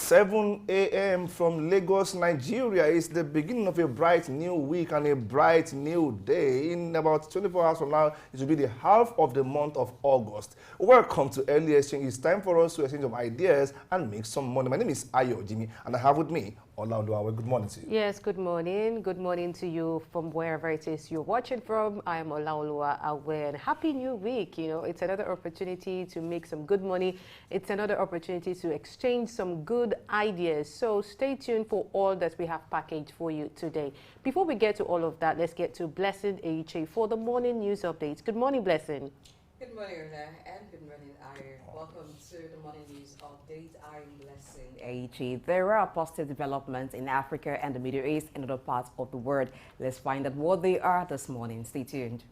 7 a.m. from Lagos, Nigeria. It's the beginning of a bright new week and a bright new day. In about 24 hours from now, it will be the half of the month of August. Welcome to Early Exchange. It's time for us to exchange some ideas and make some money. My name is Ayo Jimmy, and I have with me Olaoluwa. Good morning to you. Yes, good morning. Good morning to you from wherever it is you're watching from. I am Olaoluwa Awen. Happy New Week. You know, it's another opportunity to make some good money. It's another opportunity to exchange some good ideas. So stay tuned for all that we have packaged for you today. Before we get to all of that, let's get to Blessing Eche for the morning news updates. Good morning, Blessing. Good morning, Rona, and good morning, Ayer. Welcome to the morning news update. I'm Blessing Eche. There are positive developments in Africa and the Middle East and other parts of the world. Let's find out what they are this morning. Stay tuned.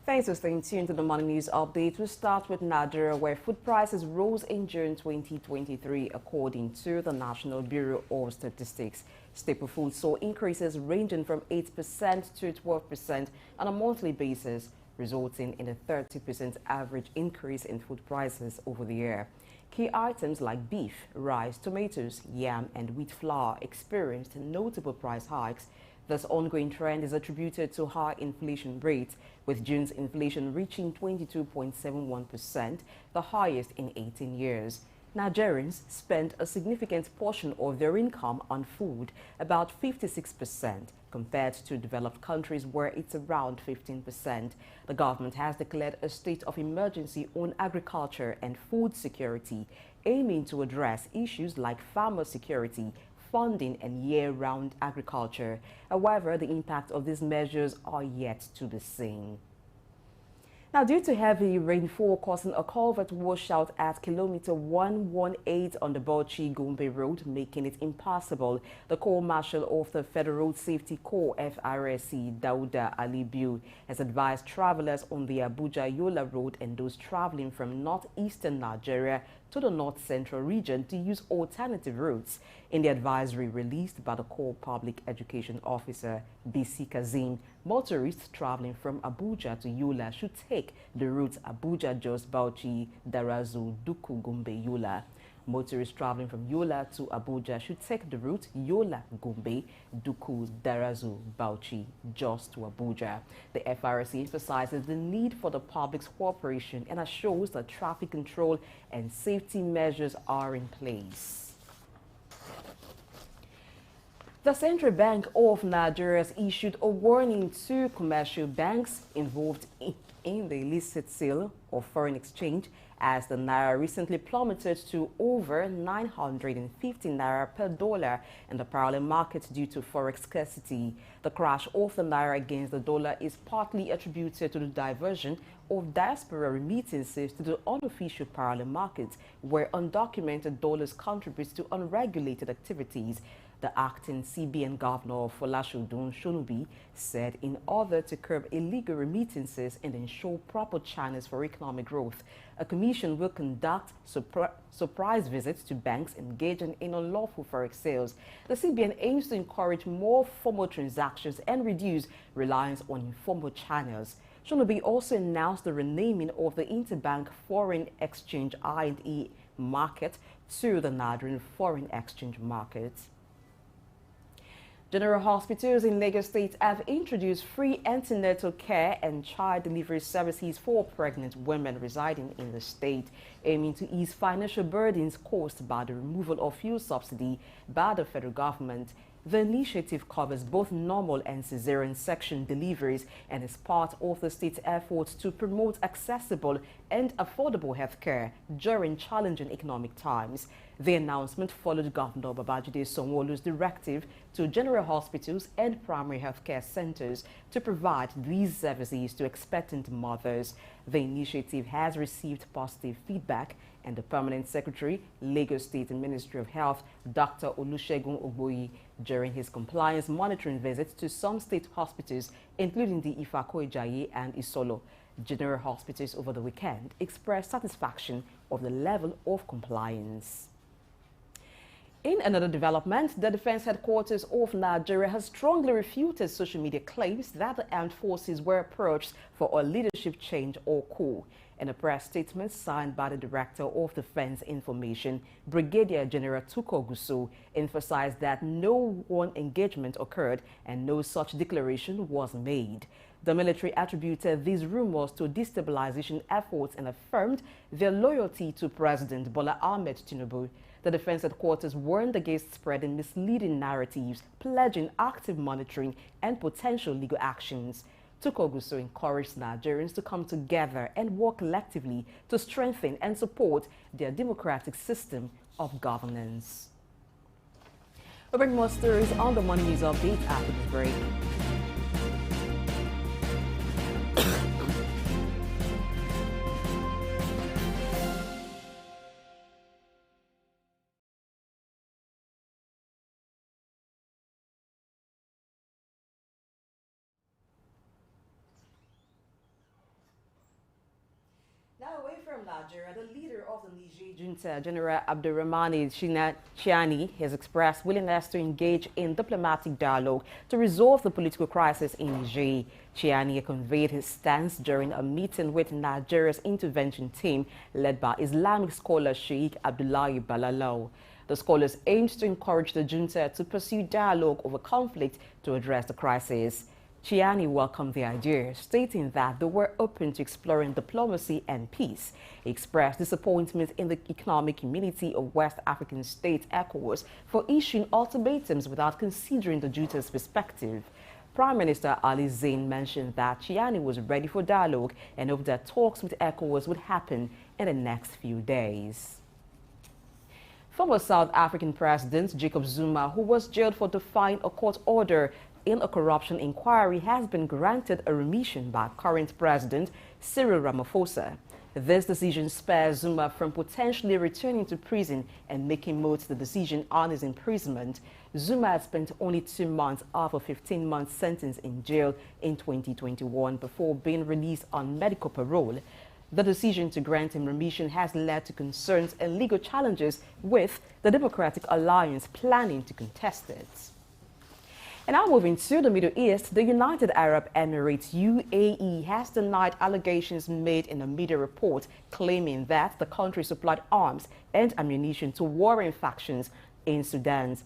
Thanks for staying tuned to the morning news update. We'll start with Nigeria, where food prices rose in June 2023, according to the National Bureau of Statistics. Staple foods saw increases ranging from 8% to 12% on a monthly basis, resulting in a 30% average increase in food prices over the year. Key items like beef, rice, tomatoes, yam, and wheat flour experienced notable price hikes. This ongoing trend is attributed to high inflation rates, with June's inflation reaching 22.71%, the highest in 18 years. Nigerians spend a significant portion of their income on food, about 56%, compared to developed countries where it's around 15%. The government has declared a state of emergency on agriculture and food security, aiming to address issues like farmer security, funding, and year-round agriculture. However, the impact of these measures are yet to be seen. Now, due to heavy rainfall causing a culvert washout at kilometer 118 on the Bauchi-Gombe Road, making it impassable, the Corps Marshal of the Federal Road Safety Corps, FRSC, Dauda Alibiu, has advised travelers on the Abuja-Yola Road and those traveling from northeastern Nigeria to the north-central region to use alternative routes. In the advisory released by the Corps Public Education Officer, BC Kazim, motorists traveling from Abuja to Yola should take the routes Abuja-Jos, Bauchi, Darazu, Duku, Gombe, Yola. Motorists traveling from Yola to Abuja should take the route Yola, Gombe, Duku, Darazu, Bauchi, Jos to Abuja. The FRC emphasizes the need for the public's cooperation and assures that traffic control and safety measures are in place. The Central Bank of Nigeria has issued a warning to commercial banks involved in the illicit sale of foreign exchange, as the naira recently plummeted to over 950 naira per dollar in the parallel market due to forex scarcity. The crash of the naira against the dollar is partly attributed to the diversion of diaspora remittances to the unofficial parallel market, where undocumented dollars contribute to unregulated activities. The acting CBN governor, Folashodun Shonubi, said in order to curb illegal remittances and ensure proper channels for economic growth, a commission will conduct surprise visits to banks engaging in unlawful forex sales. The CBN aims to encourage more formal transactions and reduce reliance on informal channels. Shonubi also announced the renaming of the Interbank Foreign Exchange I&E market to the Nigerian Foreign Exchange market. General hospitals in Lagos State have introduced free antenatal care and child delivery services for pregnant women residing in the state, aiming to ease financial burdens caused by the removal of fuel subsidy by the federal government. The initiative covers both normal and cesarean section deliveries and is part of the state's efforts to promote accessible and affordable health care during challenging economic times. The announcement followed Governor Babajide Sanwo-Olu's directive to general hospitals and primary healthcare centers to provide these services to expectant mothers. The initiative has received positive feedback, and the Permanent Secretary, Lagos State Ministry of Health, Dr. Olusegun Ogboyi, during his compliance monitoring visit to some state hospitals, including the Ifako-Ijaye and Isolo general hospitals over the weekend, expressed satisfaction of the level of compliance. In another development, the Defense Headquarters of Nigeria has strongly refuted social media claims that the armed forces were approached for a leadership change or coup. In a press statement signed by the Director of Defense Information, Brigadier General Tuko Guso emphasized that no one engagement occurred and no such declaration was made. The military attributed these rumors to destabilization efforts and affirmed their loyalty to President Bola Ahmed Tinubu. The Defense Headquarters warned against spreading misleading narratives, pledging active monitoring and potential legal actions. Tukoguso encouraged Nigerians to come together and work collectively to strengthen and support their democratic system of governance. We'll bring more stories on the Money News Update after this break. Now, away from Nigeria, the leader of the Niger junta, General Abdurrahmani Chiani, has expressed willingness to engage in diplomatic dialogue to resolve the political crisis in Niger. Chiani conveyed his stance during a meeting with Nigeria's intervention team led by Islamic scholar Sheikh Abdullahi Balalau. The scholars aimed to encourage the junta to pursue dialogue over conflict to address the crisis. Chiani welcomed the idea, stating that they were open to exploring diplomacy and peace. He expressed disappointment in the Economic Community of West African States, ECOWAS, for issuing ultimatums without considering the junta's perspective. Prime Minister Ali Zain mentioned that Chiani was ready for dialogue and hoped that talks with ECOWAS would happen in the next few days. Former South African President Jacob Zuma, who was jailed for defying a court order in a corruption inquiry, has been granted a remission by current President Cyril Ramaphosa. This decision spares Zuma from potentially returning to prison and making moot the decision on his imprisonment. Zuma had spent only 2 months of a 15-month sentence in jail in 2021 before being released on medical parole. The decision to grant him remission has led to concerns and legal challenges, with the Democratic Alliance planning to contest it. And now moving to the Middle East, the United Arab Emirates UAE has denied allegations made in a media report claiming that the country supplied arms and ammunition to warring factions in Sudan.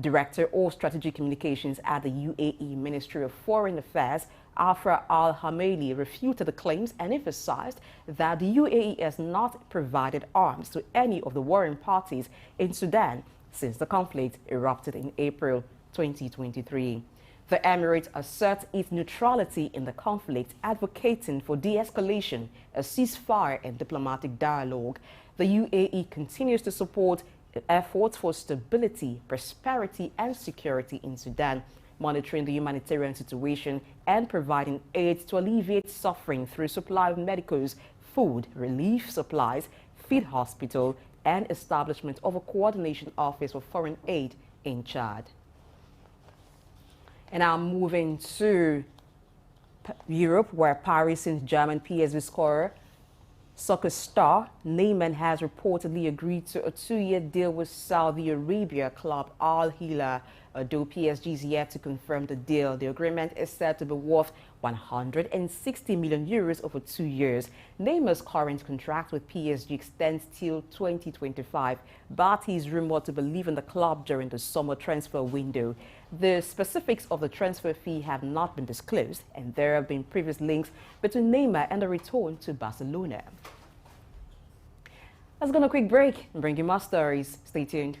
Director of Strategic Communications at the UAE Ministry of Foreign Affairs, Afra Al-Hamaili, refuted the claims and emphasized that the UAE has not provided arms to any of the warring parties in Sudan since the conflict erupted in April 2023. The Emirates asserts its neutrality in the conflict, advocating for de-escalation, a ceasefire, and diplomatic dialogue. The UAE continues to support efforts for stability, prosperity, and security in Sudan, monitoring the humanitarian situation and providing aid to alleviate suffering through supply of medicals, food, relief supplies, feed hospital, and establishment of a coordination office for foreign aid in Chad. And now moving to Europe, where Paris Saint-Germain PSV scorer soccer star Neymar has reportedly agreed to a 2-year deal with Saudi Arabia club Al Hilal. Although PSG is yet to confirm the deal, the agreement is said to be worth 160 million euros over 2 years. Neymar's current contract with PSG extends till 2025, but he is rumored to be leaving the club during the summer transfer window. The specifics of the transfer fee have not been disclosed, and there have been previous links between Neymar and the return to Barcelona. Let's go on a quick break and bring you more stories. Stay tuned.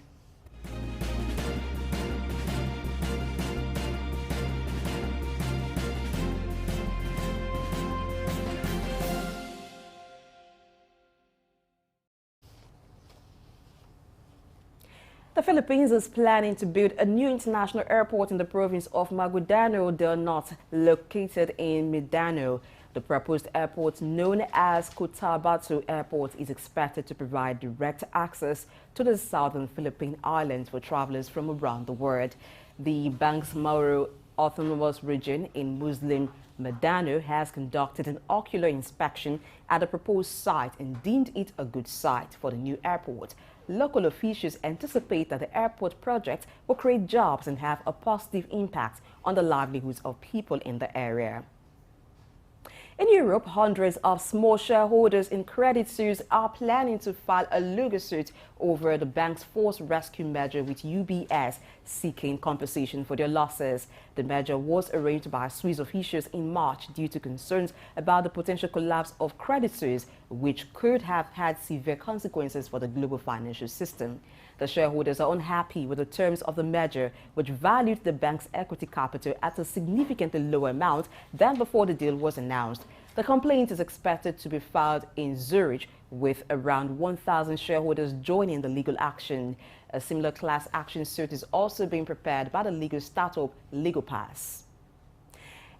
The Philippines is planning to build a new international airport in the province of Maguindanao del Norte, located in Mindanao. The proposed airport, known as Cotabato Airport, is expected to provide direct access to the southern Philippine islands for travelers from around the world. The Bangsamoro Autonomous Region in Muslim Mindanao has conducted an ocular inspection at the proposed site and deemed it a good site for the new airport. Local officials anticipate that the airport project will create jobs and have a positive impact on the livelihoods of people in the area. In Europe, hundreds of small shareholders in creditors are planning to file a legal suit over the bank's forced rescue measure with UBS, seeking compensation for their losses. The measure was arranged by Swiss officials in March due to concerns about the potential collapse of creditors, which could have had severe consequences for the global financial system. The shareholders are unhappy with the terms of the measure, which valued the bank's equity capital at a significantly lower amount than before the deal was announced. The complaint is expected to be filed in Zurich, with around 1,000 shareholders joining the legal action. A similar class action suit is also being prepared by the legal startup Legal Pass.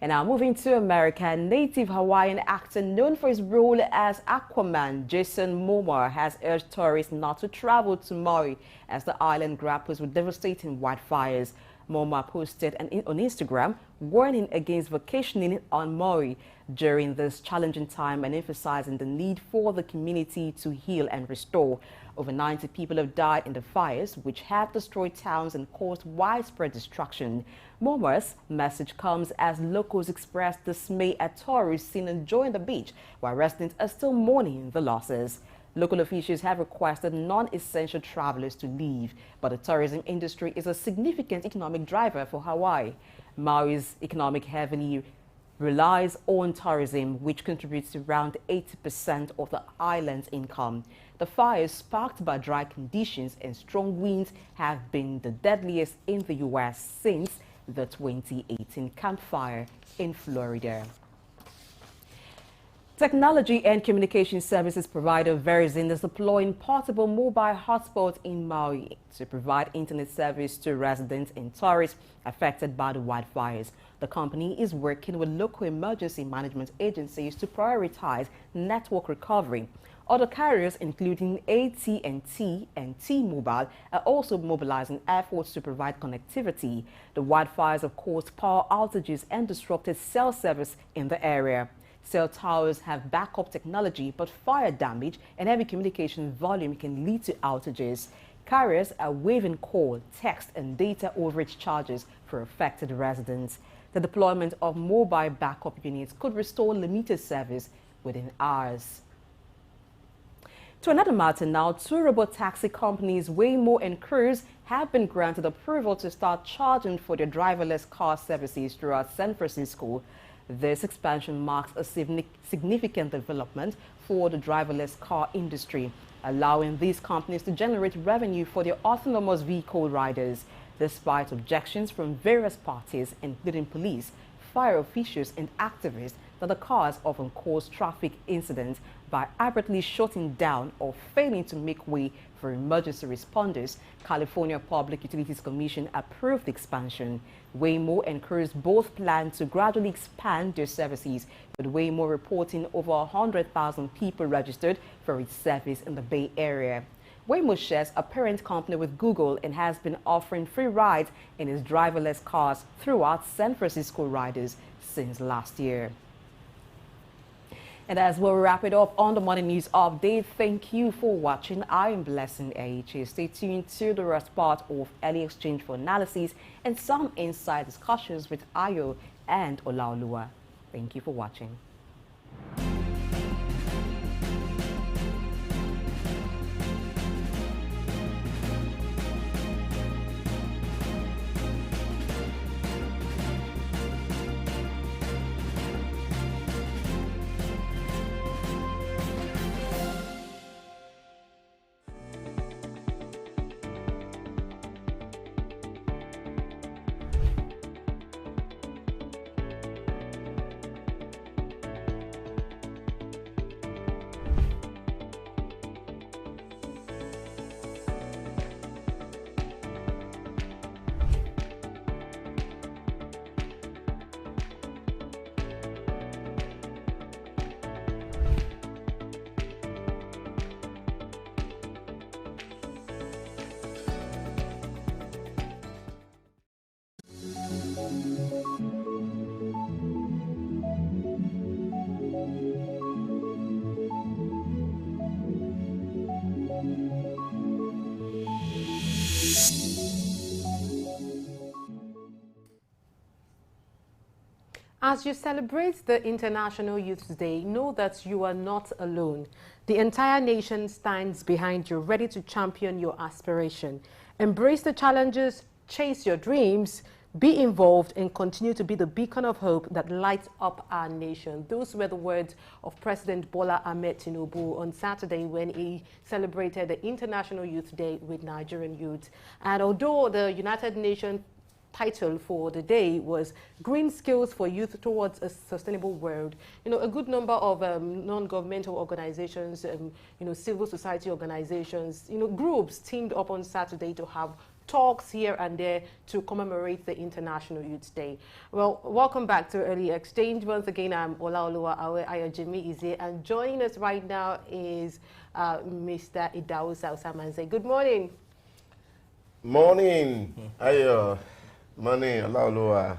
And now moving to America, native Hawaiian actor known for his role as Aquaman, Jason Momoa, has urged tourists not to travel to Maui as the island grapples with devastating wildfires. Momoa posted on Instagram warning against vacationing on Maui during this challenging time and emphasizing the need for the community to heal and restore. Over 90 people have died in the fires, which have destroyed towns and caused widespread destruction. Momoa's message comes as locals express dismay at tourists seen enjoying the beach, while residents are still mourning the losses. Local officials have requested non-essential travelers to leave, but the tourism industry is a significant economic driver for Hawaii. Maui's economic heavily relies on tourism, which contributes to around 80% of the island's income. The fires, sparked by dry conditions and strong winds, have been the deadliest in the U.S. since the 2018 Camp Fire in Florida. Technology and communication services provider Verizon is deploying portable mobile hotspots in Maui to provide internet service to residents and tourists affected by the wildfires. The company is working with local emergency management agencies to prioritize network recovery. Other carriers, including AT&T and T-Mobile, are also mobilizing efforts to provide connectivity. The wildfires have caused power outages and disrupted cell service in the area. Cell towers have backup technology, but fire damage and heavy communication volume can lead to outages. Carriers are waiving call, text, and data overage charges for affected residents. The deployment of mobile backup units could restore limited service within hours. To another matter now, two robot taxi companies, Waymo and Cruise, have been granted approval to start charging for their driverless car services throughout San Francisco. This expansion marks a significant development for the driverless car industry, allowing these companies to generate revenue for their autonomous vehicle riders, despite objections from various parties, including police, fire officials, and activists, that the cars often cause traffic incidents by abruptly shutting down or failing to make way for emergency responders. California Public Utilities Commission approved the expansion. Waymo and Cruise both plan to gradually expand their services, with Waymo reporting over 100,000 people registered for its service in the Bay Area. Waymo shares a parent company with Google and has been offering free rides in its driverless cars throughout San Francisco riders since last year. And as we'll wrap it up on the Morning News Update, thank you for watching. I am Blessing AHA. Stay tuned to the rest part of Early Exchange for analysis and some inside discussions with Ayo and Olaoluwa. Thank you for watching. As you celebrate the International Youth Day, know that you are not alone. The entire nation stands behind you, ready to champion your aspiration. Embrace the challenges, chase your dreams, be involved, and continue to be the beacon of hope that lights up our nation. Those were the words of President Bola Ahmed Tinubu on Saturday when he celebrated the International Youth Day with Nigerian youth. And although the United Nations title for the day was Green Skills for Youth Towards a Sustainable World, a good number of non-governmental organizations, civil society organizations, groups teamed up on Saturday to have talks here and there to commemorate the International Youth Day. Well, welcome back to Early Exchange. Once again, I'm Olaoluwa Ayojimi Ize, and joining us right now is Mr. Idausa Osamanze. Good morning. Morning. Morning, Olaoluwa.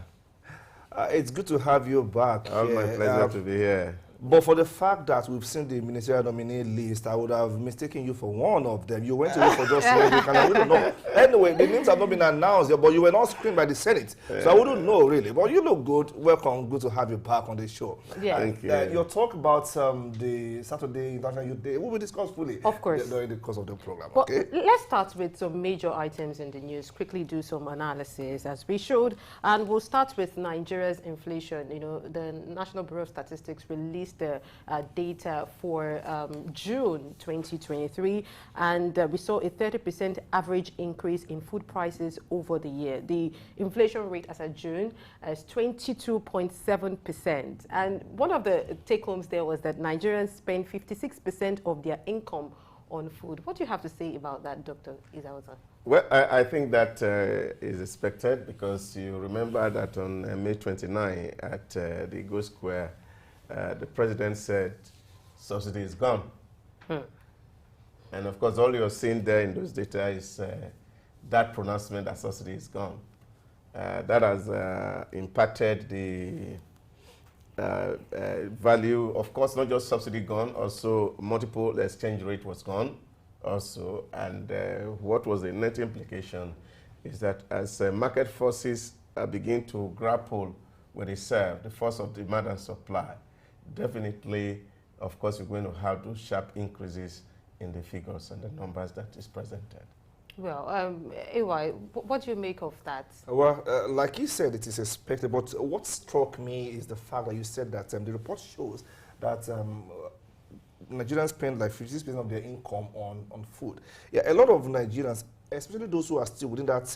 It's good to have you back. Oh, my pleasure to be here. But for the fact that we've seen the ministerial nominee list, I would have mistaken you for one of them. You went away for just 1 week, and I wouldn't know. Anyway, the names have not been announced yet, but you were not screened by the Senate. So I wouldn't know, really. But you look good. Welcome. Good to have you back on the show. Yeah. Thank you. Your talk about the Saturday International Youth Day will be discussed fully. Of course. During the course of the program. But Okay. let's start with some major items in the news, quickly do some analysis as we showed. And we'll start with Nigeria's inflation. The National Bureau of Statistics released the data for June 2023, and we saw a 30% average increase in food prices over the year. The inflation rate as of June is 22.7%. And one of the take-homes there was that Nigerians spend 56% of their income on food. What do you have to say about that, Dr. Izauza? Well, I think that is expected, because you remember that on May 29 at the Go Square, the president said subsidy is gone. And of course, all you're seeing there in those data is that pronouncement that subsidy is gone. That has impacted the value, of course, not just subsidy gone, also multiple exchange rate was gone also. And what was the net implication is that as market forces begin to grapple with the force of demand and supply, definitely, of course, we're going to have those sharp increases in the figures and the numbers that is presented. Well, Ewa, what do you make of that? Well, like you said, it is expected, but what struck me is the fact that you said that the report shows that Nigerians spend like 56% of their income on food. Yeah, a lot of Nigerians, especially those who are still within that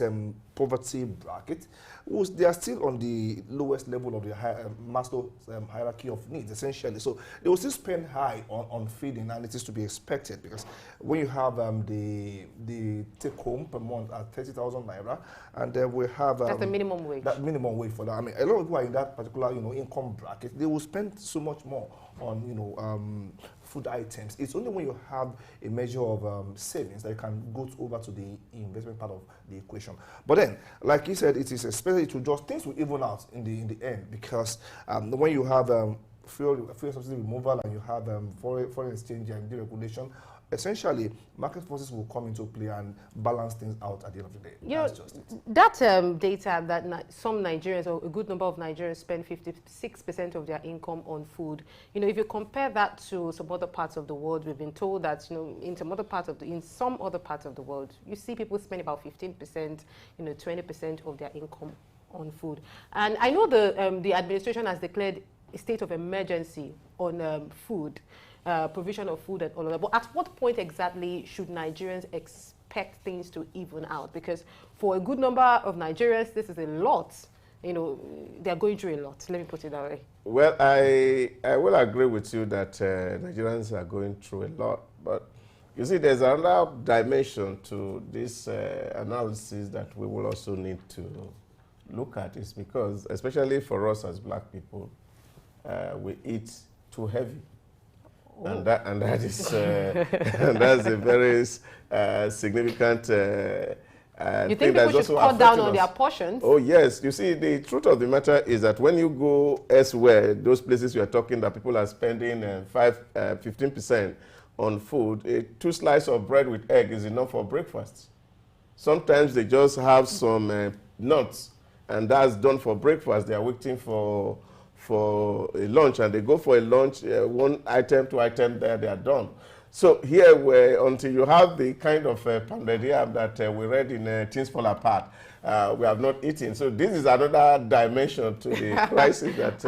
poverty bracket, they are still on the lowest level of the Maslow hierarchy of needs, essentially. So they will still spend high on feeding, and it is to be expected, because when you have the take-home per month at 30,000 naira, and then we have that's the minimum wage. That minimum wage for that. I mean, a lot of people are in that particular income bracket. They will spend so much more on food items. It's only when you have a measure of savings that you can go over to the investment part of the equation. But then, like you said, it is expected to just things will even out in the end, because when you have fuel subsidy removal and you have foreign exchange and deregulation, essentially market forces will come into play and balance things out at the end of the day. That's just it. That data that some Nigerians, or a good number of Nigerians, spend 56% of their income on food. If you compare that to some other parts of the world, we've been told that in some other parts of the world, you see people spend about 15%, 20% of their income on food. And I know the administration has declared a state of emergency on food. Provision of food and all of that. But at what point exactly should Nigerians expect things to even out? Because for a good number of Nigerians, this is a lot. They're going through a lot. Let me put it that way. Well, I will agree with you that Nigerians are going through a lot. But you see, there's another dimension to this analysis that we will also need to look at, is because, especially for us as black people, we eat too heavy. And that is and that's a very significant you think people should cut down on their portions? Oh yes, you see, the truth of the matter is that when you go elsewhere, those places we are talking that people are spending 15% on food, 2 slices of bread with egg is enough for breakfast. Sometimes they just have some nuts, and that's done for breakfast. They are waiting for for a lunch and they go for a lunch, one item, two items there, they are done. So here, until you have the kind of pounded yam that we read in Things Fall Apart, we have not eaten. So this is another dimension to the crisis that...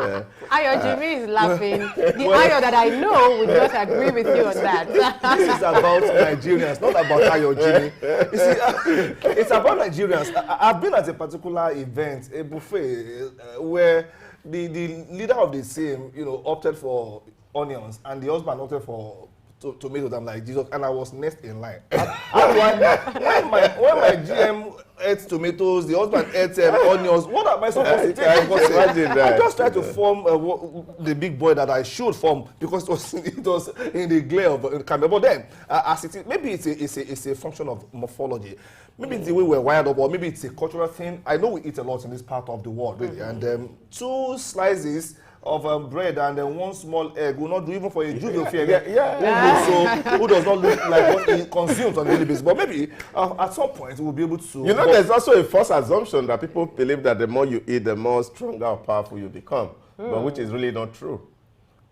Ayo Jimmy is laughing. The Ayo that I know would not agree with you on that. This is about Nigerians, not about Ayo Jimmy. You see, it's about Nigerians. I've been at a particular event, a buffet, where the leader of the same, opted for onions, and the husband opted for tomatoes. I'm like, Jesus, and I was next in line. When my GM ate tomatoes, the husband ate onions, what am I supposed to take? I just tried to form the big boy that I should form, because it was in the glare of the camera. But then, as it is, maybe it's a function of morphology. Maybe it's the way we're wired up, or maybe it's a cultural thing. I know we eat a lot in this part of the world, really, and 2 slices of bread and then 1 small egg will not do even for a Jew. So who does not look like what he consumes on a daily basis. But maybe at some point we'll be able to. There's also a false assumption that people believe that the more you eat, the more stronger or powerful you become, but which is really not true.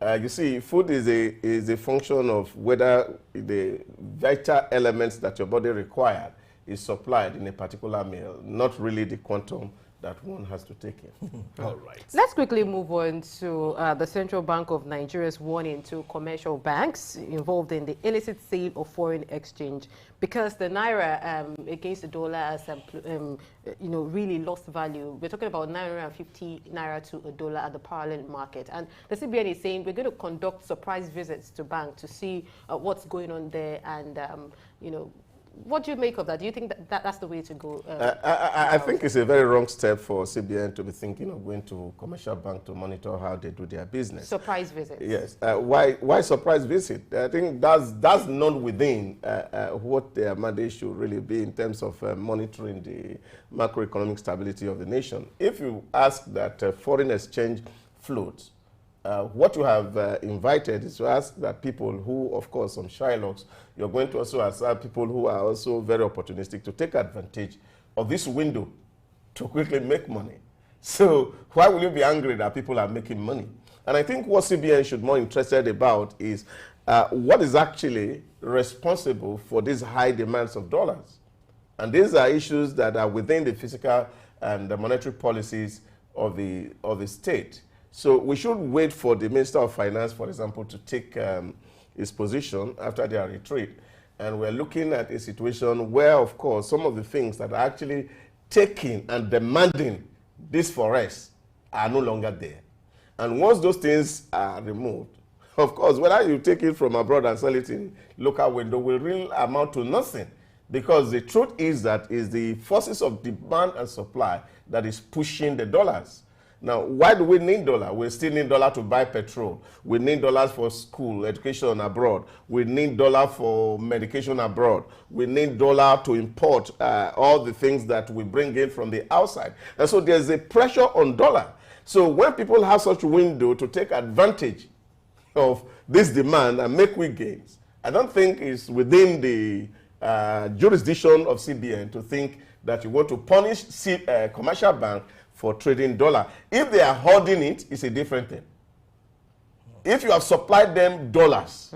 You see, food is a function of whether the vital elements that your body requires is supplied in a particular meal, not really the quantum that one has to take in. All right. Let's quickly move on to the Central Bank of Nigeria's warning to commercial banks involved in the illicit sale of foreign exchange, because the naira against the dollar has really lost value. We're talking about 950 naira to a dollar at the parallel market, and the CBN is saying we're going to conduct surprise visits to banks to see what's going on there, and what do you make of that? Do you think that's the way to go? I think it's a very wrong step for CBN to be thinking of going to commercial bank to monitor how they do their business. Surprise visits. Yes. Why surprise visit? I think that's not within what their mandate should really be in terms of monitoring the macroeconomic stability of the nation. If you ask that foreign exchange floats, what you have invited is to ask that people who, of course, some Shylocks, you're going to also ask people who are also very opportunistic to take advantage of this window to quickly make money. So why will you be angry that people are making money? And I think what CBN should be more interested about is what is actually responsible for these high demands of dollars. And these are issues that are within the fiscal and the monetary policies of the state. So we should wait for the Minister of Finance, for example, to take his position after their retreat. And we're looking at a situation where, of course, some of the things that are actually taking and demanding this for us are no longer there. And once those things are removed, of course, whether you take it from abroad and sell it in local window will really amount to nothing. Because the truth is that it's the forces of demand and supply that is pushing the dollars. Now, why do we need dollar? We still need dollar to buy petrol. We need dollars for school, education abroad. We need dollar for medication abroad. We need dollar to import all the things that we bring in from the outside. And so there's a pressure on dollar. So when people have such a window to take advantage of this demand and make quick gains, I don't think it's within the jurisdiction of CBN to think that you want to punish commercial bank for trading dollar. If they are hoarding it, it's a different thing. If you have supplied them dollars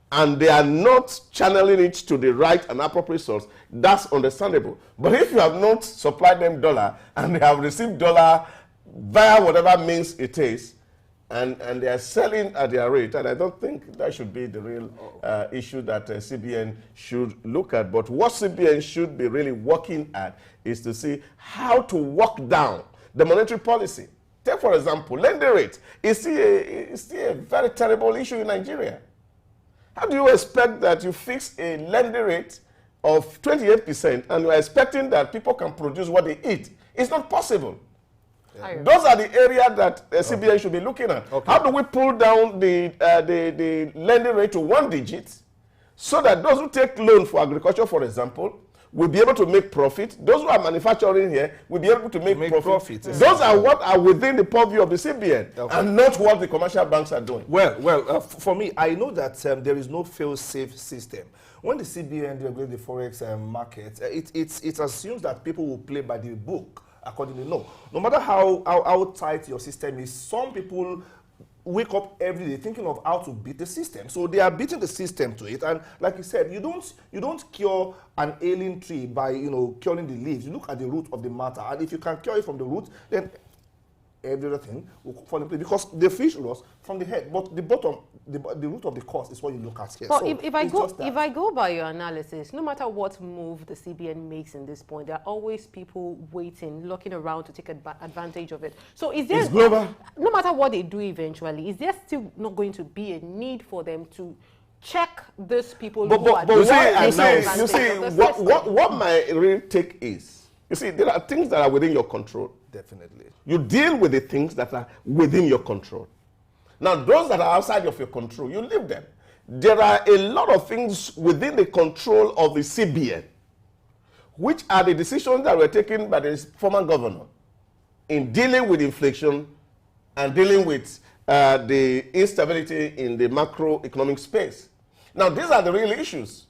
and they are not channeling it to the right and appropriate source, that's understandable. But if you have not supplied them dollar and they have received dollar via whatever means it is, and they are selling at their rate, and I don't think that should be the real issue that CBN should look at. But what CBN should be really working at is to see how to walk down the monetary policy. Take, for example, lending rate is still a very terrible issue in Nigeria. How do you expect that you fix a lending rate of 28% and you are expecting that people can produce what they eat? It's not possible. Yeah. Those are the areas that CBN should be looking at. Okay. How do we pull down the lending rate to 1 digit so that those who take loan for agriculture, for example, will be able to make profit? Those who are manufacturing here will be able to make profit. Those are what are within the purview of the CBN, and not what the commercial banks are doing. Well, for me, I know that there is no fail-safe system. When the CBN regulates the forex market, it assumes that people will play by the book. accordingly. No matter how tight your system is, some people wake up every day thinking of how to beat the system. So they are beating the system to it. And like you said, you don't cure an ailing tree by curing the leaves. You look at the root of the matter, and if you can cure it from the root, then every other thing will fall in place, because the fish loss from the head, but the bottom, the root of the cause is what you look at here. Well, so if I go by your analysis, no matter what move the CBN makes in this point, there are always people waiting, looking around to take advantage of it. So is there, it's global. No matter what they do eventually, is there still not going to be a need for them to check those people who are you taking see, advantage of the system? what my real take is, you see, there are things that are within your control. Definitely. You deal with the things that are within your control. Now, those that are outside of your control, you leave them. There are a lot of things within the control of the CBN, which are the decisions that were taken by the former governor in dealing with inflation and dealing with the instability in the macroeconomic space. Now, these are the real issues.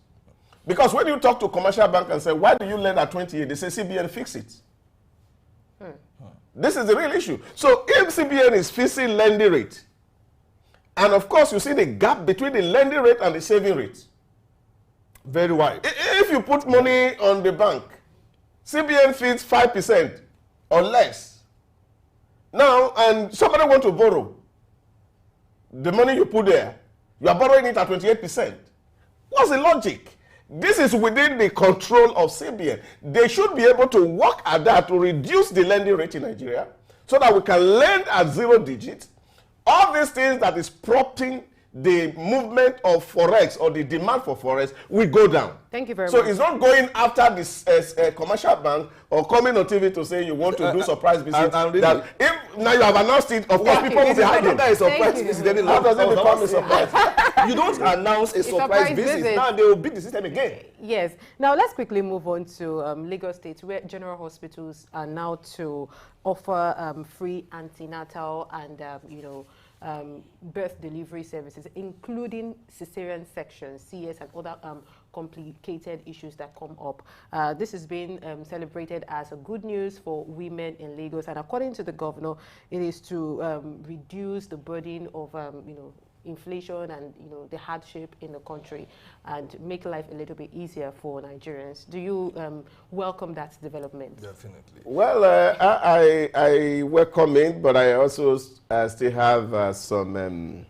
Because when you talk to commercial bank and say, why do you lend at 28? They say CBN fix it. This is the real issue. So if CBN is fixing lending rate, and of course you see the gap between the lending rate and the saving rate, very wide. If you put money on the bank, CBN feeds 5% or less. Now, and somebody want to borrow, the money you put there, you are borrowing it at 28%. What's the logic? This is within the control of CBN. They should be able to work at that to reduce the lending rate in Nigeria so that we can lend at 0 digits. All these things that is prompting the movement of forex or the demand for forex will go down. Thank you very much. much. So it's not going after this commercial bank or coming on TV to say you want to do surprise visit. That if now you have announced it, of course people will be hiding. That is surprise visit. How does it become a surprise? You don't announce a surprise visit. Now they will beat the system again. Yes. Now let's quickly move on to Lagos State, where general hospitals are now to offer free antenatal and birth delivery services, including cesarean sections, CS, and other complicated issues that come up. This has been celebrated as a good news for women in Lagos, and according to the governor, it is to reduce the burden of inflation and the hardship in the country and make life a little bit easier for Nigerians. Do you welcome that development? Definitely. Well, I welcome it, but I also still have some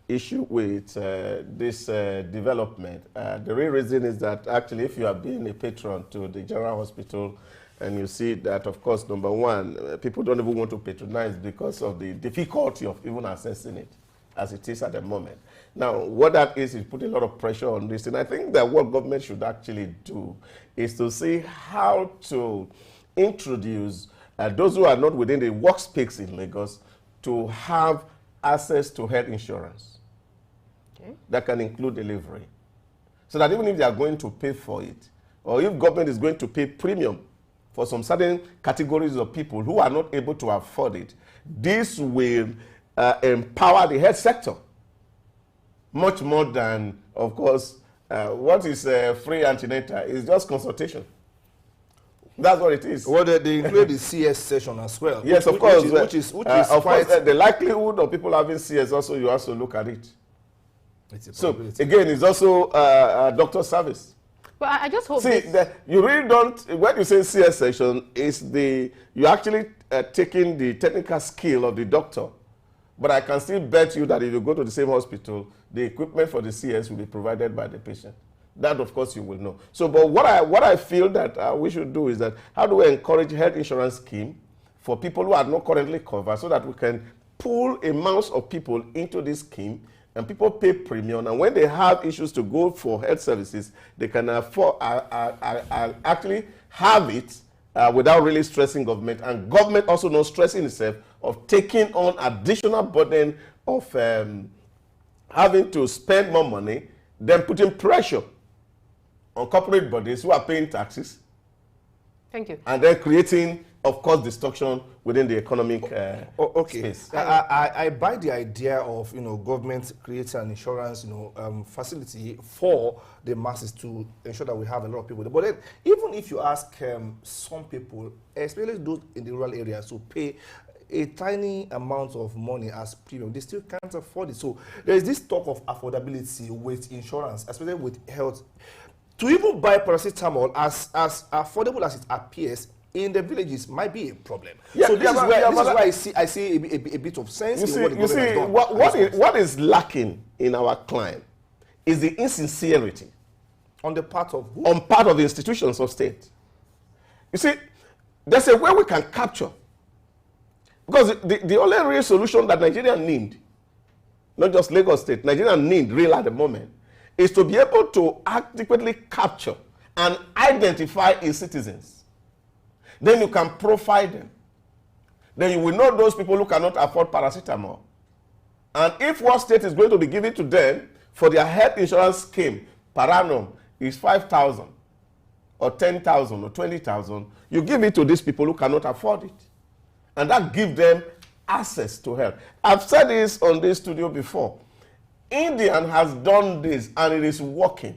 issue with this development. The real reason is that actually if you are being a patron to the general hospital and you see that, of course, number one, people don't even want to patronize because of the difficulty of even accessing it as it is at the moment. Now, what that is put a lot of pressure on this. And I think that what government should actually do is to see how to introduce those who are not within the workspace in Lagos to have access to health insurance. Okay. That can include delivery. So that even if they are going to pay for it, or if government is going to pay premium for some certain categories of people who are not able to afford it, this will empower the health sector much more than, of course, what is free antenatal is just consultation. That's what it is. Well, they include the CS session as well. Yes, of course. Which is of course, the likelihood of people having CS also, you also look at it. So again, it's also a doctor service. Well, I just hope. See, you really don't. When you say CS session, you're actually taking the technical skill of the doctor. But I can still bet you that if you go to the same hospital, the equipment for the CS will be provided by the patient. That, of course, you will know. So, but what I feel that we should do is that how do we encourage health insurance scheme for people who are not currently covered so that we can pull amounts of people into this scheme and people pay premium, and when they have issues to go for health services, they can afford actually have it without really stressing government, and government also not stressing itself of taking on additional burden of having to spend more money, then putting pressure on corporate bodies who are paying taxes. Thank you. And then creating of cost destruction within the economic space. I buy the idea of government creating an insurance facility for the masses to ensure that we have a lot of people. But then, even if you ask some people, especially those in the rural areas, who pay a tiny amount of money as premium, they still can't afford it. So there is this talk of affordability with insurance, especially with health. To even buy paracetamol, as affordable as it appears, in the villages might be a problem. Yeah, so this is why I see a bit of sense in what the government has done. What is lacking in our climb is the insincerity on the part of who? On part of the institutions of state. You see, there's a way we can capture. Because the only real solution that Nigeria need, not just Lagos State, Nigeria need real at the moment, is to be able to adequately capture and identify its citizens. Then you can profile them. Then you will know those people who cannot afford paracetamol. And if what state is going to be giving to them for their health insurance scheme per annum is 5,000 or 10,000 or 20,000, you give it to these people who cannot afford it. And that gives them access to health. I've said this on this studio before. India has done this and it is working.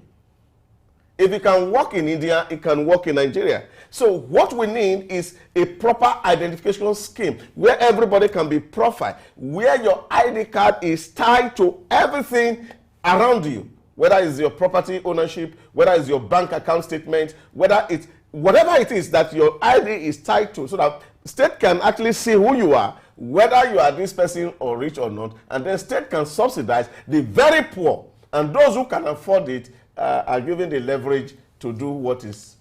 If it can work in India, it can work in Nigeria. So what we need is a proper identification scheme where everybody can be profiled, where your ID card is tied to everything around you, whether it's your property ownership, whether it's your bank account statement, whether it's whatever it is that your ID is tied to, so that state can actually see who you are, whether you are this person or rich or not, and then state can subsidize the very poor, and those who can afford it are given the leverage to do what is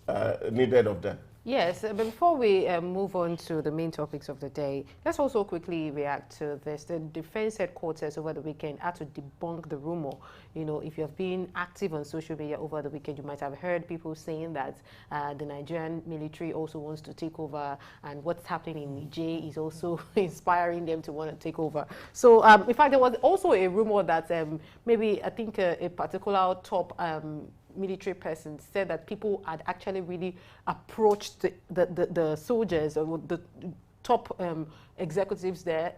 needed of them. Yes, but before we move on to the main topics of the day, let's also quickly react to this. The Defense Headquarters over the weekend had to debunk the rumor. You know, if you have been active on social media over the weekend, you might have heard people saying that the Nigerian military also wants to take over, and what's happening in Niger is also inspiring them to want to take over. So, in fact, there was also a rumor that maybe, I think, a particular top military person said that people had actually really approached the soldiers or the top executives there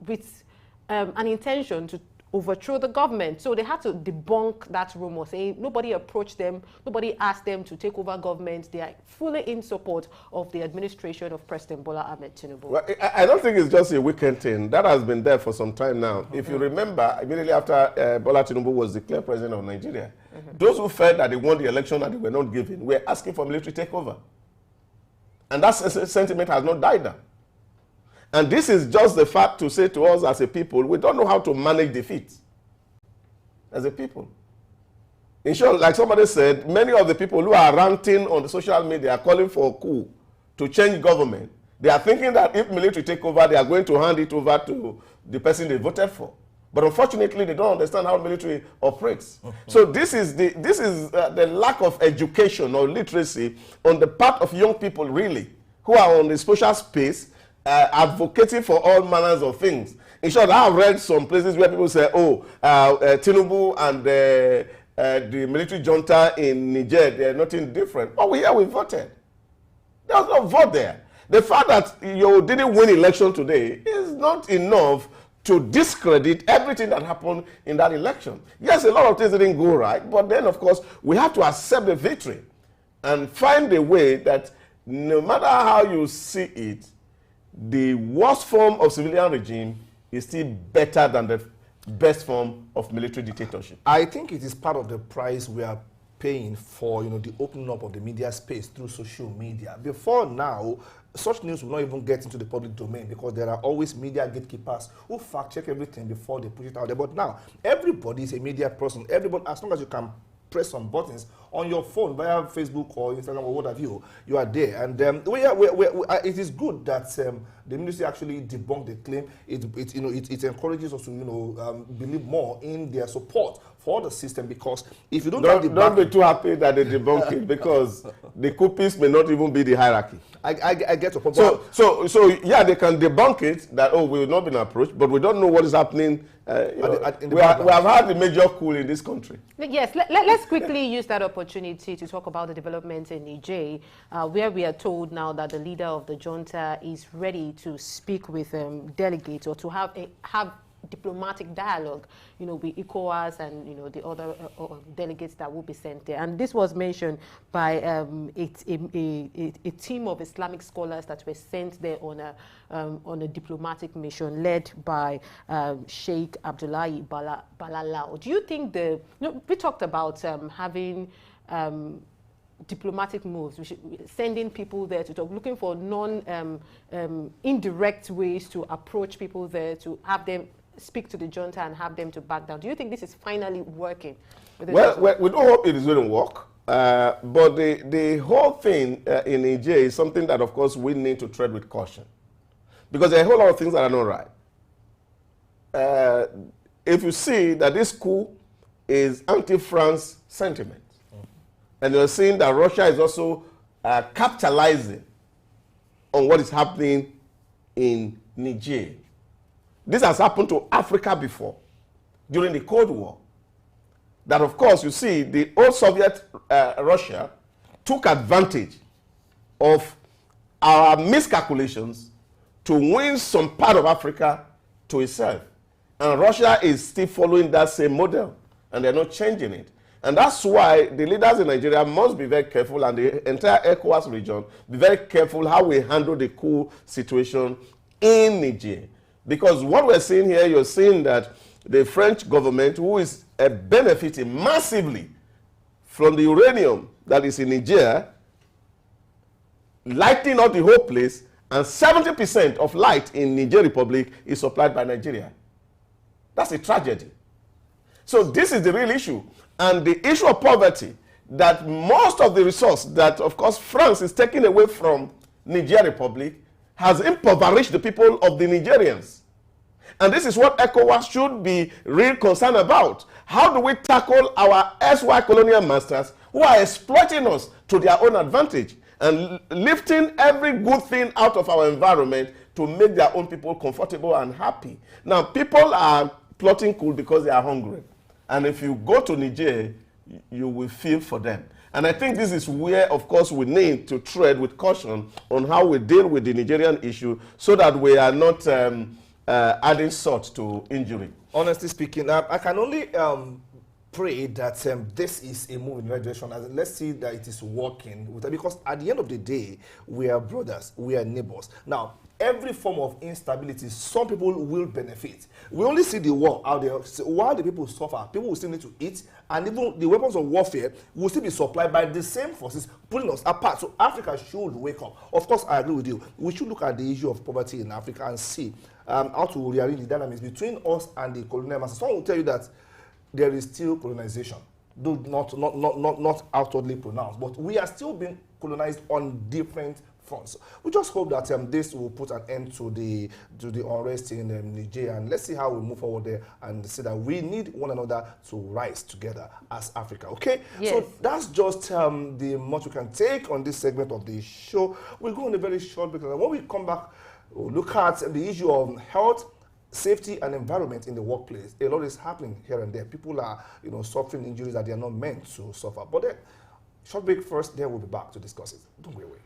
with an intention to overthrow the government. So they had to debunk that rumor, saying nobody approached them, nobody asked them to take over government. They are fully in support of the administration of President Bola Ahmed Tinubu. Well, I don't think it's just a weekend thing. That has been there for some time now. If you remember, immediately after Bola Tinubu was declared president of Nigeria, those who felt that they won the election and they were not given were asking for military takeover. And that sentiment has not died down. And this is just the fact to say to us as a people, we don't know how to manage defeat as a people. In short, like somebody said, many of the people who are ranting on the social media are calling for a coup to change government. They are thinking that if military take over, they are going to hand it over to the person they voted for. But unfortunately, they don't understand how military operates. So this is the lack of education or literacy on the part of young people, really, who are on the social space, advocating for all manners of things. In short, I have read some places where people say, oh, Tinubu and the military junta in Niger, they are nothing different. Oh, we voted. There was no vote there. The fact that you didn't win election today is not enough to discredit everything that happened in that election. Yes, a lot of things didn't go right, but then, of course, we have to accept the victory and find a way that no matter how you see it, the worst form of civilian regime is still better than the best form of military dictatorship. I think it is part of the price we are paying for, the opening up of the media space through social media. Before now, such news will not even get into the public domain because there are always media gatekeepers who fact-check everything before they put it out there. But now, everybody is a media person. Everybody, as long as you can press some buttons on your phone via Facebook or Instagram or what have you, you are there. And it is good that the ministry actually debunked the claim. It encourages us to believe more in their support for the system, because if you don't have the Don't be too happy that they debunk it, because the coupists may not even be the hierarchy. I get your point. So yeah, they can debunk it that, oh, we have not been approached, but we don't know what is happening. We have had a major coup in this country. Yes, let's quickly use that opportunity to talk about the developments in Niger, where we are told now that the leader of the junta is ready to speak with delegates, or to have diplomatic dialogue, with ECOWAS and, the other delegates that will be sent there. And this was mentioned by a team of Islamic scholars that were sent there on a diplomatic mission led by Sheikh Abdullahi Balalau. Do you think we talked about having diplomatic moves, sending people there to talk, looking for indirect ways to approach people there, to have them speak to the junta and have them to back down. Do you think this is finally working? Well, we don't hope it is going to work. But the whole thing in Niger is something that, of course, we need to tread with caution. Because there are a whole lot of things that are not right. If you see that this coup is anti-France sentiment, and you're seeing that Russia is also capitalizing on what is happening in Niger. This has happened to Africa before, during the Cold War. That, of course, you see, the old Soviet Russia took advantage of our miscalculations to win some part of Africa to itself. And Russia is still following that same model, and they're not changing it. And that's why the leaders in Nigeria must be very careful, and the entire ECOWAS region be very careful how we handle the coup situation in Niger. Because what we're seeing here, you're seeing that the French government, who is benefiting massively from the uranium that is in Niger, lighting up the whole place, and 70% of light in Niger Republic is supplied by Nigeria. That's a tragedy. So this is the real issue. And the issue of poverty, that most of the resource that, of course, France is taking away from Niger Republic, has impoverished the people of the Nigerians. And this is what ECOWAS should be real concerned about. How do we tackle our SY colonial masters who are exploiting us to their own advantage and lifting every good thing out of our environment to make their own people comfortable and happy? Now, people are plotting coup because they are hungry. And if you go to Niger, you will feel for them. And I think this is where, of course, we need to tread with caution on how we deal with the Nigerian issue, so that we are not adding salt to injury. Honestly speaking, I can only pray that this is a move in the right direction. Let's see that it is working. Because at the end of the day, we are brothers, we are neighbors. Now, every form of instability, some people will benefit. We only see the war out there. So while the people suffer, people will still need to eat, and even the weapons of warfare will still be supplied by the same forces, pulling us apart. So Africa should wake up. Of course, I agree with you. We should look at the issue of poverty in Africa and see how to rearrange the dynamics between us and the colonial masters. Someone will tell you that there is still colonization, though not outwardly pronounced, but we are still being colonized on different fronts. We just hope that this will put an end to the unrest in Niger, and let's see how we move forward there and see that we need one another to rise together as Africa. Okay, yes. So that's just the much we can take on this segment of the show. We'll go on a very short break, and when we come back, we'll look at the issue of health, safety, and environment in the workplace. A lot is happening here and there. People are suffering injuries that they are not meant to suffer. But then, short break first, then we'll be back to discuss it. Don't go away.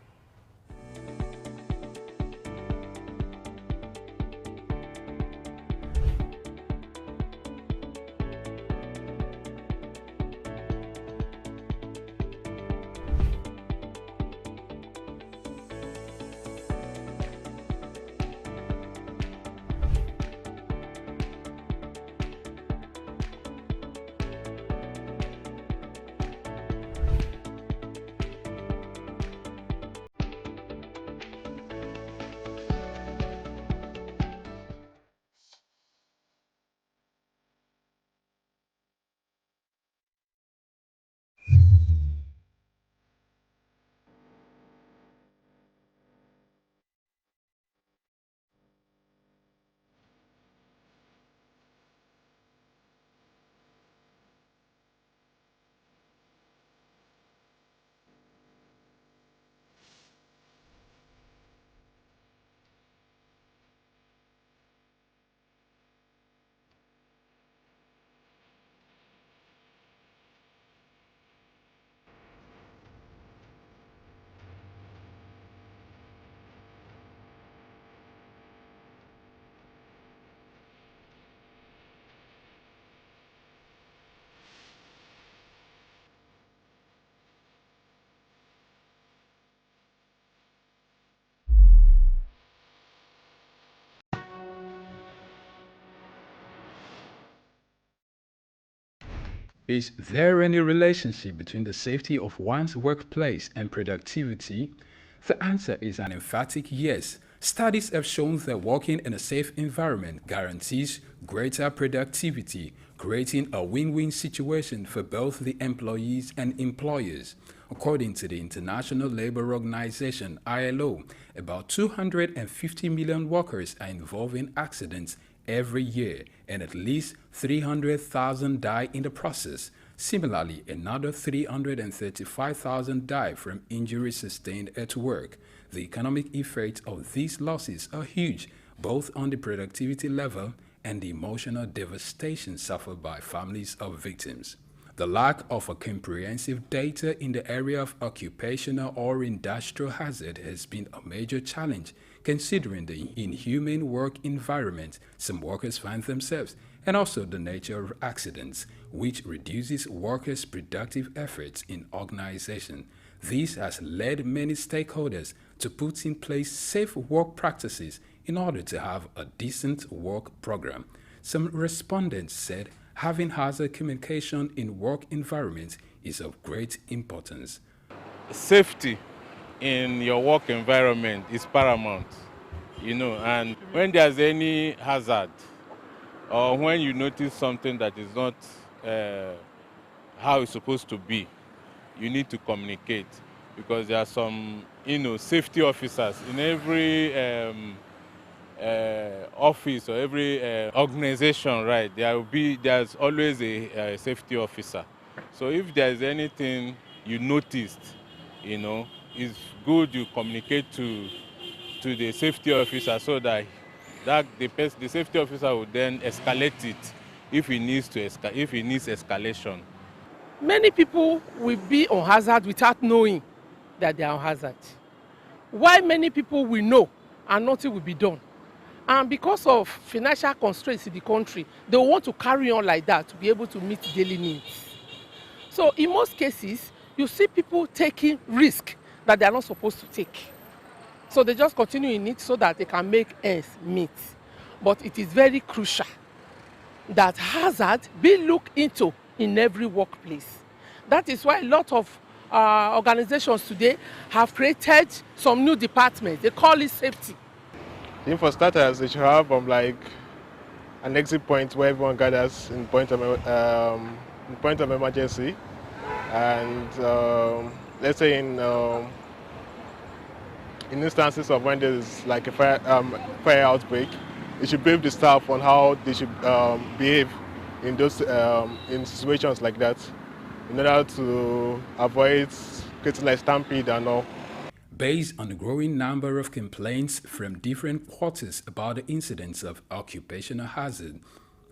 Is there any relationship between the safety of one's workplace and productivity? The answer is an emphatic yes. Studies have shown that working in a safe environment guarantees greater productivity, creating a win-win situation for both the employees and employers. According to the International Labour Organization (ILO), about 250 million workers are involved in accidents every year, and at least 300,000 die in the process. Similarly, another 335,000 die from injuries sustained at work. The economic effects of these losses are huge, both on the productivity level and the emotional devastation suffered by families of victims. The lack of a comprehensive data in the area of occupational or industrial hazard has been a major challenge, considering the inhumane work environment some workers find themselves, and also the nature of accidents, which reduces workers' productive efforts in organization. This has led many stakeholders to put in place safe work practices in order to have a decent work program. Some respondents said having hazard communication in work environments is of great importance. Safety in your work environment is paramount, and when there's any hazard or when you notice something that is not how it's supposed to be, you need to communicate, because there are some, safety officers in every office or every organization, right? There's always a safety officer. So if there's anything you noticed, it's good you communicate to the safety officer, so that the safety officer will then escalate it if he needs escalation. Many people will be on hazard without knowing that they are on hazard. Why many people will know and nothing will be done? And because of financial constraints in the country, they want to carry on like that to be able to meet daily needs. So in most cases, you see people taking risk that they are not supposed to take. So they just continue in it so that they can make ends meet. But it is very crucial that hazard be looked into in every workplace. That is why a lot of organizations today have created some new departments. They call it safety. I think for starters, they should have like an exit point where everyone gathers in point of emergency, and let's say in instances of when there's like a fire outbreak, it should brief the staff on how they should behave in those in situations like that, in order to avoid creating like stampede and all. Based on the growing number of complaints from different quarters about the incidence of occupational hazard,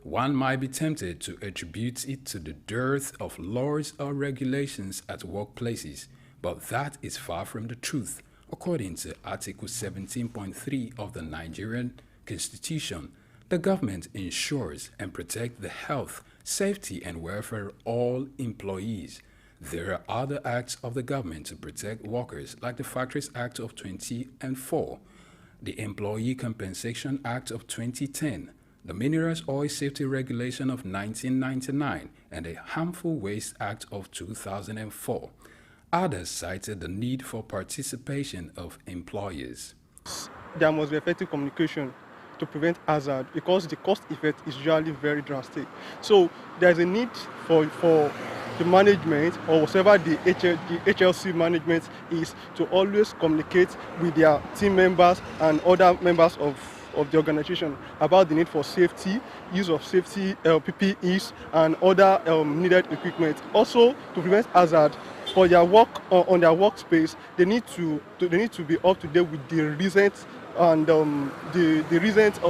one might be tempted to attribute it to the dearth of laws or regulations at workplaces, but that is far from the truth. According to Article 17.3 of the Nigerian Constitution, the government ensures and protects the health, safety, and welfare of all employees. There are other acts of the government to protect workers, like the Factories Act of 2004, the Employee Compensation Act of 2010, the Minerals Oil Safety Regulation of 1999, and the Harmful Waste Act of 2004. Others cited the need for participation of employers. There must be effective communication to prevent hazard, because the cost effect is usually very drastic. So there's a need for the management, or whatever the HLC management is, to always communicate with their team members and other members of the organization about the need for safety, use of safety PPEs and other needed equipment. Also, to prevent hazard for their work on their workspace, they need to be up to date with the recent and the recent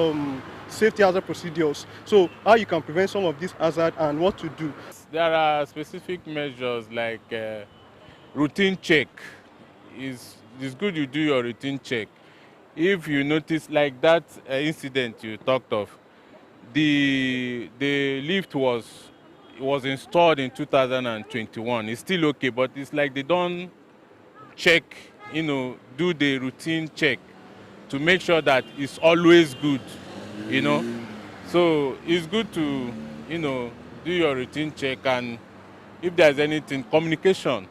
safety hazard procedures. So how you can prevent some of this hazard and what to do. There are specific measures like routine check. It's good you do your routine check. If you notice, like that incident you talked of, the lift was installed in 2021. It's still okay, but it's like they don't check, do the routine check to make sure that it's always good, So it's good to, do your routine check and if there's anything, communication,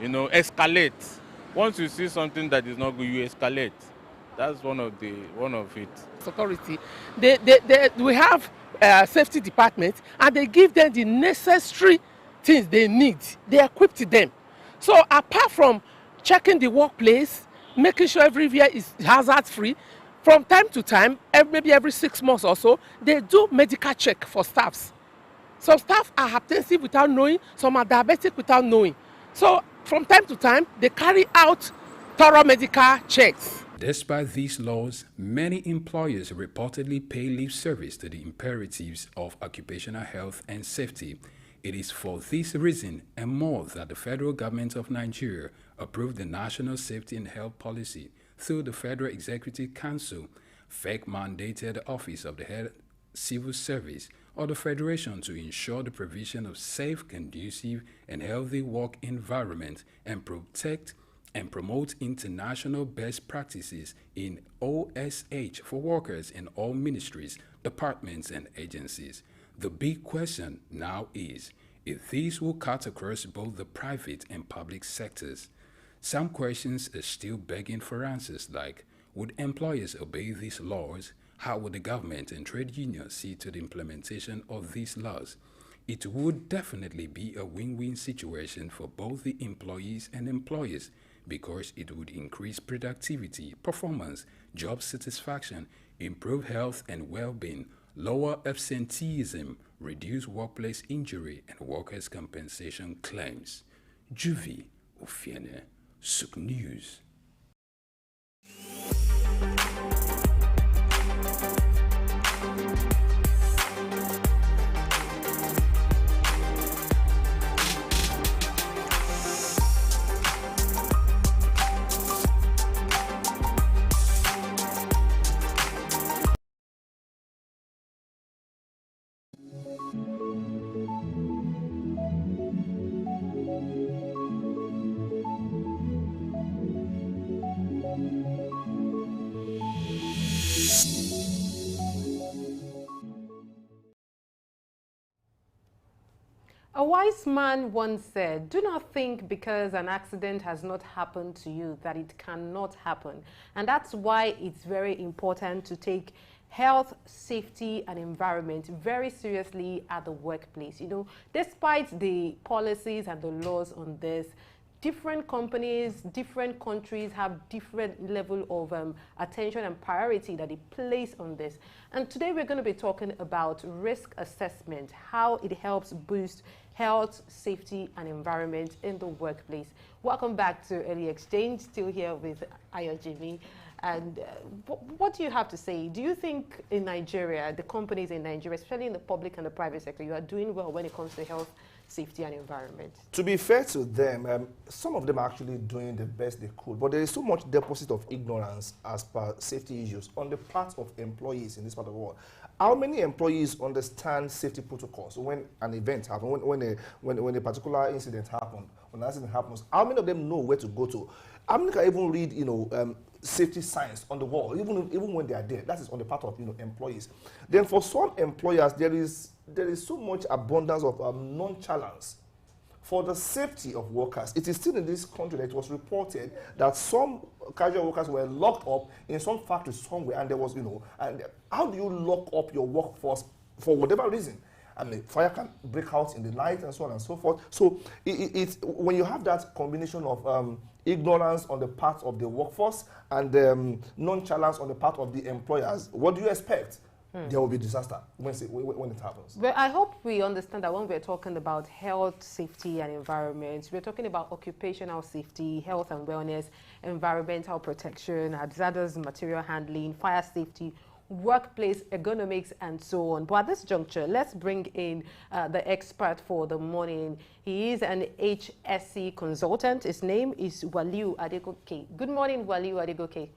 escalate. Once you see something that is not good, you escalate. That's one of it. Authority, we have safety department, and they give them the necessary things they need. They equip them. So apart from checking the workplace, making sure everywhere is hazard free, from time to time, maybe every 6 months or so, they do medical check for staffs. Some staff are hypertensive without knowing, some are diabetic without knowing. So from time to time, they carry out thorough medical checks. Despite these laws, many employers reportedly pay lip service to the imperatives of occupational health and safety. It is for this reason and more that the federal government of Nigeria approved the National Safety and Health Policy through the Federal Executive Council, FEC mandated the Office of the Head Civil Service or the Federation to ensure the provision of safe, conducive, and healthy work environment and protect and promote international best practices in OSH for workers in all ministries, departments, and agencies. The big question now is if these will cut across both the private and public sectors. Some questions are still begging for answers like, would employers obey these laws? How would the government and trade unions see to the implementation of these laws? It would definitely be a win-win situation for both the employees and employers, because it would increase productivity, performance, job satisfaction, improve health and well-being, lower absenteeism, reduce workplace injury and workers' compensation claims. Juvi Ofiene, Suk News. A wise man once said, do not think because an accident has not happened to you that it cannot happen. And that's why it's very important to take health, safety, and environment very seriously at the workplace. Despite the policies and the laws on this, different companies, different countries have different level of attention and priority that they place on this. And today we're going to be talking about risk assessment, how it helps boost health, safety, and environment in the workplace. Welcome back to Early Exchange, still here with Ayojimi. And what do you have to say? Do you think in Nigeria, the companies in Nigeria, especially in the public and the private sector, you are doing well when it comes to health, safety, and environment? To be fair to them, some of them are actually doing the best they could, but there is so much deposit of ignorance as per safety issues on the part of employees in this part of the world. How many employees understand safety protocols when an event happens, when a particular incident happens, when an accident happens? How many of them know where to go to? How many can even read, safety signs on the wall, even when they are there? That is on the part of employees. Then for some employers, there is so much abundance of nonchalance for the safety of workers. It is still in this country that it was reported that some casual workers were locked up in some factory somewhere, and there was, and how do you lock up your workforce for whatever reason? I mean, fire can break out in the night and so on and so forth. So it's when you have that combination of ignorance on the part of the workforce and nonchalance on the part of the employers, what do you expect? There will be disaster when it happens. But I hope we understand that when we're talking about health, safety, and environment, we're talking about occupational safety, health and wellness, environmental protection, hazardous material handling, fire safety, workplace ergonomics, and so on. But at this juncture, let's bring in the expert for the morning. He is an HSC consultant. His name is Waliu Adegoke. Good morning, Waliu Adegoke.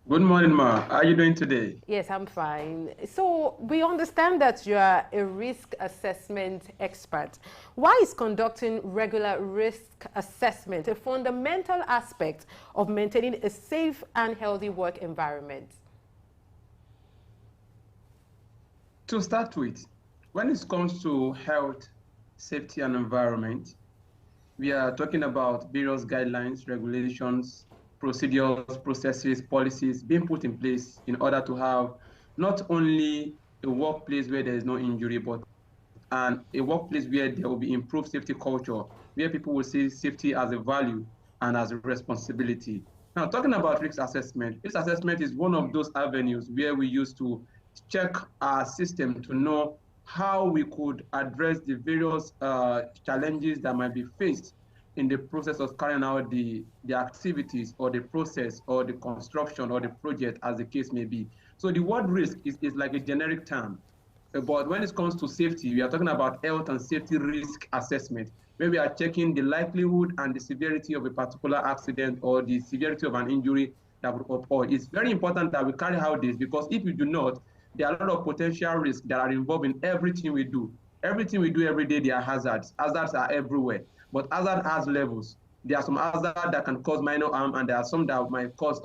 Good morning, Ma. How are you doing today? Yes, I'm fine. So we understand that you are a risk assessment expert. Why is conducting regular risk assessment a fundamental aspect of maintaining a safe and healthy work environment? To start with, When it comes to health, safety, and environment, we are talking about various guidelines, regulations, procedures, processes, policies being put in place in order to have not only a workplace where there is no injury, but and a workplace where there will be improved safety culture, where people will see safety as a value and as a responsibility. Now, talking about risk assessment is one of those avenues where we use to check our system to know how we could address the various challenges that might be faced in the process of carrying out the activities or the process or the construction or the project, as the case may be. So the word risk is like a generic term. But when it comes to safety, we are talking about health and safety risk assessment, where we are checking the likelihood and the severity of a particular accident or the severity of an injury that would occur. It's very important that we carry out this, because if we do not, there are a lot of potential risks that are involved in everything we do. Everything we do every day, there are hazards. Hazards are everywhere, but hazard has levels. There are some hazards that can cause minor harm, and there are some that might cause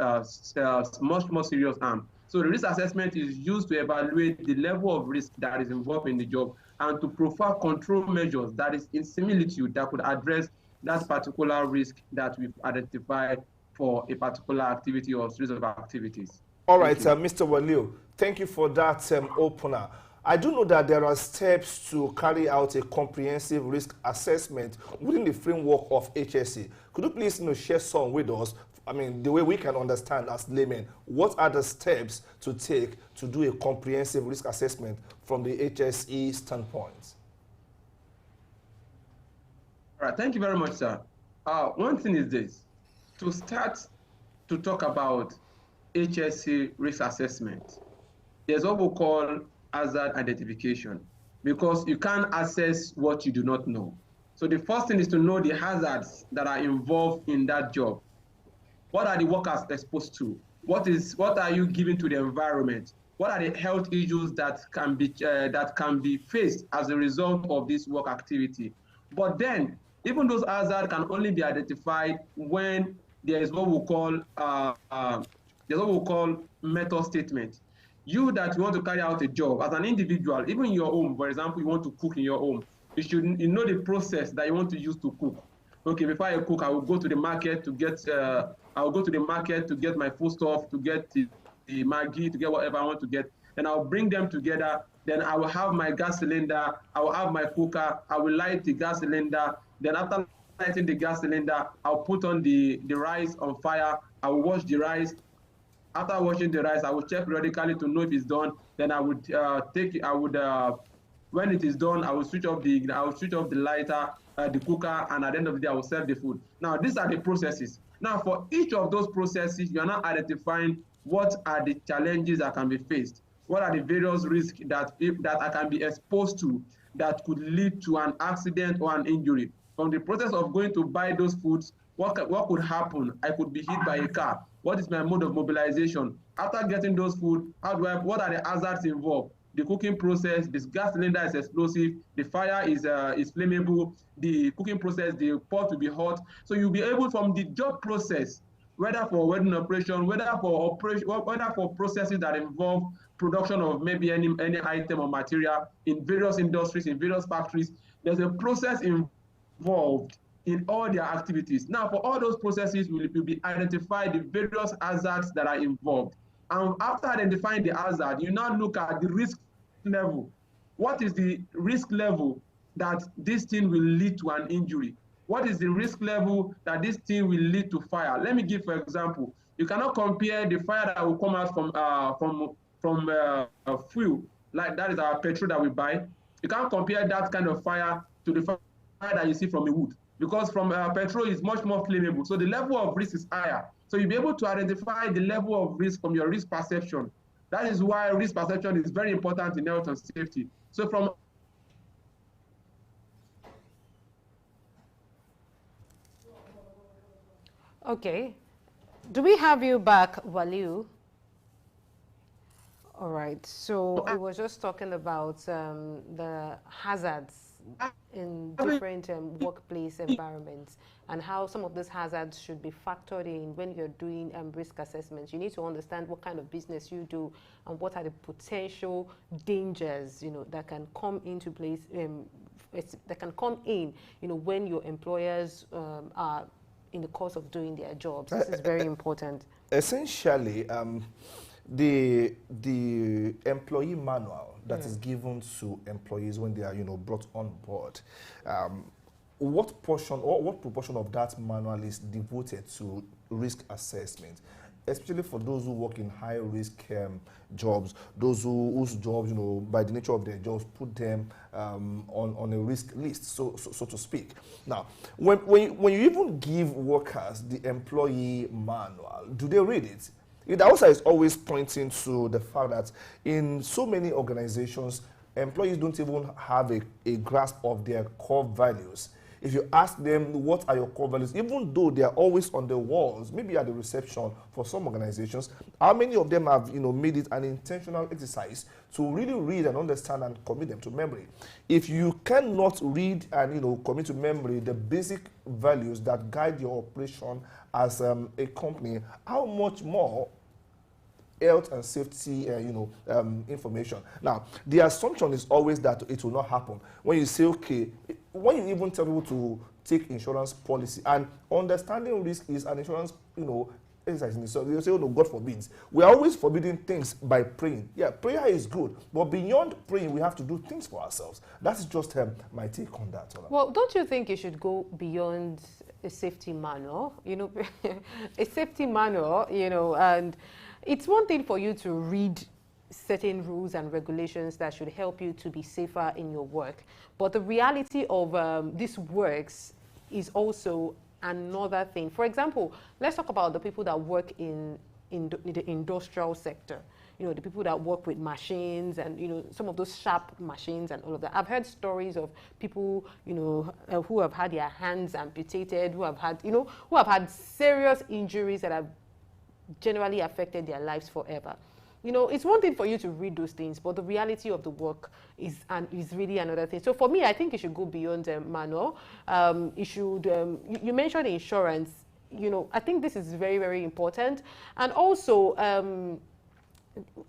much more serious harm. So the risk assessment is used to evaluate the level of risk that is involved in the job and to profile control measures that is in similitude that could address that particular risk that we've identified for a particular activity or series of activities. All right, Mr. Waliu, thank you for that opener. I do know that there are steps to carry out a comprehensive risk assessment within the framework of HSE. Could you please share some with us? I mean, the way we can understand as laymen, what are the steps to take to do a comprehensive risk assessment from the HSE standpoint? All right, thank you very much, sir. One thing is this: to start to talk about HSE risk assessment, there's what we call hazard identification, because you can't assess what you do not know. So the first thing is to know the hazards that are involved in that job. What are the workers exposed to? What are you giving to the environment? What are the health issues that can be faced as a result of this work activity? But then, even those hazards can only be identified when there is what we call method statement. You that want to carry out a job as an individual, even in your home, for example, you want to cook in your home, you know the process that you want to use to cook. Okay, before I cook, I will go to the market to get my foodstuff, to get the Maggi, to get whatever I want to get. Then I'll bring them together. Then I will have my gas cylinder. I will have my cooker. I will light the gas cylinder. Then after lighting the gas cylinder, I'll put on the rice on fire. I will wash the rice. After washing the rice, I will check periodically to know if it's done. Then I would when it is done, I will switch off the lighter, the cooker, and at the end of the day, I will serve the food. Now, these are the processes. Now, for each of those processes, you are now identifying what are the challenges that can be faced. What are the various risks that I can be exposed to that could lead to an accident or an injury? From the process of going to buy those foods, what could happen? I could be hit by a car. What is my mode of mobilization? After getting those food, what are the hazards involved? The cooking process, this gas cylinder is explosive, the fire is flammable, the cooking process, the pot will be hot. So you'll be able, from the job process, whether for welding operation, whether for processes that involve production of maybe any item or material in various industries, in various factories, there's a process involved in all their activities. Now, for all those processes, will be identified the various hazards that are involved. And after identifying the hazard, you now look at the risk level. What is the risk level that this thing will lead to an injury? What is the risk level that this thing will lead to fire? Let me give, for example, you cannot compare the fire that will come out from fuel, like that is our petrol that we buy. You can't compare that kind of fire to the fire that you see from a wood, because from petrol is much more flammable. So the level of risk is higher. So you'll be able to identify the level of risk from your risk perception. That is why risk perception is very important in health and safety. So from Okay. Do we have you back, Waliu? All right. So it was just talking about the hazards in different workplace environments, and how some of those hazards should be factored in when you're doing risk assessments. You need to understand what kind of business you do and what are the potential dangers, you know, that can come into place, that can come in, you know, when your employers are in the course of doing their jobs. This is very important. Essentially, the employee manual that is given to employees when they are, you know, brought on board, what portion or what proportion of that manual is devoted to risk assessment, especially for those who work in high risk jobs, those whose jobs, you know, by the nature of their jobs, put them on a risk list, so to speak. Now, when you even give workers the employee manual, do they read it? It also is always pointing to the fact that in so many organizations, employees don't even have a grasp of their core values. If you ask them what are your core values, even though they are always on the walls, maybe at the reception for some organizations, how many of them have, you know, made it an intentional exercise to really read and understand and commit them to memory? If you cannot read and, you know, commit to memory the basic values that guide your operation as a company, how much more health and safety, information? Now, the assumption is always that it will not happen. When you say, okay, when you even tell people to take insurance policy, and understanding risk is an insurance, you know, exercise. So you say, oh no, God forbids. We are always forbidding things by praying. Yeah, prayer is good, but beyond praying, we have to do things for ourselves. That's just my take on that. Well, don't you think you should go beyond a safety manual? You know, a safety manual, you know, and it's one thing for you to read certain rules and regulations that should help you to be safer in your work. But the reality of these works is also another thing. For example, let's talk about the people that work in the industrial sector. You know, the people that work with machines and, you know, some of those sharp machines and all of that. I've heard stories of people, you know, who have had their hands amputated, who have had, you know, who have had serious injuries that have generally affected their lives forever. You know, it's one thing for you to read those things, but the reality of the work is really another thing. So for me, I think you should go beyond manual. You should, you mentioned insurance. You know, I think this is very, very important. And also,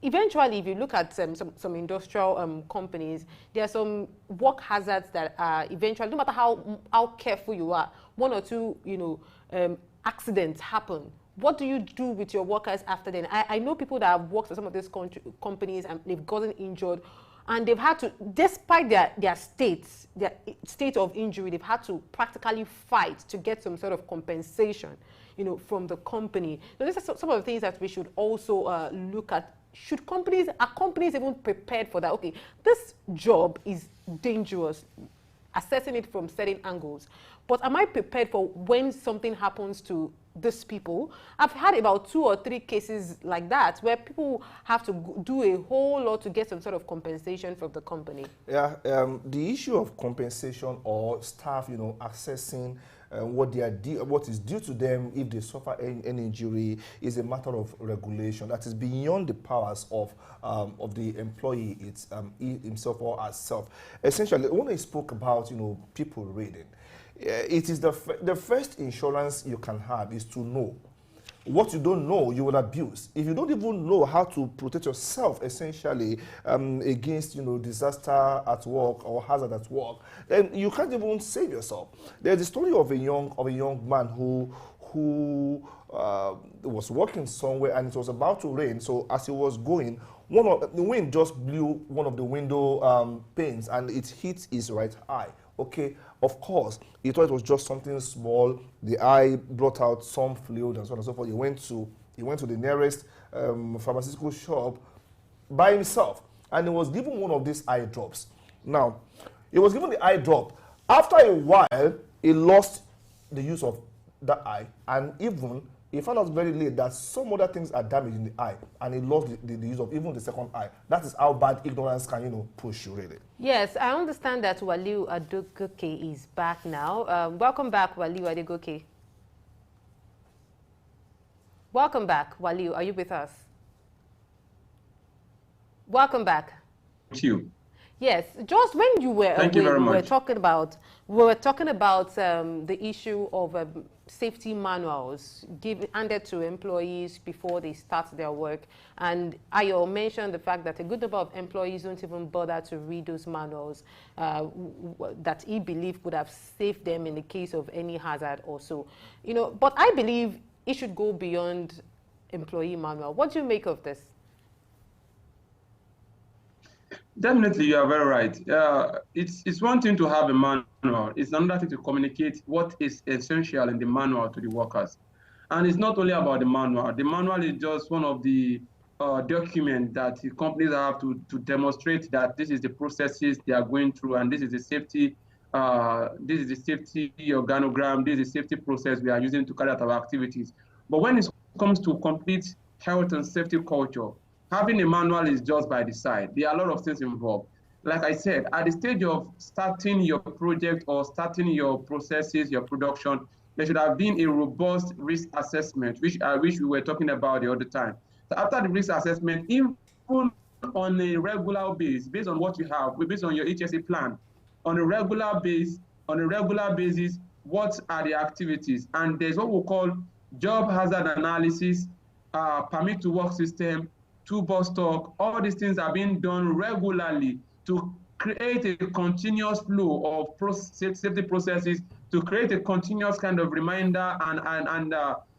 eventually, if you look at some industrial companies, there are some work hazards that are eventually, no matter how careful you are, one or two, you know, accidents happen. What do you do with your workers after then? I know people that have worked for some of these companies and they've gotten injured, and they've had to, despite their state of injury, they've had to practically fight to get some sort of compensation, you know, from the company. So these are some of the things that we should also look at. Are companies even prepared for that? Okay, this job is dangerous, assessing it from certain angles, but am I prepared for when something happens to these people? I've had about 2 or 3 cases like that where people have to do a whole lot to get some sort of compensation from the company. Yeah, the issue of compensation or staff, you know, assessing what is due to them if they suffer any injury is a matter of regulation that is beyond the powers of the employee himself or herself. Essentially, when I spoke about, you know, people reading, it is the first insurance you can have is to know. What you don't know, you will abuse. If you don't even know how to protect yourself, essentially, against, you know, disaster at work or hazard at work, then you can't even save yourself. There's a story of a young man who was working somewhere and it was about to rain. So as he was going, the wind just blew one of the window panes and it hit his right eye. Okay, of course, he thought it was just something small. The eye brought out some fluid and so on and so forth. He went to the nearest pharmaceutical shop by himself, and he was given one of these eye drops. Now, he was given the eye drop. After a while, he lost the use of that eye, and even he found out very late that some other things are damaged in the eye, and he lost the use of even the second eye. That is how bad ignorance can, you know, push you, really. Yes, I understand that Waliu Adegoke is back now. Welcome back, Waliu Adegoke. Welcome back, Waliu. Are you with us? Welcome back. You. Yes, just when you were Thank you away, very we were much. talking about the issue of safety manuals handed to employees before they start their work. And Ayo mentioned the fact that a good number of employees don't even bother to read those manuals that he believed would have saved them in the case of any hazard or so. But I believe it should go beyond employee manual. What do you make of this? Definitely, you are very right. It's one thing to have a manual. It's another thing to communicate what is essential in the manual to the workers. And it's not only about the manual. The manual is just one of the documents that the companies have to demonstrate that this is the processes they are going through, and this is the safety organogram, this is the safety process we are using to carry out our activities. But when it comes to complete health and safety culture, having a manual is just by the side. There are a lot of things involved. Like I said, at the stage of starting your project or starting your processes, your production, there should have been a robust risk assessment, which we were talking about the other time. So after the risk assessment, even on a regular basis, based on what you have, based on your HSA plan, on a regular basis, what are the activities? And there's what we call job hazard analysis, permit to work system, toolbox stock. All these things are being done regularly to create a continuous flow of safety processes, to create a continuous kind of reminder and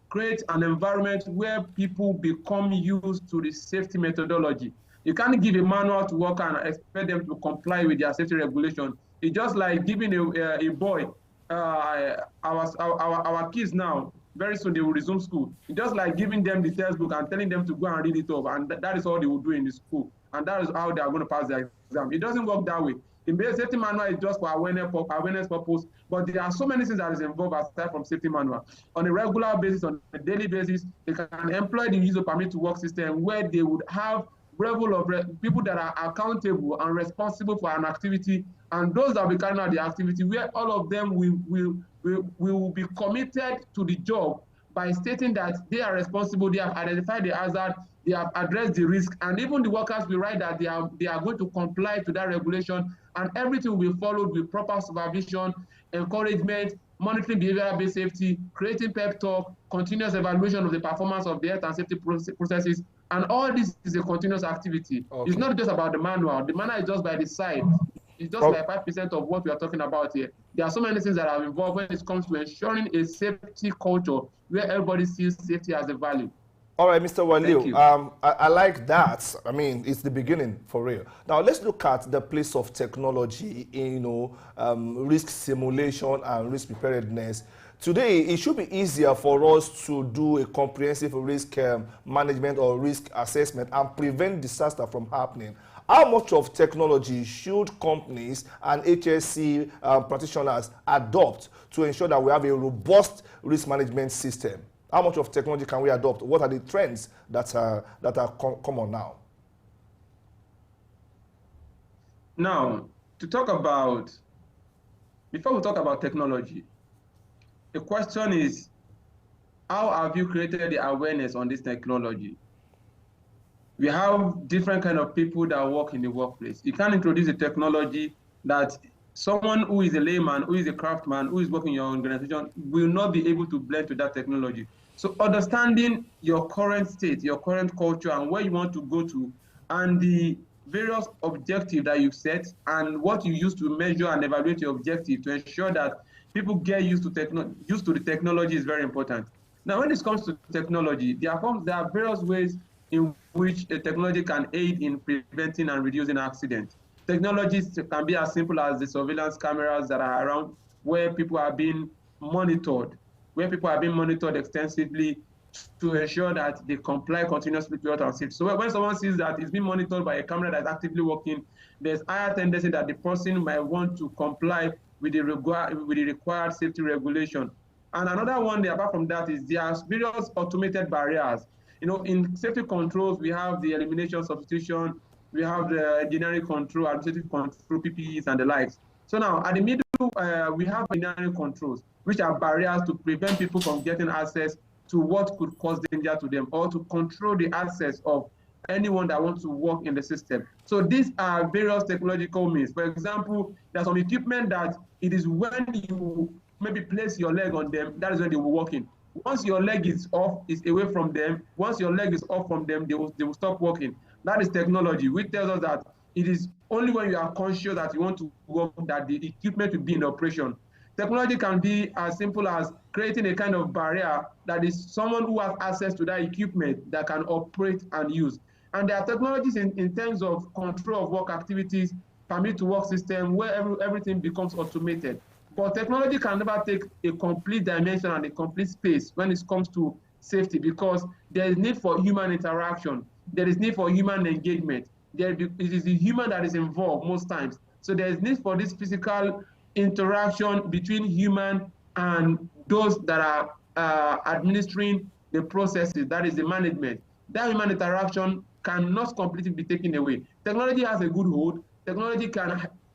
create an environment where people become used to the safety methodology. You can't give a manual to work and expect them to comply with their safety regulation. It's just like giving a boy, our kids now, very soon they will resume school. It's just like giving them the textbook and telling them to go and read it over, and that is all they will do in the school, and that is how they are going to pass their exam. It doesn't work that way. The safety manual is just for awareness purpose, but there are so many things that is involved aside from safety manual. On a regular basis, on a daily basis, they can employ the user permit to work system where they would have level of people that are accountable and responsible for an activity, and those that will be carrying out the activity, where all of them will be committed to the job by stating that they are responsible, they have identified the hazard, they have addressed the risk, and even the workers will write that they are going to comply to that regulation, and everything will be followed with proper supervision, encouragement, monitoring behavioral-based safety, creating pep talk, continuous evaluation of the performance of the health and safety processes, and all this is a continuous activity. Okay. It's not just about the manual. The manual is just by the side. It's just like 5% of what we are talking about here. There are so many things that are involved when it comes to ensuring a safety culture where everybody sees safety as a value. All right, Mr. Waliu, I like that. I mean, it's the beginning for real. Now, let's look at the place of technology in, risk simulation and risk preparedness. Today, it should be easier for us to do a comprehensive risk management or risk assessment and prevent disaster from happening. How much of technology should companies and HSC practitioners adopt to ensure that we have a robust risk management system? How much of technology can we adopt? What are the trends that are common now? Now, before we talk about technology, the question is, how have you created the awareness on this technology? We have different kind of people that work in the workplace. You can't introduce a technology that someone who is a layman, who is a craftsman, who is working in your organization will not be able to blend to that technology. So understanding your current state, your current culture, and where you want to go to, and the various objectives that you've set, and what you use to measure and evaluate your objective to ensure that people get used to the technology is very important. Now, when it comes to technology, there are various ways in which a technology can aid in preventing and reducing accidents. Technologies can be as simple as the surveillance cameras that are around, where people are being monitored extensively to ensure that they comply continuously with health and safety. So when someone sees that it's being monitored by a camera that's actively working, there's higher tendency that the person might want to comply with the required safety regulation. And another one, apart from that, is there are various automated barriers. In safety controls, we have the elimination, substitution, we have the engineering control, administrative control, PPEs, and the likes. So now, at the middle, we have engineering controls, which are barriers to prevent people from getting access to what could cause danger to them, or to control the access of anyone that wants to work in the system. So these are various technological means. For example, there's some equipment that it is when you maybe place your leg on them, that is when they will work in. Once your leg is off, is away from them, once your leg is off from them, they will stop working. That is technology, which tells us that it is only when you are conscious that you want to work that the equipment will be in operation. Technology can be as simple as creating a kind of barrier that is someone who has access to that equipment that can operate and use. And there are technologies in terms of control of work activities, permit to work system, where everything becomes automated. But technology can never take a complete dimension and a complete space when it comes to safety, because there is need for human interaction. There is need for human engagement. It is the human that is involved most times. So there is need for this physical interaction between human and those that are administering the processes, that is the management. That human interaction cannot completely be taken away. Technology has a good hold. Technology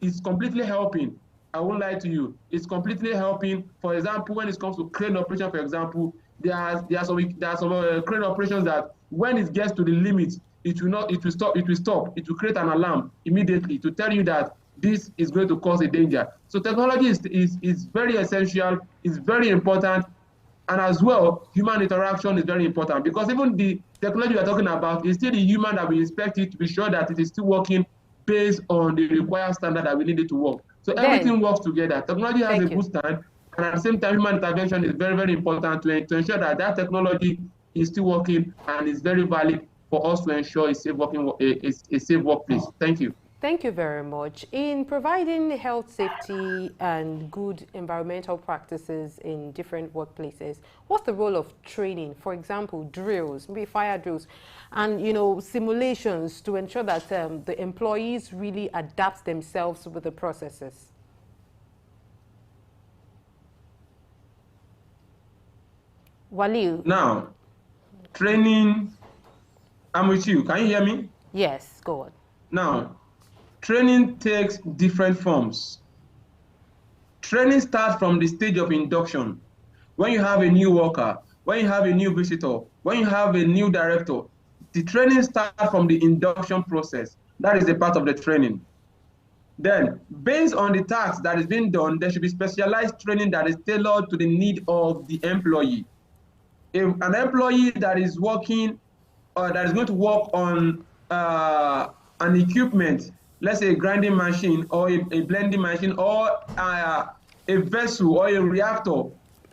is completely helping. I won't lie to you. It's completely helping. For example, when it comes to crane operation, for example, there are some crane operations that when it gets to the limit, it will stop. It will create an alarm immediately to tell you that this is going to cause a danger. So technology is very essential, is very important, and as well, human interaction is very important, because even the technology we're talking about is still the human that we inspect it to be sure that it is still working based on the required standard that we need it to work. So everything works together. Technology has a good stand, and at the same time, human intervention is very, very important to ensure that that technology is still working and is very valid for us to ensure a safe workplace. Thank you. Thank you very much. In providing health, safety, and good environmental practices in different workplaces, what's the role of training? For example, drills, maybe fire drills, and simulations to ensure that the employees really adapt themselves with the processes. Walil. Now, training. I'm with you. Can you hear me? Yes, go on. Now, training takes different forms. Training starts from the stage of induction. When you have a new worker, when you have a new visitor, when you have a new director, the training starts from the induction process. That is a part of the training. Then, based on the task that is being done, there should be specialized training that is tailored to the need of the employee. If an employee that is working or that is going to work on an equipment, let's say a grinding machine or a blending machine or a vessel or a reactor,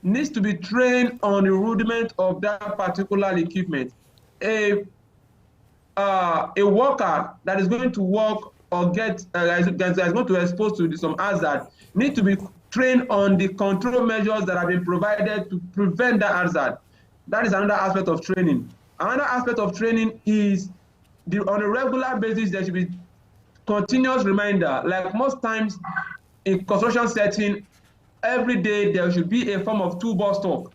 needs to be trained on the rudiment of that particular equipment. A worker that is going to work or is going to expose to some hazard need to be trained on the control measures that have been provided to prevent that hazard. That is another aspect of training. Another aspect of training is on a regular basis, there should be continuous reminder. Like most times in construction setting, every day there should be a form of toolbox talk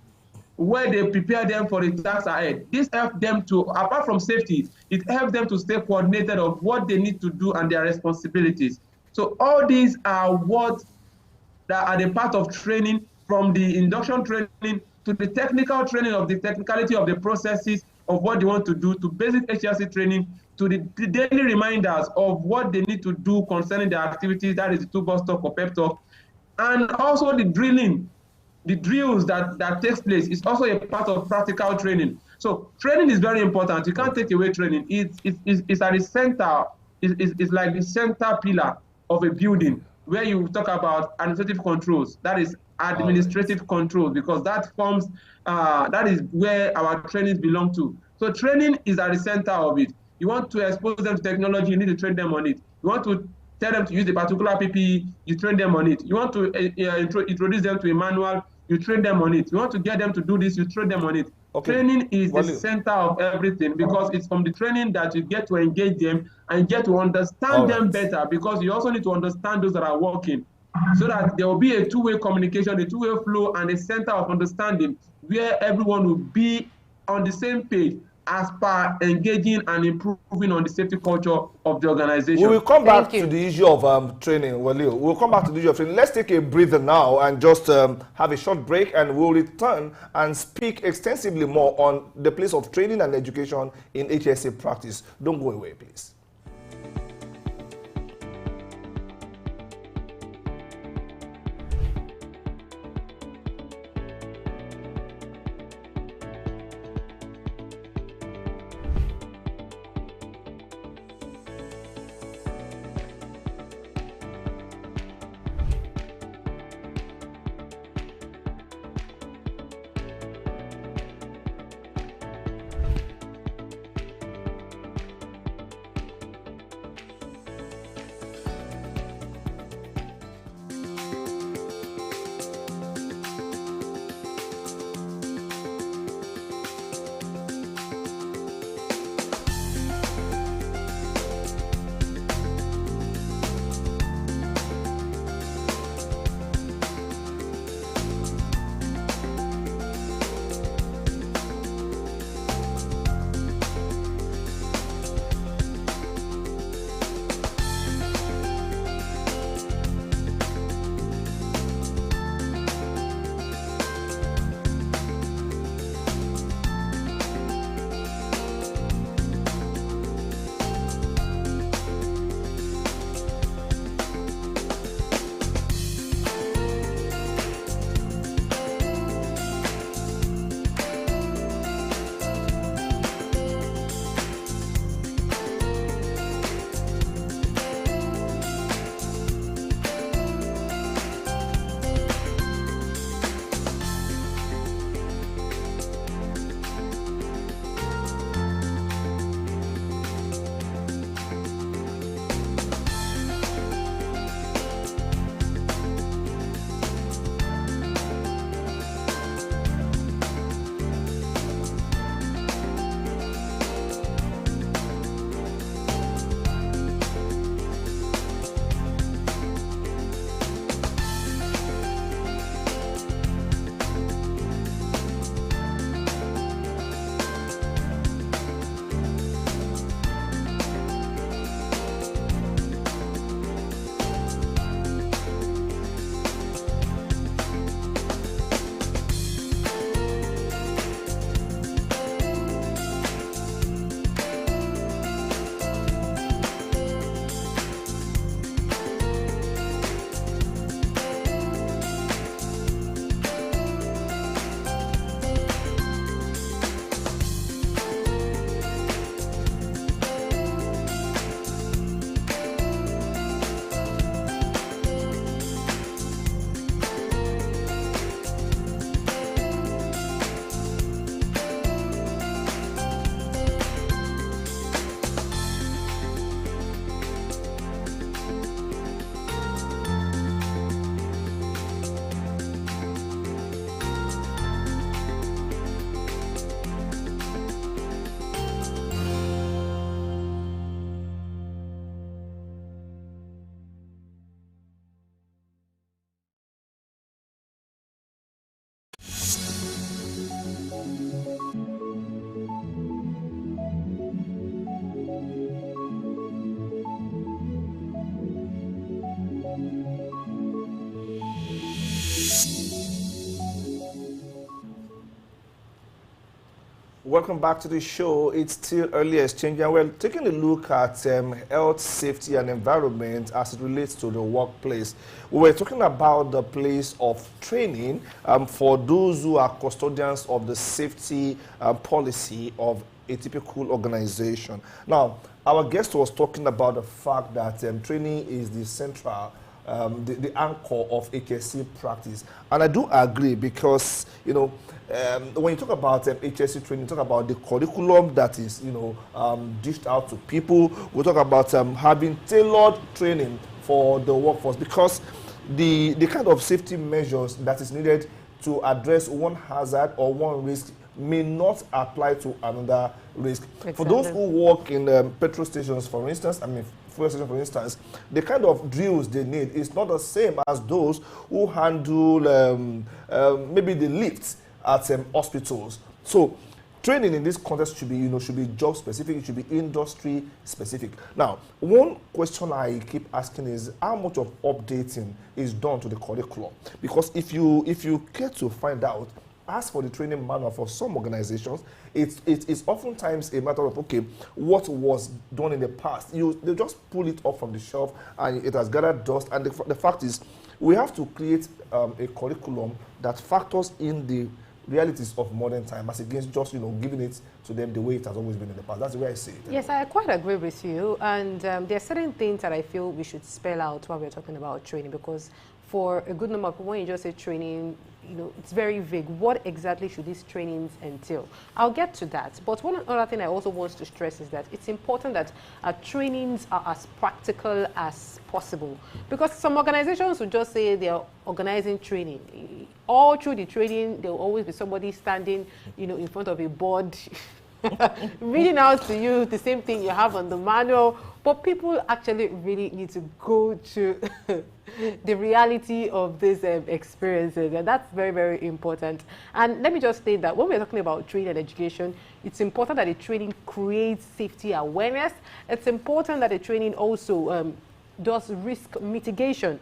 where they prepare them for the tasks ahead. This helps them to, apart from safety, it helps them to stay coordinated of what they need to do and their responsibilities. So all these are what that are the part of training, from the induction training to the technical training of the technicality of the processes of what they want to do, to basic HRC training, to the daily reminders of what they need to do concerning their activities, that is the toolbox talk or pep talk, and also the drilling. The drills that takes place is also a part of practical training. So training is very important. You can't take away training. It's at the center. It's like the center pillar of a building where you talk about administrative controls. That is administrative controls, because that forms that is where our trainings belong to. So training is at the center of it. You want to expose them to technology, you need to train them on it. You want to tell them to use a particular PPE, you train them on it. You want to introduce them to a manual, you train them on it. You want to get them to do this, you train them on it. Okay. Training is the center of everything, because it's from the training that you get to engage them and get to understand them better, because you also need to understand those that are working, so that there will be a two-way communication, a two-way flow, and a center of understanding where everyone will be on the same page as per engaging and improving on the safety culture of the organization. We will come back to the issue of training, Walio. We'll come back to the issue of training. Let's take a breather now and just have a short break, and we'll return and speak extensively more on the place of training and education in HSA practice. Don't go away, please. Welcome back to the show. It's still early exchange, and we're taking a look at health, safety, and environment as it relates to the workplace. We were talking about the place of training for those who are custodians of the safety policy of a typical organization. Now, our guest was talking about the fact that training is the central the anchor of HSC practice. And I do agree because, you know, when you talk about HSC training, you talk about the curriculum that is, you know, dished out to people. We talk about having tailored training for the workforce, because the kind of safety measures that is needed to address one hazard or one risk may not apply to another risk. Exactly. For those who work in petrol stations, for instance, fuel station, for instance, the kind of drills they need is not the same as those who handle maybe the lifts at hospitals. So training in this context should be, should be job specific, it should be industry specific. Now, one question I keep asking is how much of updating is done to the curriculum? Because if you care to find out, as for the training manual for some organizations, it's oftentimes a matter of, okay, what was done in the past? They just pull it off from the shelf and it has gathered dust. And the fact is, we have to create a curriculum that factors in the realities of modern time as against just, giving it to them the way it has always been in the past. That's the way I see it. Yes, I quite agree with you. And there are certain things that I feel we should spell out while we're talking about training, because for a good number of people, when you just say training, it's very vague. What exactly should these trainings entail? I'll get to that. But one other thing I also want to stress is that it's important that our trainings are as practical as possible. Because some organizations will just say they're organizing training. All through the training, there will always be somebody standing, in front of a board, reading out to you the same thing you have on the manual. But people actually really need to go to the reality of these experiences, and that's very, very important. And let me just state that when we're talking about training and education, it's important that the training creates safety awareness. It's important that the training also does risk mitigation.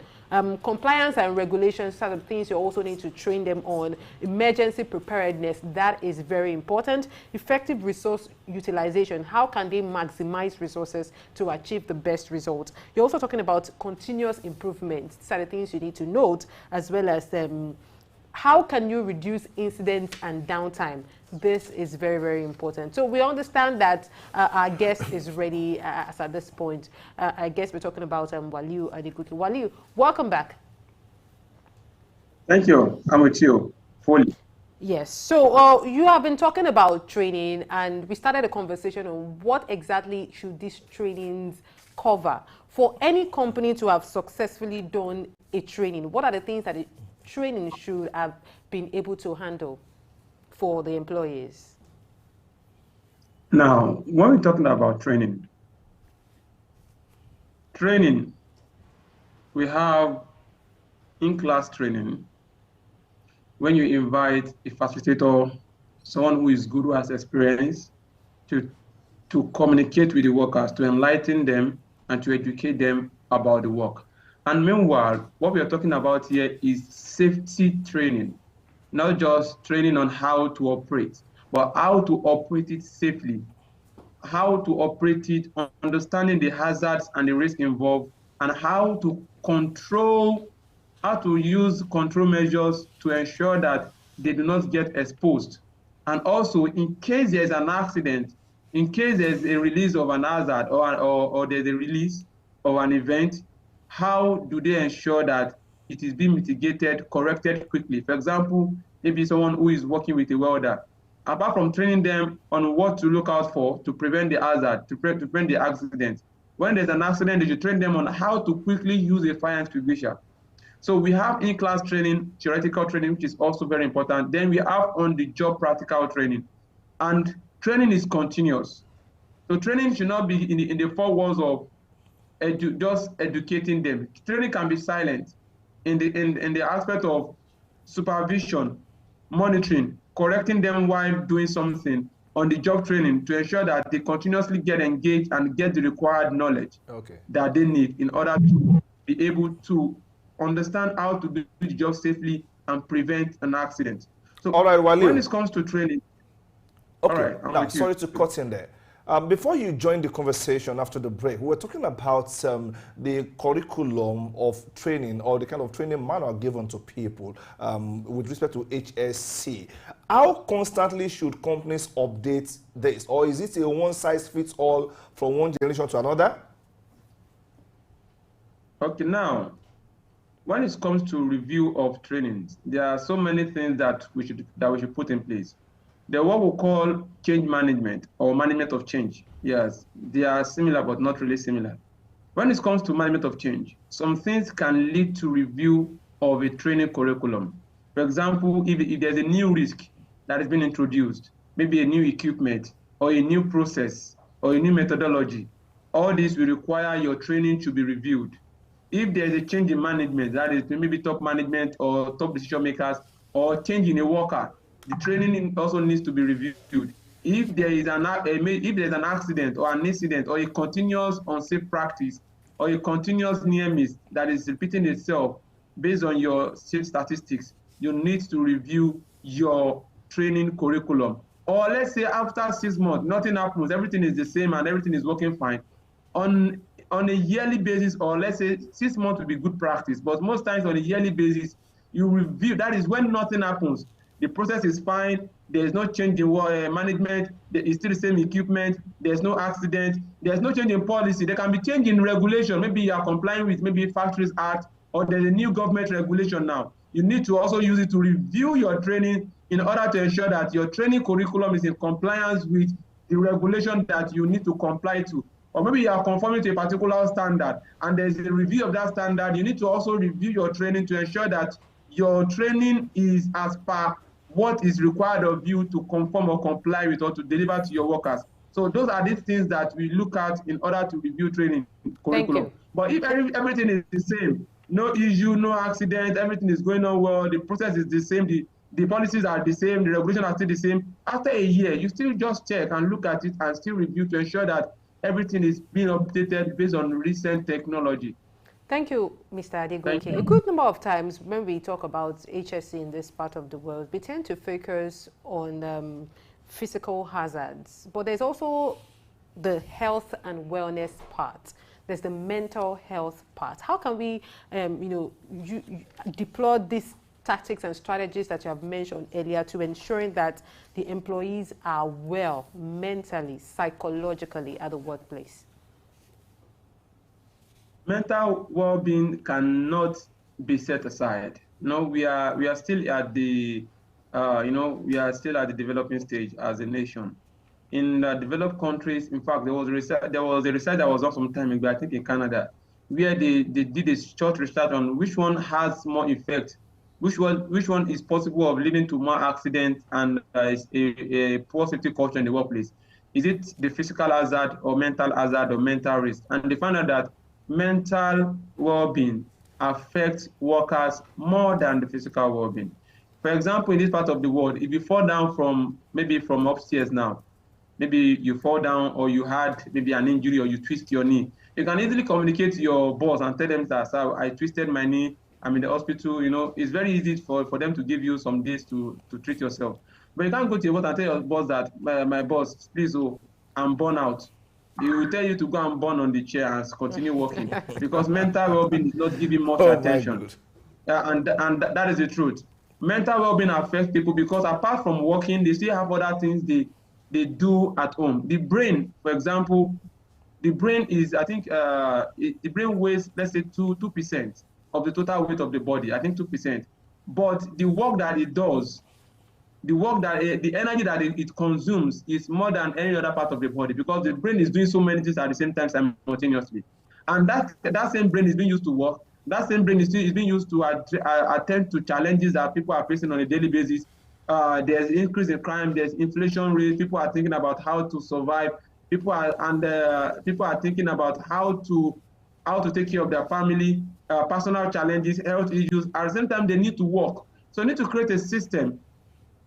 Compliance and regulations are the things you also need to train them on. Emergency preparedness, that is very important. Effective resource utilization, how can they maximize resources to achieve the best result? You're also talking about continuous improvement. These are the things you need to note, as well as how can you reduce incidents and downtime? This is very, very important. So we understand that our guest is ready as at this point. I guess we're talking about Waliu Adegoke. Waliu, welcome back. Thank you. I'm with you fully. Yes. So you have been talking about training, and we started a conversation on what exactly should these trainings cover. For any company to have successfully done a training, what are the things that the training should have been able to handle for the employees? Now, when we're talking about training, we have in-class training. When you invite a facilitator, someone who is good, who has experience, to communicate with the workers, to enlighten them and to educate them about the work. And meanwhile, what we are talking about here is safety training, not just training on how to operate, but how to operate it safely, how to operate it, understanding the hazards and the risk involved, and how to use control measures to ensure that they do not get exposed. And also, in case there's an accident, in case there's a release of an hazard or there's a release of an event, how do they ensure that it is being mitigated, corrected quickly? For example, maybe someone who is working with a welder, apart from training them on what to look out for to prevent the hazard, to prevent the accident, when there's an accident, they should train them on how to quickly use a fire extinguisher. So we have in-class training, theoretical training, which is also very important. Then we have on-the-job practical training. And training is continuous. So training should not be in the four walls of just educating them. Training can be silent in the aspect of supervision, monitoring, correcting them while doing something, on the job training to ensure that they continuously get engaged and get the required knowledge that they need in order to be able to understand how to do the job safely and prevent an accident. So all right, Waliu, when it comes to training, okay, now sorry to cut in there. Before you joined the conversation after the break, we were talking about the curriculum of training or the kind of training manual given to people with respect to HSC. How constantly should companies update this? Or is it a one-size-fits-all from one generation to another? Okay, now, when it comes to review of trainings, there are so many things that we should put in place. There's what we call change management or management of change. Yes, they are similar, but not really similar. When it comes to management of change, some things can lead to review of a training curriculum. For example, if there's a new risk that has been introduced, maybe a new equipment or a new process or a new methodology, all this will require your training to be reviewed. If there's a change in management, that is maybe top management or top decision makers, or change in a worker, the training also needs to be reviewed. If there is an accident or an incident or a continuous unsafe practice or a continuous near miss that is repeating itself based on your safe statistics, you need to review your training curriculum. Or let's say after 6 months, nothing happens, everything is the same and everything is working fine. On a yearly basis, or let's say 6 months would be good practice, but most times on a yearly basis, you review. That is when nothing happens. The process is fine. There is no change in management. There is still the same equipment. There's no accident. There's no change in policy. There can be change in regulation. Maybe you are complying with maybe Factories Act, or there's a new government regulation now. You need to also use it to review your training in order to ensure that your training curriculum is in compliance with the regulation that you need to comply to. Or maybe you are conforming to a particular standard and there's a review of that standard. You need to also review your training to ensure that your training is as per what is required of you to conform or comply with or to deliver to your workers. So those are the things that we look at in order to review training curriculum. But if everything is the same, no issue, no accident, everything is going on well, the process is the same, the policies are the same, the regulations are still the same, after a year, you still just check and look at it and still review to ensure that everything is being updated based on recent technology. Thank you, Mr. Adegoke. A good number of times when we talk about HSE in this part of the world, we tend to focus on physical hazards, but there's also the health and wellness part. There's the mental health part. How can we, deploy these tactics and strategies that you have mentioned earlier to ensuring that the employees are well mentally, psychologically at the workplace? Mental well-being cannot be set aside. No, we are still at the we are still at the developing stage as a nation. In the developed countries, in fact, there was a research that was done some time ago, I think in Canada, where they did a short research on which one has more effect, which one is possible of leading to more accidents and a poor safety culture in the workplace. Is it the physical hazard or mental risk? And they found out that mental well-being affects workers more than the physical well-being. For example, in this part of the world, if you fall down from upstairs now, maybe you fall down or you had maybe an injury or you twist your knee, you can easily communicate to your boss and tell them that, sir, I twisted my knee, I'm in the hospital. It's very easy for them to give you some days to treat yourself. But you can't go to your boss and tell your boss that, my boss, please, I'm burnt out. They will tell you to go and burn on the chair and continue working because mental well-being is not giving much attention. And that is the truth. Mental well-being affects people because apart from working, they still have other things they do at home. The brain, for example, the brain is, I think, the brain weighs, let's say, 2% of the total weight of the body, I think 2%. But the work that it does, the energy that it consumes is more than any other part of the body because the brain is doing so many things at the same time simultaneously. And that same brain is being used to work. That same brain is being used to attend to challenges that people are facing on a daily basis. There's increase in crime, there's inflation rate, people are thinking about how to survive, people are thinking about how to take care of their family, personal challenges, health issues. At the same time, they need to work. So you need to create a system.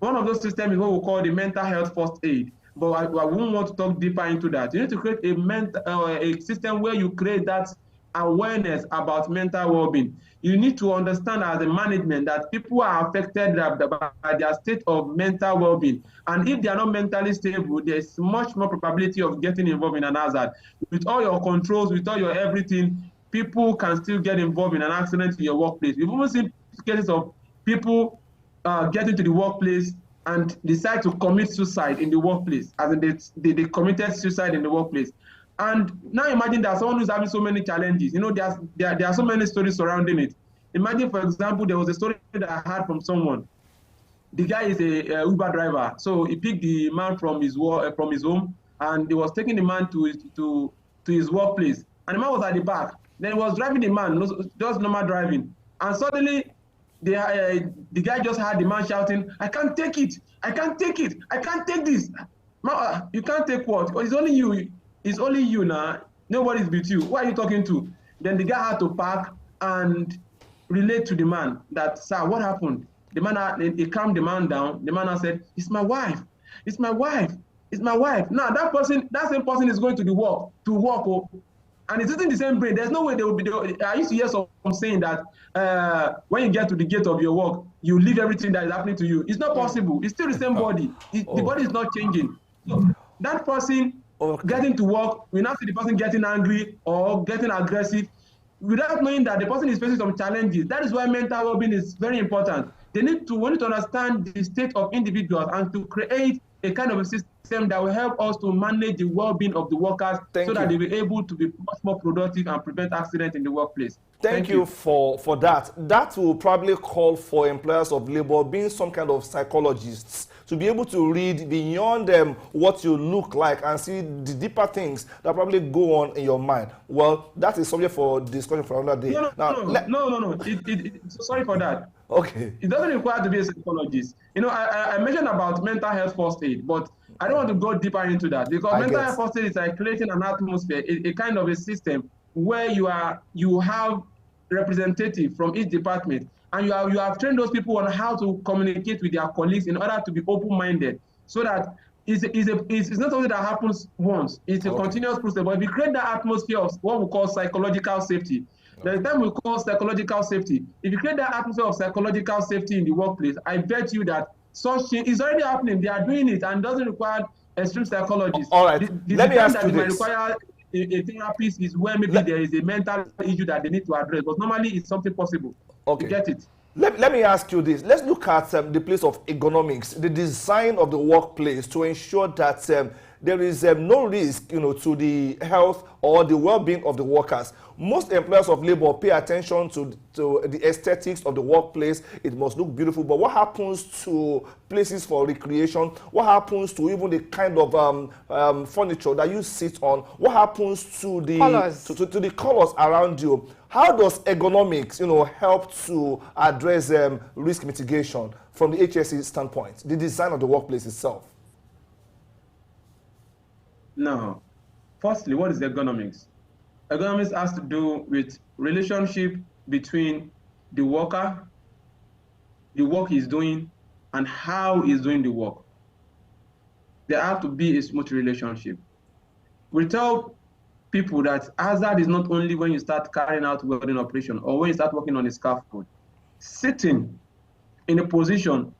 One of those systems is what we call the mental health first aid. But I won't want to talk deeper into that. You need to create a system where you create that awareness about mental well-being. You need to understand as a management that people are affected by their state of mental well-being. And if they are not mentally stable, there's much more probability of getting involved in an hazard. With all your controls, with all your everything, people can still get involved in an accident in your workplace. We've even seen cases of people get into the workplace and decide to commit suicide in the workplace, as in they committed suicide in the workplace. And now imagine that someone who's having so many challenges, there are so many stories surrounding it. Imagine, for example, there was a story that I heard from someone. The guy is a Uber driver, so he picked the man from his home, and he was taking the man to his workplace. And the man was at the back. Then he was driving the man, just normal driving, and suddenly the guy just heard the man shouting, "I can't take it! I can't take it! I can't take this!" You can't take what? It's only you. It's only you now. Nobody's with you. Who are you talking to? Then the guy had to park and relate to the man that, "Sir, what happened?" The man, he calmed the man down. The man said, "It's my wife. It's my wife. It's my wife. Now that same person is going to work, oh, and it's using the same brain. There's no way they will be. I used to hear some saying that when you get to the gate of your work, you leave everything that is happening to you. It's not possible. It's still the same body. The body is not changing. So that person getting to work, we now see the person getting angry or getting aggressive without knowing that the person is facing some challenges. That is why mental well-being is very important. We need to understand the state of individuals and to create a kind of a system that will help us to manage the well-being of the workers that they will be able to be much more productive and prevent accidents in the workplace. Thank you for that. That will probably call for employers of labor being some kind of psychologists to be able to read beyond what you look like and see the deeper things that probably go on in your mind. Well, that is subject for discussion for another day. No. Sorry for that. Okay. It doesn't require to be a psychologist. I mentioned about mental health first aid, but I don't want to go deeper into that because mental health first aid is like creating an atmosphere, a kind of a system where you have representative from each department, and you have trained those people on how to communicate with their colleagues in order to be open-minded, so that it's not something that happens once. It's a continuous process. But if we create that atmosphere of what we call psychological safety, the time we call psychological safety, if you create that atmosphere of psychological safety in the workplace, I bet you that such thing is already happening. They are doing it and doesn't require extreme psychologists. All right, let me ask you this. Require a therapist is where maybe there is a mental issue that they need to address, but normally it's something possible. Okay. You get it? Let me ask you this. Let's look at the place of ergonomics, the design of the workplace to ensure that there is no risk, to the health or the well-being of the workers. Most employers of labor pay attention to the aesthetics of the workplace. It must look beautiful. But what happens to places for recreation? What happens to even the kind of furniture that you sit on? What happens to the colors, to the colors around you? How does ergonomics, help to address risk mitigation from the HSE standpoint, the design of the workplace itself? Now, firstly, what is ergonomics? Ergonomics has to do with relationship between the worker, the work he's doing, and how he's doing the work. There have to be a smooth relationship. We tell people that hazard is not only when you start carrying out welding operation or when you start working on a scaffold. Sitting in a position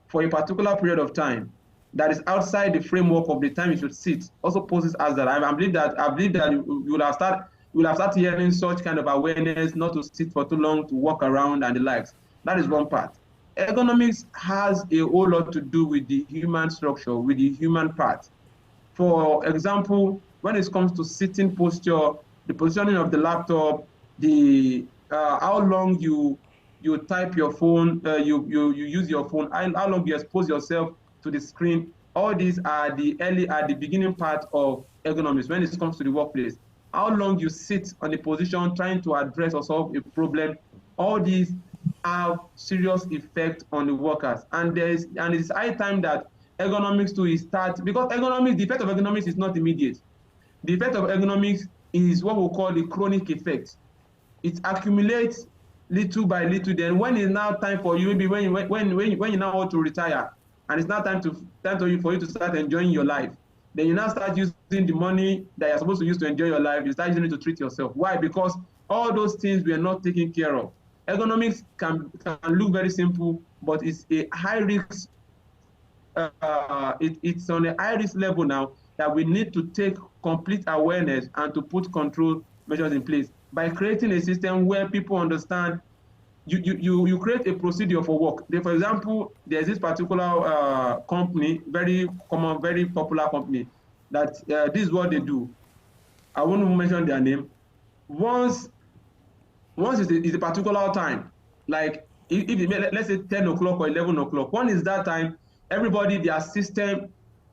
for a particular period of time that is outside the framework of the time you should sit also poses hazard. I believe that you will have started hearing such kind of awareness not to sit for too long, to walk around and the likes. That is one part. Ergonomics has a whole lot to do with the human structure, with the human part. For example, when it comes to sitting posture, the positioning of the laptop, the how long you type your phone, you use your phone, how long you expose yourself to the screen, all these are the beginning part of ergonomics when it comes to the workplace. How long you sit on a position trying to address or solve a problem, all these have serious effect on the workers. And it's high time that ergonomics too is start, because the effect of ergonomics is not immediate. The effect of ergonomics is what we call the chronic effect. It accumulates little by little. Then when it's now time for you, maybe when you now want to retire, and it's now time for you to start enjoying your life, then you now start using the money that you're supposed to use to enjoy your life, you start using it to treat yourself. Why? Because all those things we are not taken care of. Ergonomics can look very simple, but it's a high risk. It's on a high risk level now that we need to take complete awareness and to put control measures in place by creating a system where people understand. You create a procedure for work. For example, there's this particular company, very common, very popular company, that this is what they do. I won't mention their name. Once is a particular time, like if let's say 10 o'clock or 11 o'clock, one is that time, everybody, their system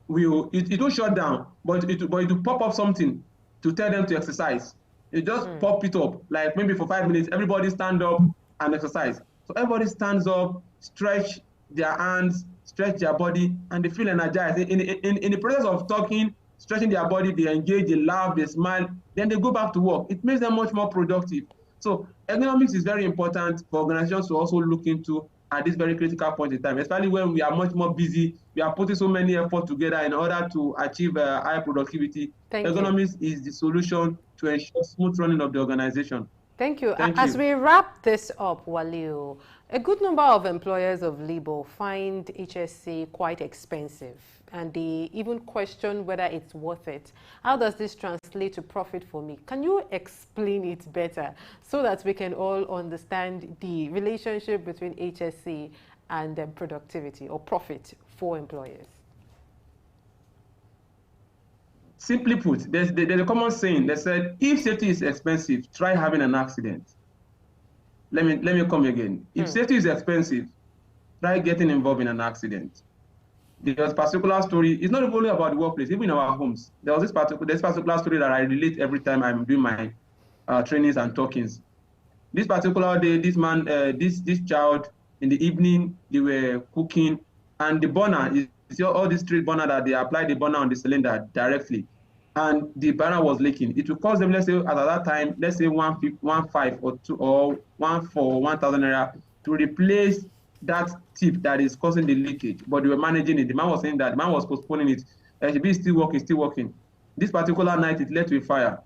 it will shut down, but it will pop up something to tell them to exercise. It just pop it up, like maybe for 5 minutes, everybody stand up and exercise. So everybody stands up, stretch their hands, stretch their body, and they feel energized. In the process of talking, stretching their body, they engage, they laugh, they smile, then they go back to work. It makes them much more productive. So ergonomics is very important for organizations to also look into at this very critical point in time, especially when we are much more busy. We are putting so many efforts together in order to achieve high productivity. Thank you. Ergonomics is the solution to ensure smooth running of the organization. Thank you. Thank As you. we wrap this up, Waliu, a good number of employers of labor find HSC quite expensive, and they even question whether it's worth it. How does this translate to profit for me? Can you explain it better so that we can all understand the relationship between HSC and productivity or profit for employers? Simply put, there's a common saying that said, if safety is expensive, try having an accident. Let me come again. If safety is expensive, try getting involved in an accident. There's a particular story. It's not only about the workplace, even in our homes. There was this particular story that I relate every time I'm doing my trainings and talkings. This particular day, this man, this child, in the evening, they were cooking, and the burner is all this street burner that they apply the burner on the cylinder directly, and the burner was leaking. It will cost them, let's say, at that time, let's say 1,500 or 2 or 1,000 naira to replace that tip that is causing the leakage. But they were managing it. The man was saying that the man was postponing it. It should be still working. This particular night, it led to a fire.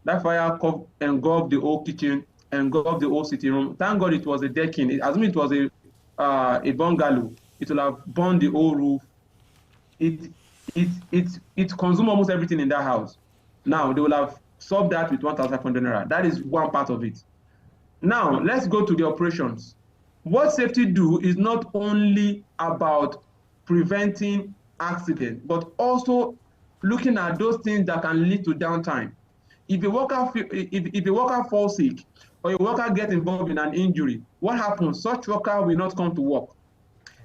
That fire engulfed the whole kitchen, engulfed the whole sitting room. Thank God it was a decking. Assuming it was a bungalow, it will have burned the whole roof. It consumed almost everything in that house. Now they will have solved that with 1,500 naira. That is one part of it. Now let's go to the operations. What safety do is not only about preventing accidents, but also looking at those things that can lead to downtime. If a worker falls sick or a worker gets involved in an injury, what happens? Such worker will not come to work.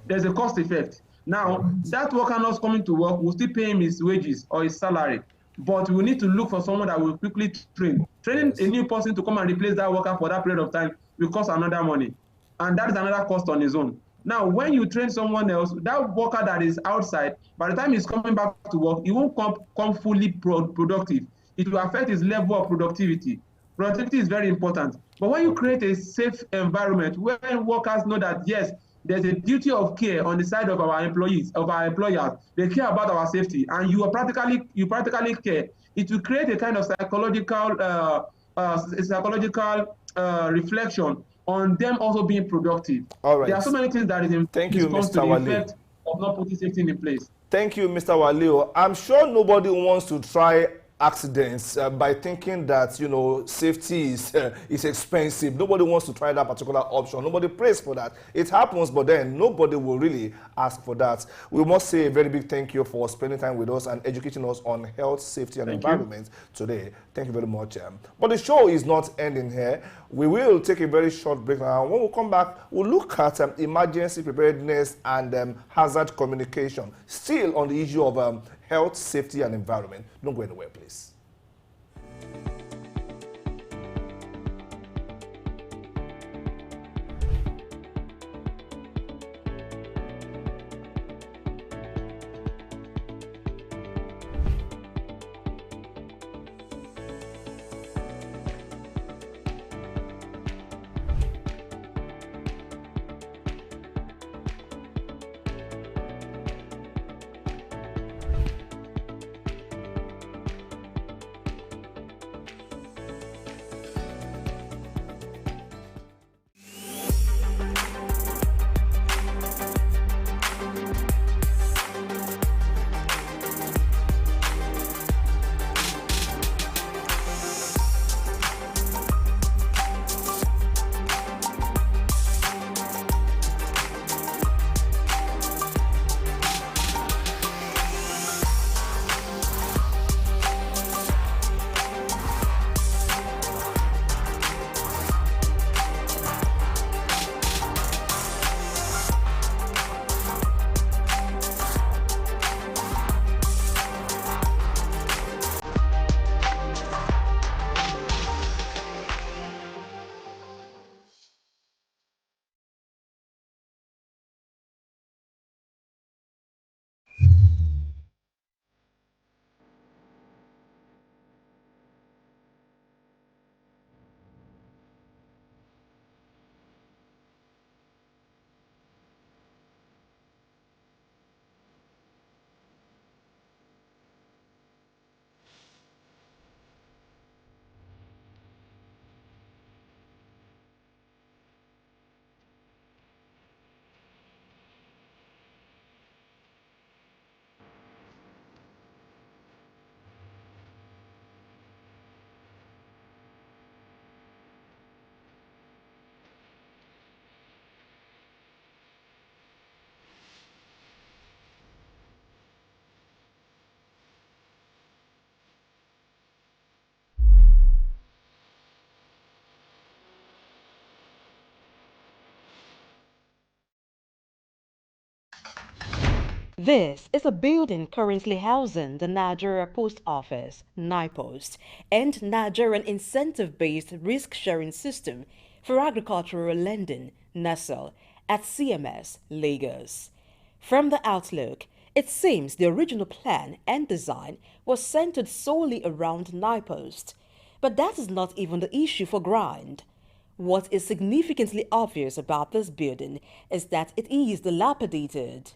There's a cost effect. Now, that worker not coming to work, will still pay him his wages or his salary, but we need to look for someone that will quickly train. Training a new person to come and replace that worker for that period of time will cost another money, and that is another cost on its own. Now, when you train someone else, that worker that is outside, by the time he's coming back to work, he won't come fully productive. It will affect his level of productivity. Productivity is very important. But when you create a safe environment where workers know that, yes, there's a duty of care on the side of our employees, of our employers, they care about our safety, and you practically care, it will create a kind of psychological reflection on them also being productive. All right. There are so many things that is in response to the effect of not putting safety in place. Thank you, Mr. Waliu. I'm sure nobody wants to try accidents by thinking that, you know, safety is expensive. Nobody wants to try that particular option. Nobody prays for that. It happens, but then nobody will really ask for that. We must say a very big thank you for spending time with us and educating us on health, safety, and environment today. Thank you very much. But the show is not ending here. We will take a very short break now. When we come back, we'll look at emergency preparedness and hazard communication, still on the issue of health, safety, and environment. Don't go anywhere, please. This is a building currently housing the Nigeria Post Office, NIPOST, and Nigerian Incentive-Based Risk-Sharing System for Agricultural Lending, NESL, at CMS, Lagos. From the outlook, it seems the original plan and design was centered solely around NIPOST, but that is not even the issue for Grind. What is significantly obvious about this building is that it is dilapidated.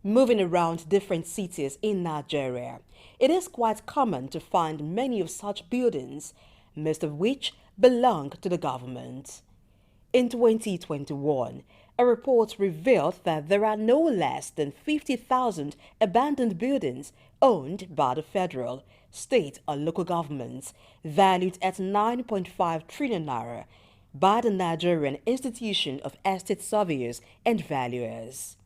Moving around different cities in Nigeria, it is quite common to find many of such buildings, most of which belong to the government. In 2021, a report revealed that there are no less than 50,000 abandoned buildings owned by the federal, state, or local governments, valued at 9.5 trillion naira by the Nigerian Institution of Estate Surveyors and Valuers.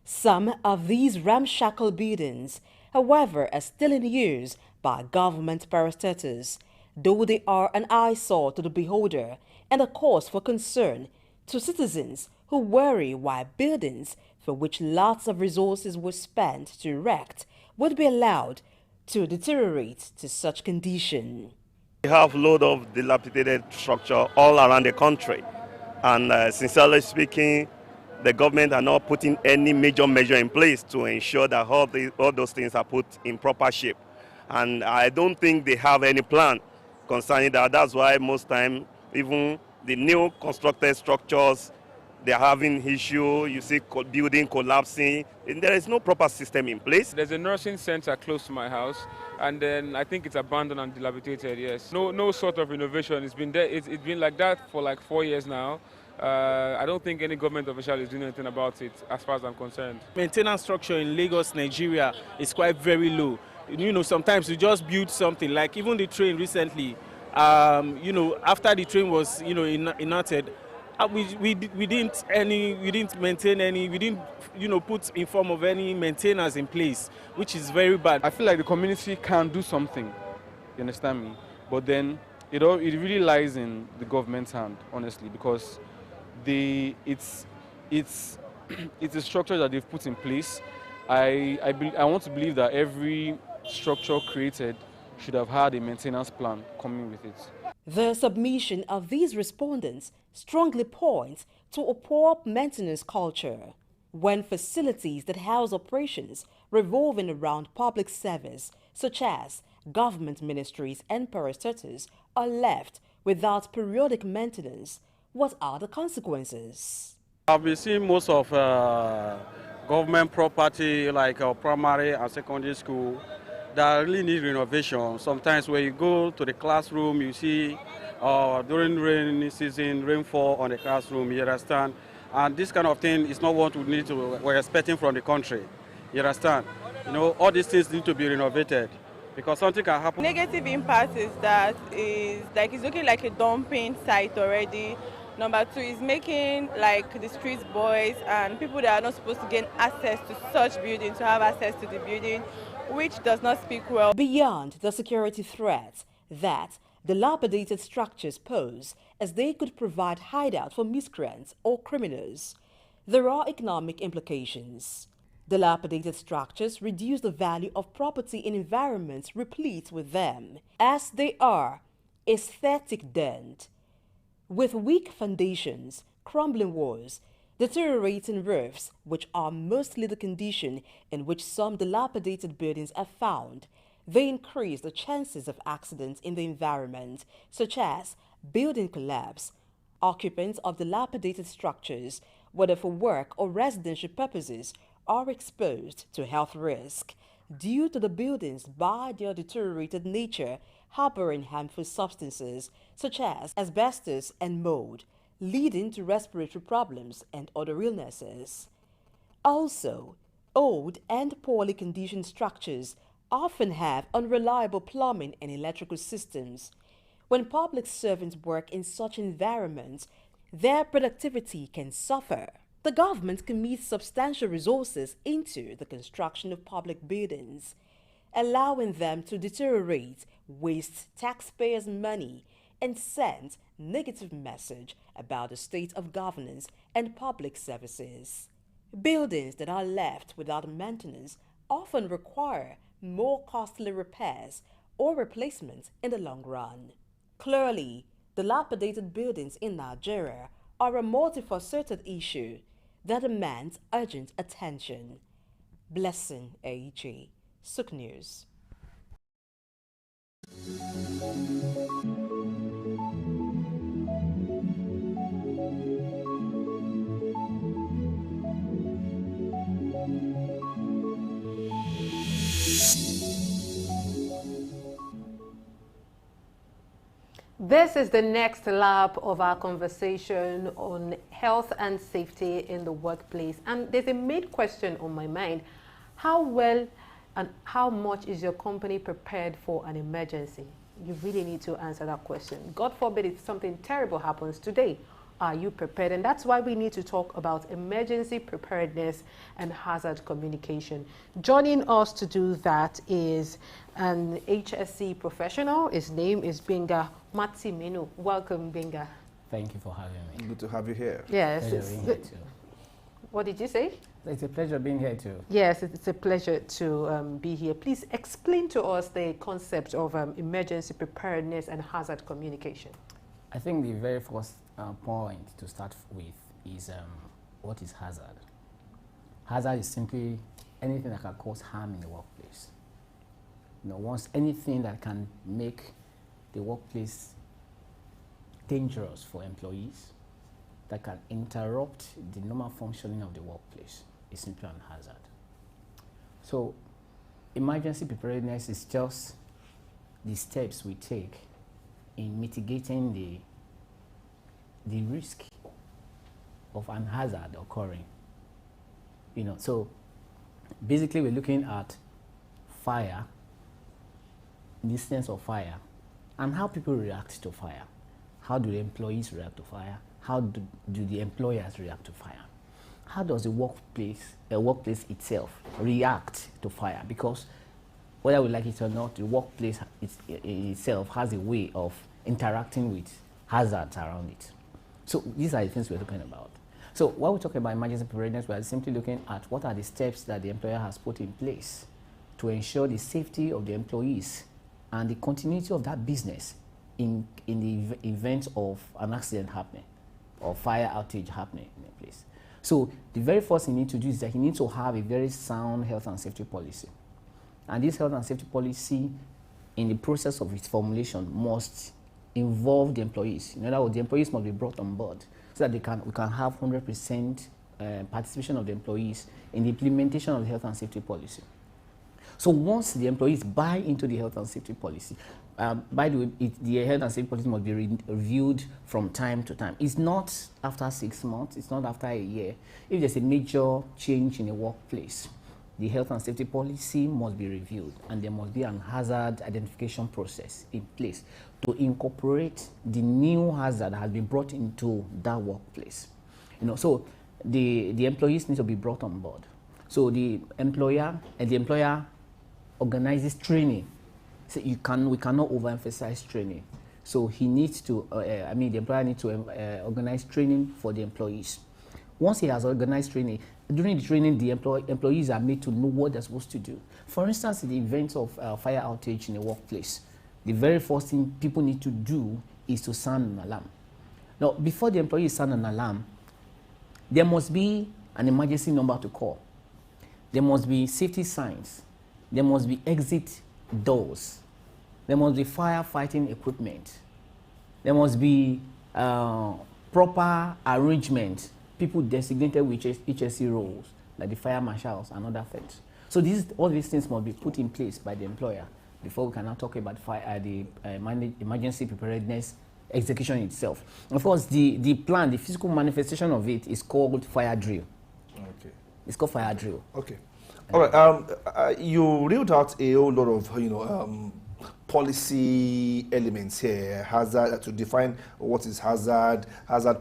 Some of these ramshackle buildings, however, are still in use by government parastatals, though they are an eyesore to the beholder and a cause for concern to citizens who worry why buildings for which lots of resources were spent to erect would be allowed to deteriorate to such condition. We have a lot of dilapidated structure all around the country, and sincerely speaking, the government are not putting any major measure in place to ensure that all those things are put in proper shape. And I don't think they have any plan concerning that. That's why most time, even the new constructed structures, they're having issue. You see building collapsing, and there is no proper system in place. There's a nursing center close to my house, and then I think it's abandoned and dilapidated, yes. No sort of renovation. It's been there. It's been like that for like 4 years now. I don't think any government official is doing anything about it, as far as I'm concerned. Maintenance structure in Lagos, Nigeria is quite very low. You know, sometimes you just build something, like even the train recently, you know, after the train was, you know, enacted, we didn't maintain any, we didn't, you know, put in form of any maintenance in place, which is very bad. I feel like the community can do something, you understand me? But then it really lies in the government's hand, honestly, because it's a structure that they've put in place. I want to believe that every structure created should have had a maintenance plan coming with it. The submission of these respondents strongly points to a poor maintenance culture. When facilities that house operations revolving around public service, such as government ministries and parastatals, are left without periodic maintenance, what are the consequences? I've been seeing most of government property, like primary and secondary school, that really need renovation. Sometimes when you go to the classroom, you see during rainy season, rainfall on the classroom, you understand? And this kind of thing is not what we're expecting from the country, you understand? You know, all these things need to be renovated, because something can happen. Negative impact is that it's looking like a dumping site already. Number two is making like the street boys and people that are not supposed to gain access to such buildings to have access to the building, which does not speak well. Beyond the security threats that dilapidated structures pose, as they could provide hideout for miscreants or criminals, there are economic implications. Dilapidated structures reduce the value of property in environments replete with them, as they are aesthetic dent. With weak foundations, crumbling walls, deteriorating roofs, which are mostly the condition in which some dilapidated buildings are found, they increase the chances of accidents in the environment, such as building collapse. Occupants of dilapidated structures, whether for work or residential purposes, are exposed to health risk due to the buildings by their deteriorated nature harboring harmful substances such as asbestos and mold, leading to respiratory problems and other illnesses. Also, old and poorly conditioned structures often have unreliable plumbing and electrical systems. When public servants work in such environments, their productivity can suffer. The government commits substantial resources into the construction of public buildings, allowing them to deteriorate, waste taxpayers' money, and send negative message about the state of governance and public services. Buildings that are left without maintenance often require more costly repairs or replacements in the long run. Clearly, dilapidated buildings in Nigeria are a multifaceted issue that demands urgent attention. Blessing AG, Sook News. This is the next lap of our conversation on health and safety in the workplace. And there's a main question on my mind. How well and how much is your company prepared for an emergency? You really need to answer that question. God forbid if something terrible happens today. Are you prepared? And that's why we need to talk about emergency preparedness and hazard communication. Joining us to do that is an HSC professional. His name is Benga Matsimenu. Welcome, Benga. Thank you for having me. Good to have you here. Yes. Pleasure being here too. What did you say? It's a pleasure being here too. Yes, it's a pleasure to be here. Please explain to us the concept of emergency preparedness and hazard communication. I think the very first point to start with is what is hazard? Hazard is simply anything that can cause harm in the workplace. Once anything that can make the workplace dangerous for employees, that can interrupt the normal functioning of the workplace, is simply an hazard. So emergency preparedness is just the steps we take in mitigating the risk of an hazard occurring. So basically we're looking at fire, the instance of fire, and how people react to fire. How do the employees react to fire? How do the employers react to fire? How does the workplace itself react to fire? Because whether we like it or not, the workplace itself has a way of interacting with hazards around it. So these are the things we're talking about. So when we talk about emergency preparedness, we are simply looking at what are the steps that the employer has put in place to ensure the safety of the employees and the continuity of that business in the event of an accident happening or fire outage happening in a place. So the very first thing you need to do is that you need to have a very sound health and safety policy. And this health and safety policy, in the process of its formulation, must involve the employees. In other words, the employees must be brought on board so that we can have 100% participation of the employees in the implementation of the health and safety policy. So once the employees buy into the health and safety policy, by the way, the health and safety policy must be reviewed from time to time. It's not after 6 months, it's not after a year. If there's a major change in a workplace, the health and safety policy must be reviewed, and there must be an hazard identification process in place to incorporate the new hazard that has been brought into that workplace. So the employees need to be brought on board. So the employer organizes training. So we cannot overemphasize training. So he needs to, the employer needs to organize training for the employees. Once he has organized training, during the training, the employees are made to know what they're supposed to do. For instance, in the event of fire outage in a workplace, the very first thing people need to do is to sound an alarm. Now, before the employees sound an alarm, there must be an emergency number to call. There must be safety signs. There must be exit doors. There must be firefighting equipment. There must be proper arrangement, people designated with HSC roles, like the fire marshals and other things. So all these things must be put in place by the employer before we can now talk about the emergency preparedness execution itself. Of course, the plan, the physical manifestation of it is called fire drill. Okay. It's called fire drill. Okay. All right. You reeled out a whole lot of policy elements here, hazard, to define what is hazard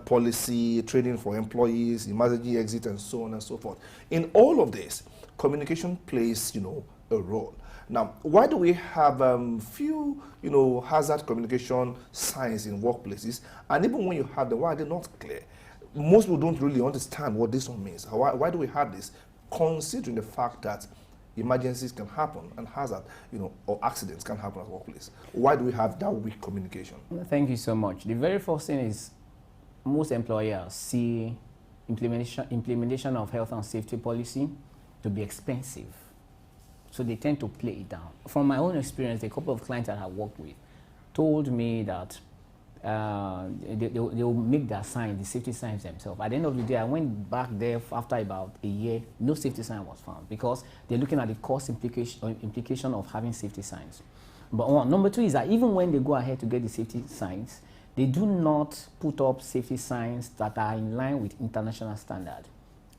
policy, training for employees, emergency exit, and so on and so forth. In all of this, communication plays, a role. Now, why do we have few, hazard communication signs in workplaces? And even when you have them, why are they not clear? most people don't really understand what this one means. Why do we have this? Considering the fact that emergencies can happen and hazard, or accidents can happen at the workplace. Why do we have that weak communication? Thank you so much. The very first thing is most employers see implementation of health and safety policy to be expensive. So they tend to play it down. From my own experience, a couple of clients that I worked with told me that they will make their signs, the safety signs themselves. At the end of the day, I went back there after about a year, no safety sign was found because they're looking at the cost implication of having safety signs. But number two is that even when they go ahead to get the safety signs, they do not put up safety signs that are in line with international standard,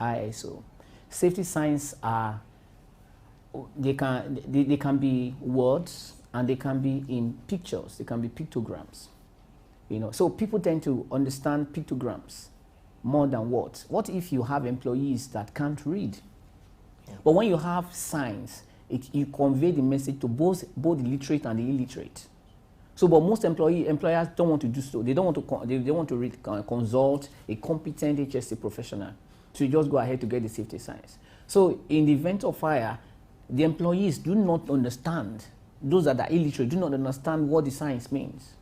ISO. Safety signs are, they can be words and they can be in pictures, they can be pictograms. So people tend to understand pictograms more than words. What if you have employees that can't read? But when you have signs, you convey the message to both the literate and the illiterate. So, but most employers don't want to do so. They don't want to consult a competent HSC professional. So you just go ahead to get the safety signs. So in the event of fire, the employees do not understand. Those that are illiterate do not understand what the signs means.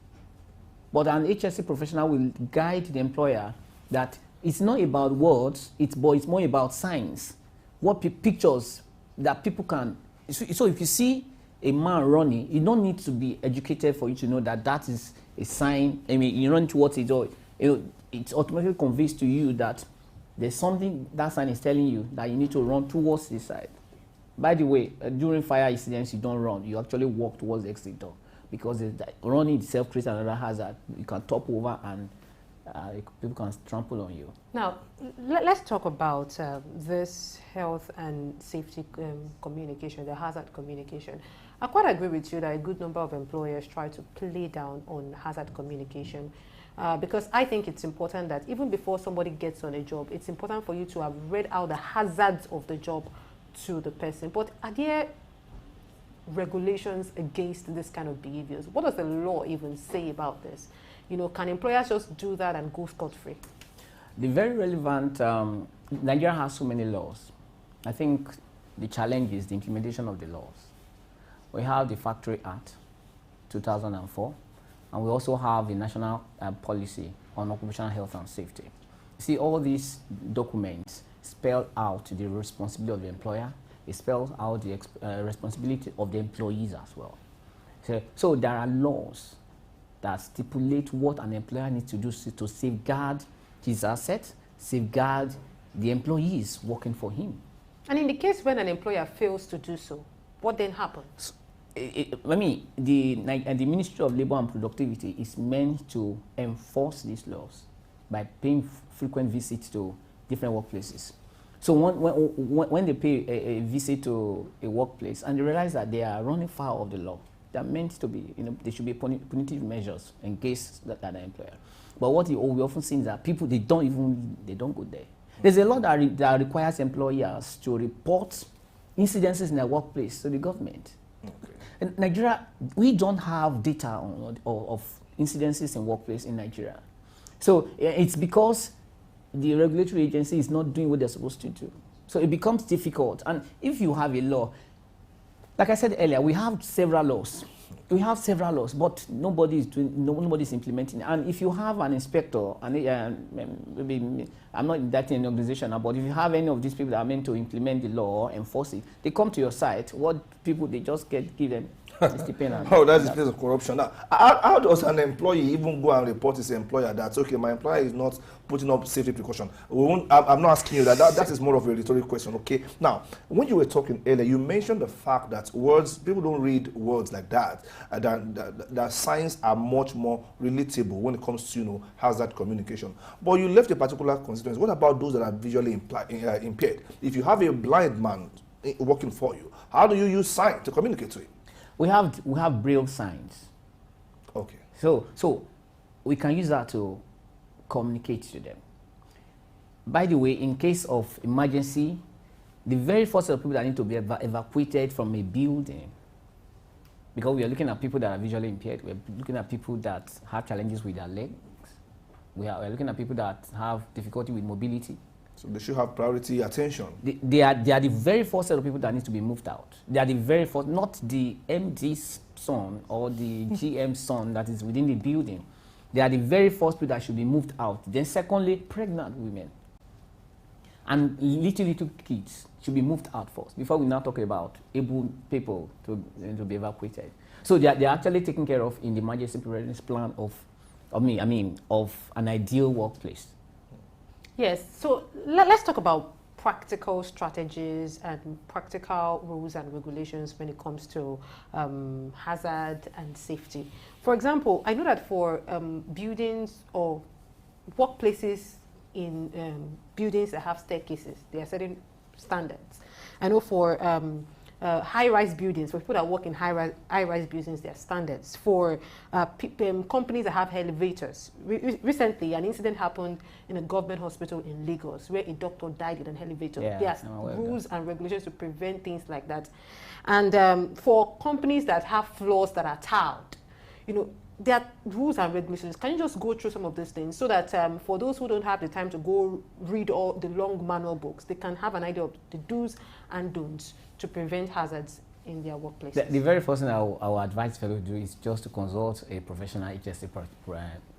But an HSC professional will guide the employer that it's not about words, it's more about signs. What pictures that people can. So if you see a man running, you don't need to be educated for you to know that that is a sign. I mean, you run towards it, or it automatically conveys to you that there's something that sign is telling you that you need to run towards this side. By the way, during fire incidents, you don't run. You actually walk towards the exit door. Because running itself creates another hazard. You can topple over and people can trample on you. Now, let's talk about this health and safety communication, the hazard communication. I quite agree with you that a good number of employers try to play down on hazard communication because I think it's important that even before somebody gets on a job, it's important for you to have read out the hazards of the job to the person. But are there regulations against this kind of behaviors? What does the law even say about this? Can employers just do that and go scot-free? The very relevant, Nigeria has so many laws. I think the challenge is the implementation of the laws. We have the Factory Act 2004, and we also have the National Policy on Occupational Health and Safety. See, all these documents spell out the responsibility of the employer. It spells out the responsibility of the employees as well. So there are laws that stipulate what an employer needs to do to safeguard his assets, safeguard the employees working for him. And in the case when an employer fails to do so, what then happens? The Ministry of Labour and Productivity is meant to enforce these laws by paying frequent visits to different workplaces. So when they pay a visit to a workplace and they realize that they are running foul of the law, they're meant to be, there should be punitive measures against that employer. But what we often see is that people, they don't go there. There's a law that requires employers to report incidences in their workplace to the government. Okay. In Nigeria, we don't have data of incidences in workplace in Nigeria. So it's because the regulatory agency is not doing what they're supposed to do. So it becomes difficult. And if you have a law, like I said earlier, we have several laws. We have several laws, but nobody's implementing it. And if you have an inspector, and maybe I'm not indicting an organization now, but if you have any of these people that are meant to implement the law, enforce it, they come to your site. What people, they just give them stipend. Oh, that's the place of corruption. Now, how does an employee even go and report his employer that, okay, my employer is not putting up safety precaution? I'm not asking you that. That is more of a rhetorical question, okay? Now, when you were talking earlier, you mentioned the fact that people don't read words like that, that signs are much more relatable when it comes to, hazard communication. But you left a particular constituency. What about those that are visually impaired? If you have a blind man working for you, how do you use sign to communicate to him? We have braille signs. Okay. So we can use that to communicate to them. By the way, in case of emergency, the very first set of people that need to be evacuated from a building, because we are looking at people that are visually impaired, we're looking at people that have challenges with their legs. We're looking at people that have difficulty with mobility. So they should have priority attention. They are the very first set of people that need to be moved out. They are the very first, not the MD's son or the GM son that is within the building. They are the very first people that should be moved out. Then secondly, pregnant women and little kids should be moved out first before we now talk about able people to be evacuated. So they are actually taken care of in the emergency preparedness plan of an ideal workplace. Yes, so let's talk about practical strategies and practical rules and regulations when it comes to hazard and safety. For example, I know that for buildings or workplaces in buildings that have staircases, there are certain standards. I know for high-rise buildings, for people that work in high-rise buildings, there are standards. For companies that have elevators, recently an incident happened in a government hospital in Lagos where a doctor died in an elevator. Yeah, there are rules and regulations to prevent things like that. And for companies that have floors that are tiled, you know, there are rules and regulations. Can you just go through some of these things so that for those who don't have the time to go read all the long manual books, they can have an idea of the do's and don'ts to prevent hazards in their workplaces? The very first thing I will advise fellows to do is just to consult a professional HSE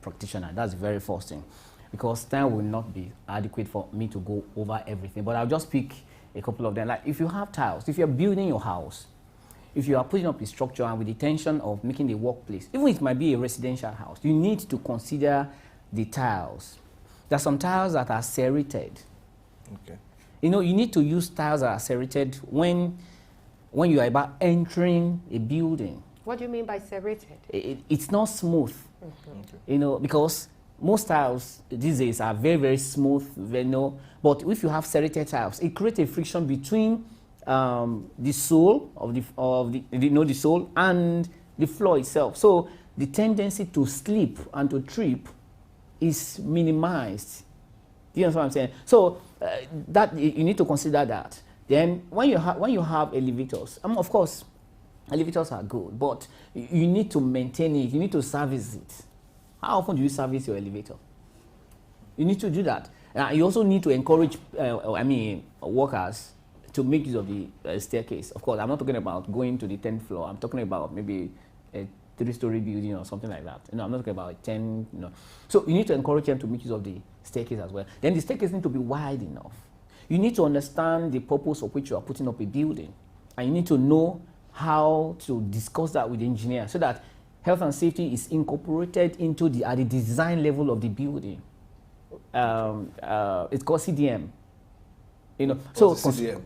practitioner. That's the very first thing, because time will not be adequate for me to go over everything. But I'll just pick a couple of them. Like if you have tiles, if you're building your house, if you are putting up a structure and with the intention of making the workplace, even if it might be a residential house, you need to consider the tiles. There are some tiles that are serrated. Okay. You know, you need to use tiles that are serrated when you are about entering a building. What do you mean by serrated? It's not smooth. Mm-hmm. Okay. You know, because most tiles these days are very, very smooth, but if you have serrated tiles, it creates a friction between the sole of the sole and the floor itself. So the tendency to slip and to trip is minimized. Do you understand what I'm saying? So that you need to consider that. Then when you have elevators, of course, elevators are good, but you need to maintain it. You need to service it. How often do you service your elevator? You need to do that. You also need to encourage, workers to make use of the staircase. Of course, I'm not talking about going to the 10th floor. I'm talking about maybe a 3-story building or something like that. I'm not talking about 10, So you need to encourage them to make use of the staircase as well. Then the staircase needs to be wide enough. You need to understand the purpose of which you are putting up a building. And you need to know how to discuss that with the engineer so that health and safety is incorporated into at the design level of the building. It's called CDM.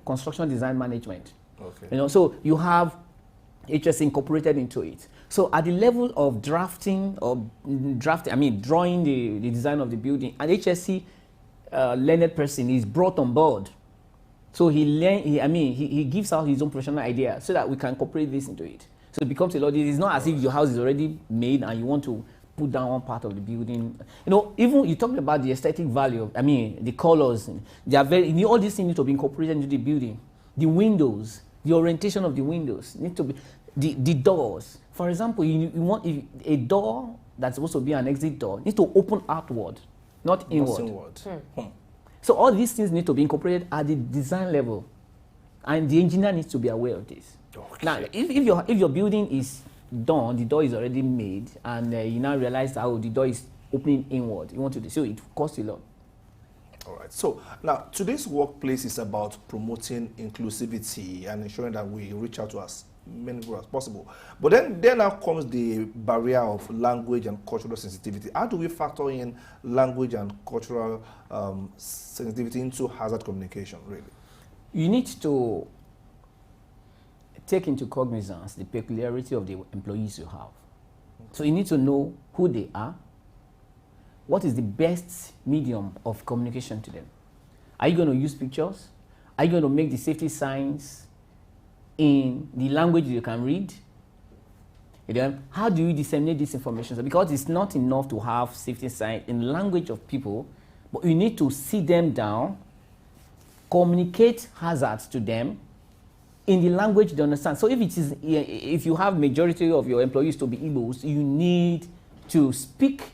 Construction design management. Okay. So you have HSE incorporated into it. So at the level of drawing the design of the building, an HSE learned person is brought on board. So he gives out his own professional idea so that we can incorporate this into it. So it becomes a lot. It's not as if your house is already made and you want to put down one part of the building. Even you talked about the aesthetic value. The colors. They are all these things need to be incorporated into the building. The windows, the orientation of the windows need to be the doors. For example, you want a door that's supposed to be an exit door needs to open outward, not inward. So all these things need to be incorporated at the design level, and the engineer needs to be aware of this. Okay. Now, if your building is done, the door is already made, and you now realize how the door is opening inward, you want to do so, it costs a lot. All right. So now today's workplace is about promoting inclusivity and ensuring that we reach out to as many people as possible. But then there now comes the barrier of language and cultural sensitivity. How do we factor in language and cultural sensitivity into hazard communication, really? You need to take into cognizance the peculiarity of the employees you have. So you need to know who they are. What is the best medium of communication to them? Are you going to use pictures? Are you going to make the safety signs in the language you can read? Then how do you disseminate this information? So because it's not enough to have safety signs in language of people, but you need to sit them down, communicate hazards to them in the language they understand. So if you have majority of your employees to be Igbos, you need to speak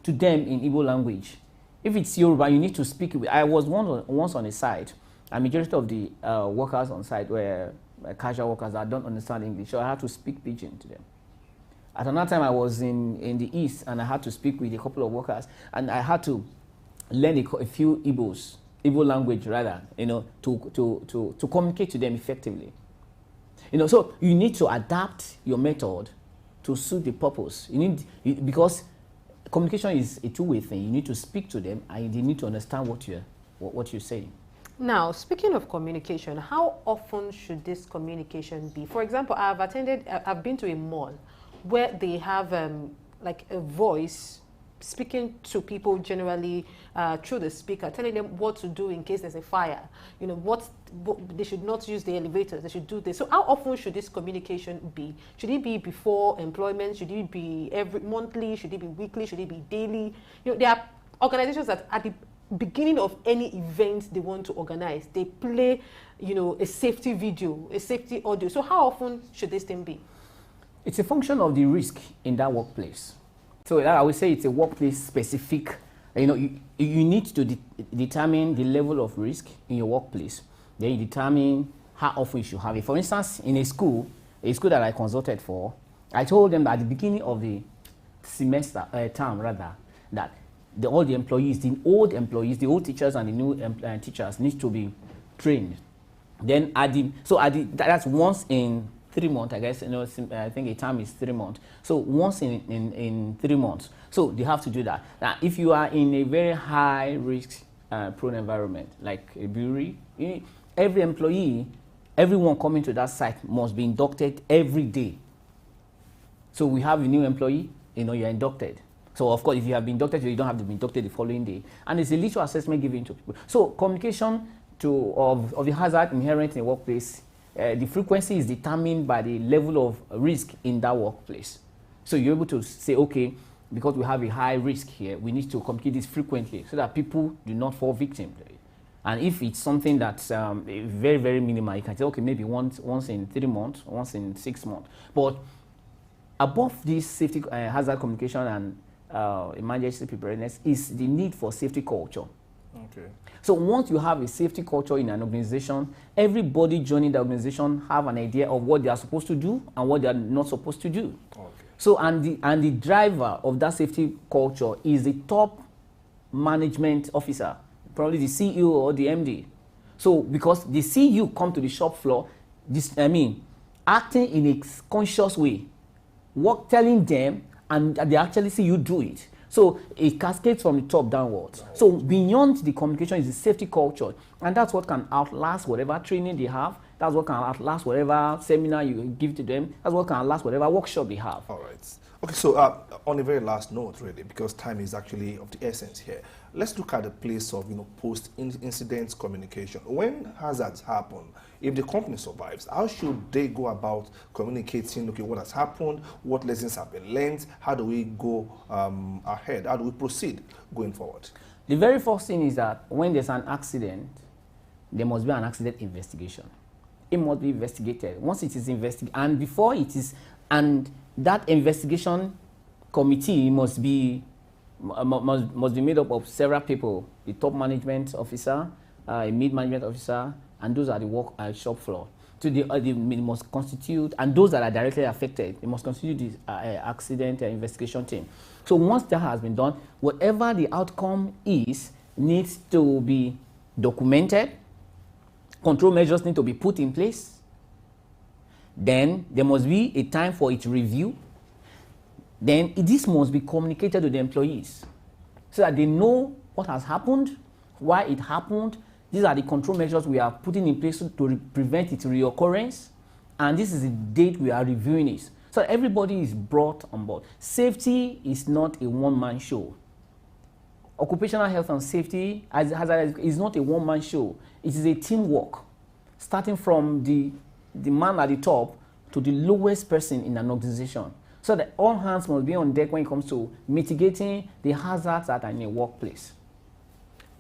to them in Igbo language. If it's Yoruba, you need to speak with. I was once on a site, and majority of the workers on site were casual workers that don't understand English, so I had to speak pidgin to them. At another time, I was in the east, and I had to speak with a couple of workers, and I had to learn a few Igbo language rather, to communicate to them effectively. So you need to adapt your method to suit the purpose. Because communication is a two-way thing. You need to speak to them, and they need to understand what you're saying. Now, speaking of communication, how often should this communication be? For example, I've been to a mall where they have like a voice speaking to people generally through the speaker, telling them what to do in case there's a fire. What they should not use the elevators, they should do this. So how often should this communication be? Should it be before employment? Should it be every monthly? Should it be weekly? Should it be daily? There are organizations that at the beginning of any event they want to organize, they play, a safety video, a safety audio. So how often should this thing be? It's a function of the risk in that workplace. So I would say it's a workplace specific. You need to determine the level of risk in your workplace. Then you determine how often you should have it. For instance, in a school that I consulted for, I told them that at the beginning of the semester, term rather, that all the employees, the old teachers and the new teachers need to be trained. Then that's once in 3 months, I guess. I think a term is 3 months. So once in 3 months. So they have to do that. Now, if you are in a very high risk prone environment, like a brewery, every employee, everyone coming to that site must be inducted every day. So we have a new employee, you're inducted. So of course, if you have been inducted, you don't have to be inducted the following day. And there's a little assessment given to people. So communication of the hazard inherent in the workplace, the frequency is determined by the level of risk in that workplace. So you're able to say, okay, because we have a high risk here, we need to communicate this frequently so that people do not fall victim to it. And if it's something that's very, very minimal, you can say, okay, maybe once in 3 months, once in 6 months. But above this safety hazard communication and emergency preparedness is the need for safety culture. Okay. So once you have a safety culture in an organization, everybody joining the organization have an idea of what they are supposed to do and what they are not supposed to do. Okay. So and the driver of that safety culture is the top management officer, probably the CEO or the MD. So because they see you come to the shop floor, acting in a conscious way, telling them, and they actually see you do it. So it cascades from the top downwards. Right. So beyond the communication is the safety culture. And that's what can outlast whatever training they have. That's what can outlast whatever seminar you give to them. That's what can outlast whatever workshop they have. All right. Okay, so on the very last note, really, because time is actually of the essence here, let's look at the place of post-incident communication. When hazards happen, if the company survives, how should they go about communicating, okay, what has happened, what lessons have been learned, how do we go ahead, how do we proceed going forward? The very first thing is that when there's an accident, there must be an accident investigation. It must be investigated. Once it is investigated, and before it is, and that investigation committee must be made up of several people: the top management officer, a mid-management officer, and those at the shop floor. So they must constitute, and those that are directly affected, they must constitute the accident investigation team. So once that has been done, whatever the outcome is, needs to be documented. Control measures need to be put in place. Then there must be a time for its review. Then this must be communicated to the employees so that they know what has happened, why it happened. These are the control measures we are putting in place to prevent its reoccurrence. And this is the date we are reviewing it. So everybody is brought on board. Safety is not a one-man show. Occupational health and safety is not a one-man show. It is a teamwork, starting from the man at the top to the lowest person in an organization. So that all hands must be on deck when it comes to mitigating the hazards that are in a workplace.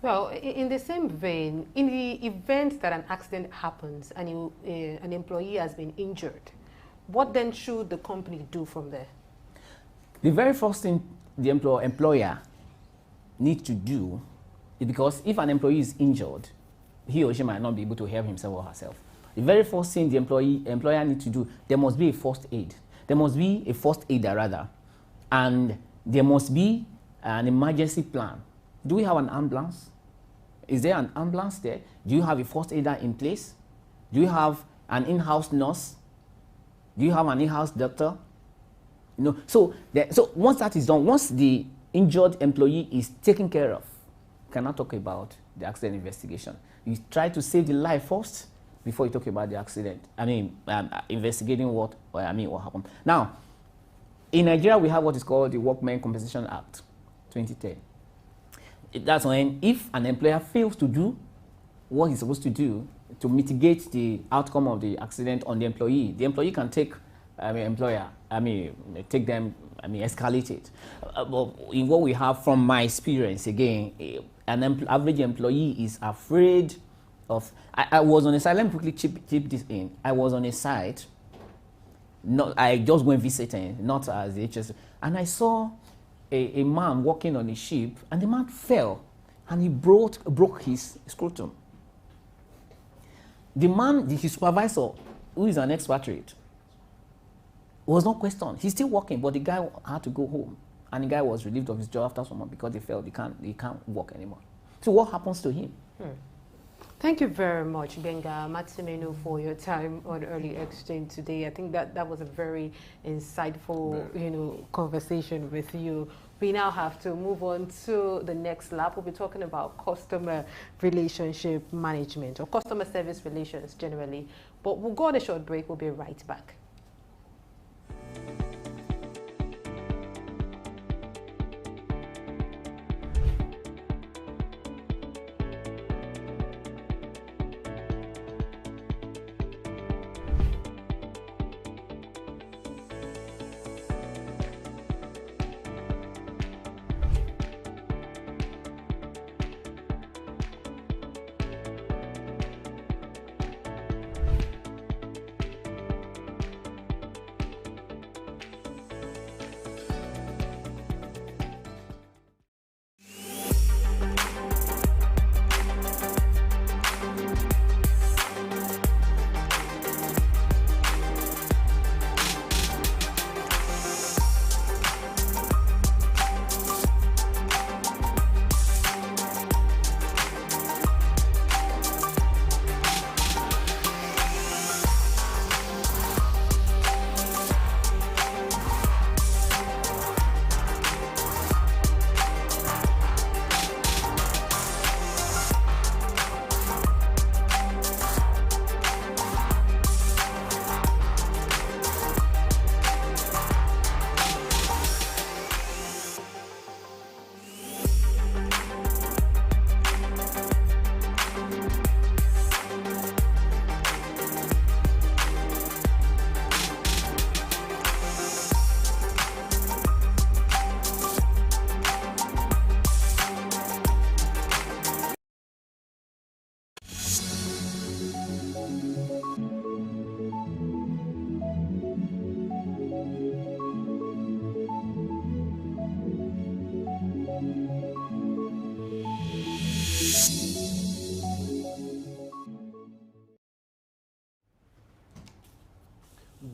Well, in the same vein, in the event that an accident happens and an employee has been injured, what then should the company do from there? The very first thing the employer need to do is because if an employee is injured, he or she might not be able to help himself or herself. The very first thing the employer needs to do, there must be a first aid. There must be a first aider rather, and there must be an emergency plan. Do we have an ambulance? Is there an ambulance there? Do you have a first aider in place? Do you have an in-house nurse? Do you have an in-house doctor? You know, so once that is done, once the injured employee is taken care of, you cannot talk about the accident investigation. You try to save the life first before you talk about the accident. I mean, investigating what happened. Now, in Nigeria, we have what is called the Workmen Compensation Act, 2010. That's when if an employer fails to do what he's supposed to do to mitigate the outcome of the accident on the employee can take escalate it. But in what we have from my experience, again, an average employee is afraid of. I was on a site. Let me quickly chip this in. I was on a site. I just went visiting, not as the HS, and I saw a man walking on a ship, and the man fell, and he broke his scrotum. The man, his supervisor, who is an expatriate, was not questioned. He's still working, but the guy had to go home, and the guy was relieved of his job after some months because he felt he can't work anymore. So what happens to him? Thank you very much, Benga Matsimeno, for your time on Early Exchange today. I think that was a very insightful, conversation with you. We now have to move on to the next lap. We'll be talking about customer relationship management or customer service relations generally. But we'll go on a short break. We'll be right back.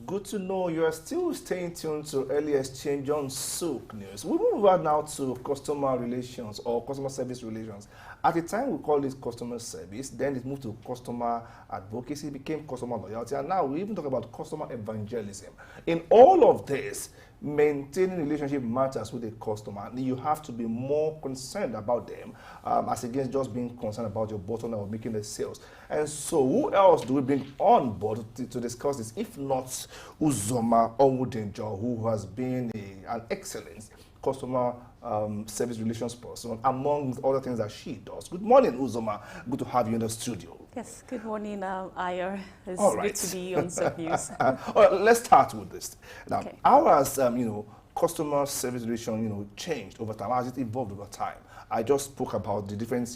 Good to know you are still staying tuned to Early Exchange on Souk News. We move on now to customer relations or customer service relations. At the time, we called it customer service, then it moved to customer advocacy, became customer loyalty, and now we even talk about customer evangelism. In all of this, maintaining relationship matters with the customer. You have to be more concerned about them as against just being concerned about your bottom line or making the sales. And so who else do we bring on board to discuss this, if not Uzoma Onwudenjo, who has been an excellent customer service relations person, among other things that she does. Good morning, Uzoma. Good to have you in the studio. Yes, good morning, Ayer. It's All right. good to be on Souk News. Let's start with this. Now, Okay. how has customer service relation changed over time? How has it evolved over time? I just spoke about the different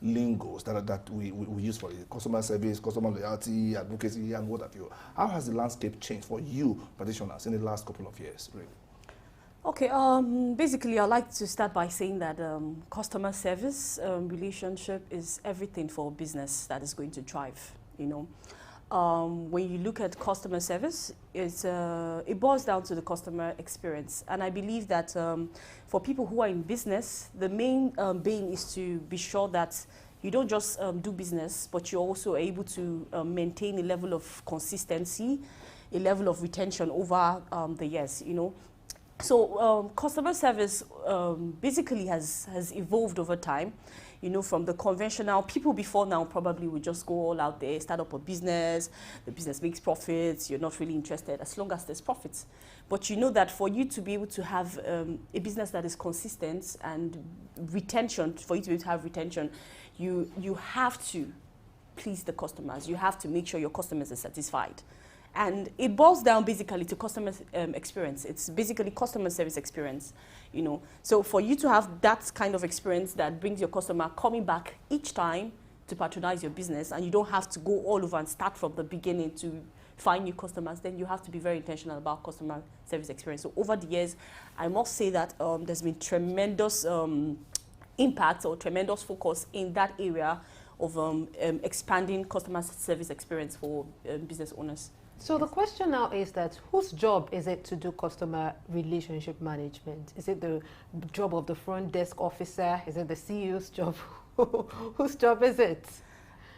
lingos that we use for it: customer service, customer loyalty, advocacy, and what have you. How has the landscape changed for you practitioners in the last couple of years, really? Okay, basically I'd like to start by saying that customer service relationship is everything for business that is going to thrive, you know. When you look at customer service, it boils down to the customer experience. And I believe that for people who are in business, the main aim is to be sure that you don't just do business, but you're also able to maintain a level of consistency, a level of retention over the years, you know. So customer service basically has evolved over time, you know, from the conventional people before now probably would just go all out there, start up a business, the business makes profits, you're not really interested as long as there's profits. But you know that for you to be able to have a business that is consistent and retention, for you to be able to have retention, you have to please the customers. You have to make sure your customers are satisfied. And it boils down basically to customer experience. It's basically customer service experience, you know. So for you to have that kind of experience that brings your customer coming back each time to patronize your business, and you don't have to go all over and start from the beginning to find new customers, then you have to be very intentional about customer service experience. So over the years, I must say that there's been tremendous impact or tremendous focus in that area of expanding customer service experience for business owners. So the question now is that whose job is it to do customer relationship management? Is it the job of the front desk officer? Is it the CEO's job? Whose job is it?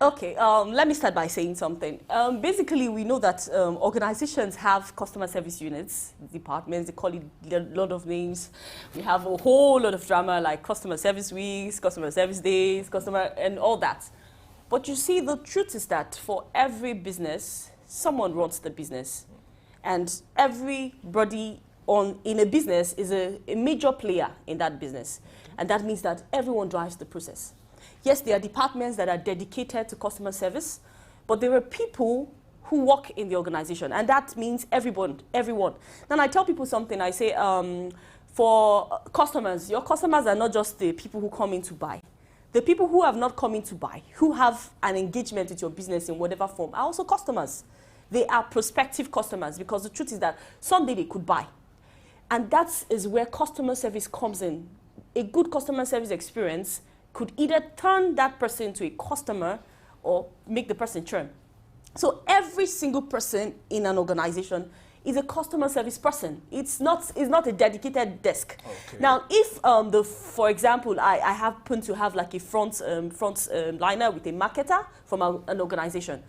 Okay, let me start by saying something. Basically, we know that organizations have customer service units, departments, they call it a lot of names. We have a whole lot of drama like customer service weeks, customer service days, and all that. But you see, the truth is that for every business, someone runs the business. And everybody in a business is a major player in that business. And that means that everyone drives the process. Yes, there are departments that are dedicated to customer service, but there are people who work in the organization, and that means everyone. Now, I tell people something, I say, for customers, your customers are not just the people who come in to buy. The people who have not come in to buy, who have an engagement with your business in whatever form, are also customers. They are prospective customers, because the truth is that someday they could buy. And that is where customer service comes in. A good customer service experience could either turn that person into a customer or make the person churn. So every single person in an organization is a customer service person. It's not a dedicated desk. Okay. Now, if for example, I happen to have like a front liner with a marketer from an organization,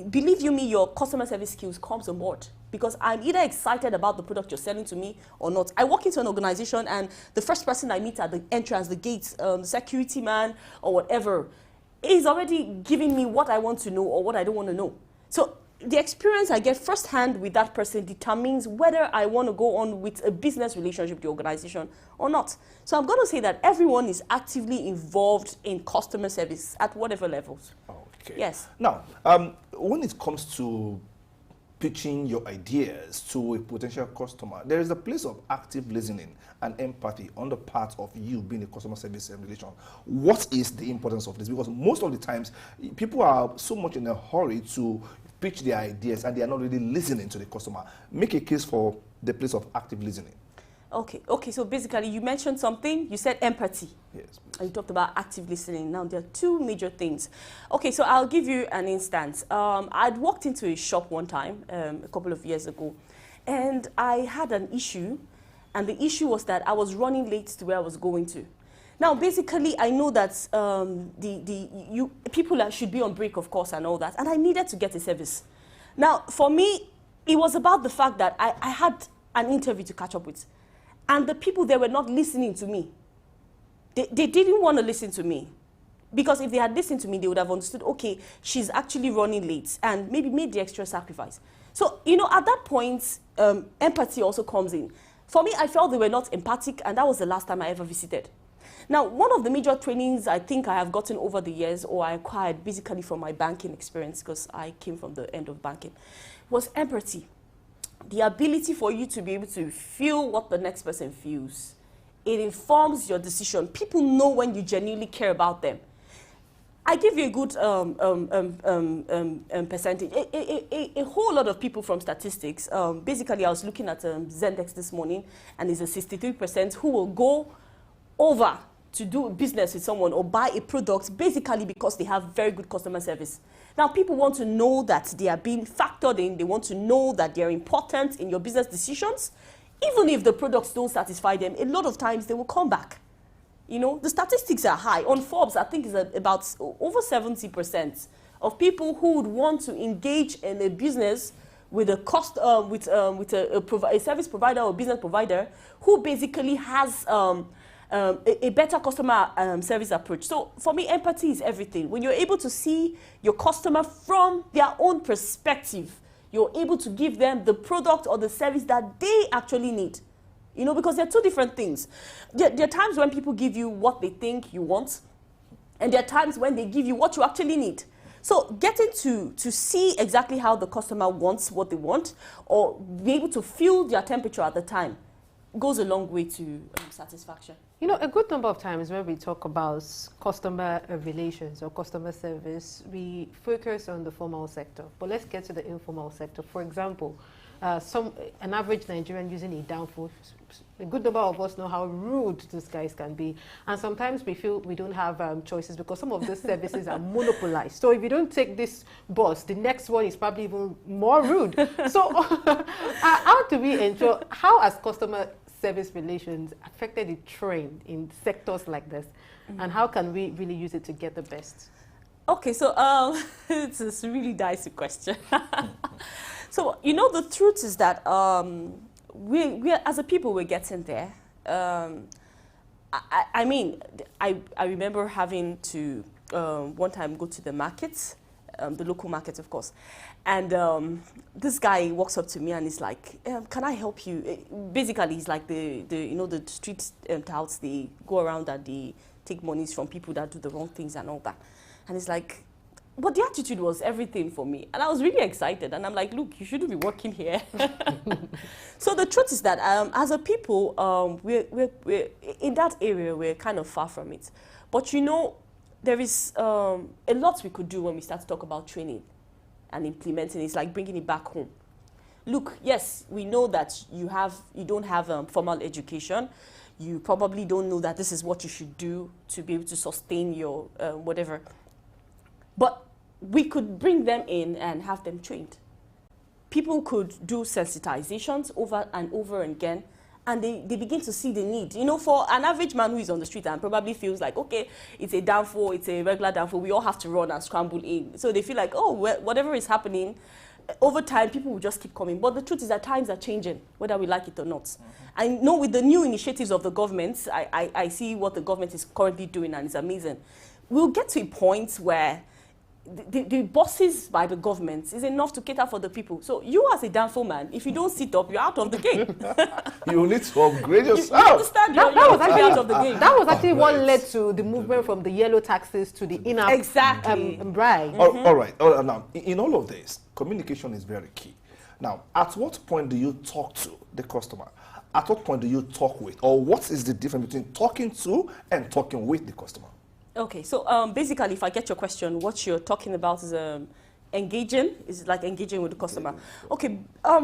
believe you me, your customer service skills comes on board, because I'm either excited about the product you're selling to me or not. I walk into an organization and the first person I meet at the entrance, the gates, the security man or whatever, is already giving me what I want to know or what I don't want to know. So the experience I get firsthand with that person determines whether I want to go on with a business relationship with the organization or not. So I'm going to say that everyone is actively involved in customer service at whatever levels. Okay. Yes. Now, when it comes to pitching your ideas to a potential customer, there is a place of active listening and empathy on the part of you being a customer service relation. What is the importance of this? Because most of the times, people are so much in a hurry to pitch their ideas and they are not really listening to the customer. Make a case for the place of active listening. Okay, so basically you mentioned something, you said empathy. Yes. And you talked about active listening. Now there are two major things. Okay, so I'll give you an instance. I'd walked into a shop one time, a couple of years ago, and I had an issue, and the issue was that I was running late to where I was going to. Now, basically, I know that people should be on break, of course, and all that, and I needed to get a service. Now, for me, it was about the fact that I had an interview to catch up with. And the people there were not listening to me. They didn't want to listen to me. Because if they had listened to me, they would have understood, okay, she's actually running late and maybe made the extra sacrifice. So, you know, at that point, empathy also comes in. For me, I felt they were not empathic, and that was the last time I ever visited. Now, one of the major trainings I think I have gotten over the years, or I acquired basically from my banking experience, because I came from the end of banking, was empathy. The ability for you to be able to feel what the next person feels. It informs your decision. People know when you genuinely care about them. I give you a good percentage. A whole lot of people from statistics, basically I was looking at Zendex this morning, and it's a 63% who will go over to do business with someone or buy a product basically because they have very good customer service. Now, people want to know that they are being factored in. They want to know that they are important in your business decisions. Even if the products don't satisfy them, a lot of times they will come back. You know, the statistics are high. On Forbes, I think it's about over 70% of people who would want to engage in a business with a a service provider or business provider who basically has a better customer service approach. So for me, empathy is everything. When you're able to see your customer from their own perspective, you're able to give them the product or the service that they actually need. You know, because they're two different things. There are times when people give you what they think you want, and there are times when they give you what you actually need. So getting to see exactly how the customer wants what they want, or be able to feel their temperature at the time, goes a long way to satisfaction. You know, a good number of times when we talk about customer relations or customer service, we focus on the formal sector. But let's get to the informal sector. For example, an average Nigerian using a down phone, a good number of us know how rude these guys can be. And sometimes we feel we don't have choices because some of these services are monopolized. So if you don't take this bus, the next one is probably even more rude. So how do we ensure, how has customer service relations affected the trend in sectors like this? And how can we really use it to get the best? Okay, so it's a really dicey question. So, you know, the truth is that we as a people, we're getting there. I mean, I remember having to one time go to the markets, the local market, of course. And this guy walks up to me and he's like, can I help you? Basically, he's like the street touts, they go around and they take monies from people that do the wrong things and all that. And he's like, but the attitude was everything for me. And I was really excited. And I'm like, look, you shouldn't be working here. So the truth is that as a people, we're in that area, we're kind of far from it. But, you know, there is a lot we could do when we start to talk about training and implementing. It's like bringing it back home. Look, yes, we know that you don't have formal education. You probably don't know that this is what you should do to be able to sustain your whatever. But we could bring them in and have them trained. People could do sensitizations over and over again, and they begin to see the need. You know, for an average man who is on the street and probably feels like, okay, it's a downfall, it's a regular downfall, we all have to run and scramble in. So they feel like, oh, whatever is happening, over time, people will just keep coming. But the truth is that times are changing, whether we like it or not. I know with the new initiatives of the government, I see what the government is currently doing, and it's amazing. We'll get to a point where the bosses by the government is enough to cater for the people. So you as a downfall man, if you don't sit up, you're out of the game. You need to upgrade yourself. You understand? That was actually out of the game. That was actually what led to the movement from the yellow taxes to the in-app bride. All right. Now, in all of this, communication is very key. Now, at what point do you talk to the customer? At what point do you talk with? Or what is the difference between talking to and talking with the customer? Okay, so basically, if I get your question, what you're talking about is engaging, is like engaging with the customer. Okay,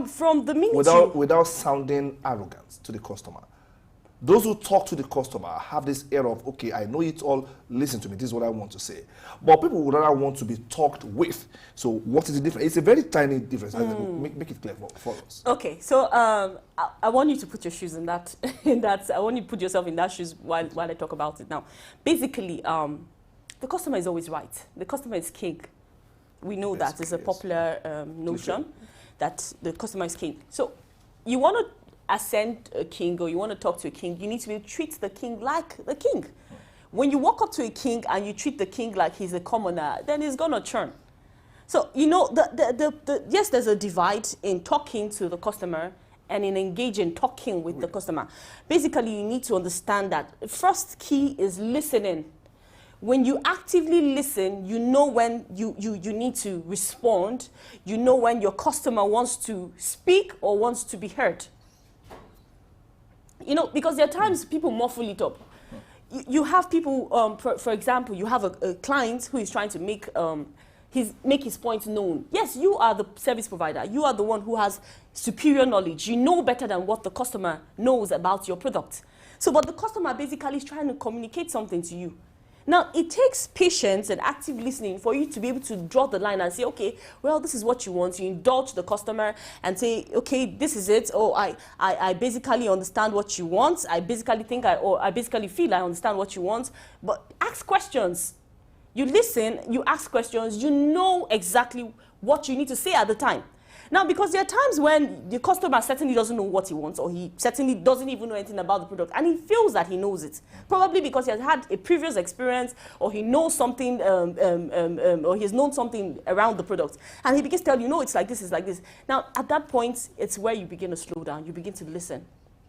from the minute without sounding arrogant to the customer. Those who talk to the customer have this air of, okay, I know it all, listen to me, this is what I want to say. But people would rather want to be talked with. So what is the difference? It's a very tiny difference. Make it clear for us. Okay, so I want you to put your shoes in that, I want you to put yourself in that shoes while I talk about it now. Basically, the customer is always right. The customer is king. We know that it's a popular notion that the customer is king. So you want to ascend a king or you want to talk to a king, you need to treat the king like the king. When you walk up to a king and you treat the king like he's a commoner, then he's going to churn. So, you know, yes, there's a divide in talking to the customer and in engaging, talking with the customer. Basically, you need to understand that first key is listening. When you actively listen, you know when you need to respond. You know when your customer wants to speak or wants to be heard. You know, because there are times people muffle it up. you have people, for example, you have a client who is trying to make his point known. Yes, you are the service provider. You are the one who has superior knowledge. You know better than what the customer knows about your product. So, but the customer basically is trying to communicate something to you. Now, it takes patience and active listening for you to be able to draw the line and say, okay, well, this is what you want. You indulge the customer and say, okay, this is it. Oh, I basically understand what you want. I basically think I basically feel I understand what you want. But ask questions. You listen, you ask questions, you know exactly what you need to say at the time. Now, because there are times when the customer certainly doesn't know what he wants, or he certainly doesn't even know anything about the product, and he feels that he knows it. Probably because he has had a previous experience, or he knows something, or he's known something around the product. And he begins to tell you, no, it's like this, it's like this. Now, at that point, it's where you begin to slow down. You begin to listen.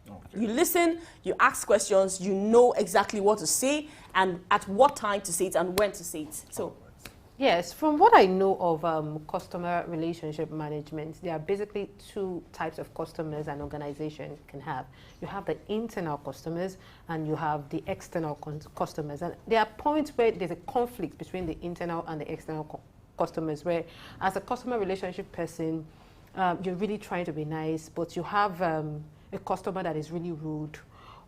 Okay. You listen, you ask questions, you know exactly what to say, and at what time to say it, and when to say it. So. Yes, from what I know of customer relationship management, there are basically two types of customers an organization can have. You have the internal customers and you have the external customers. And there are points where there's a conflict between the internal and the external customers, where as a customer relationship person, you're really trying to be nice, but you have a customer that is really rude,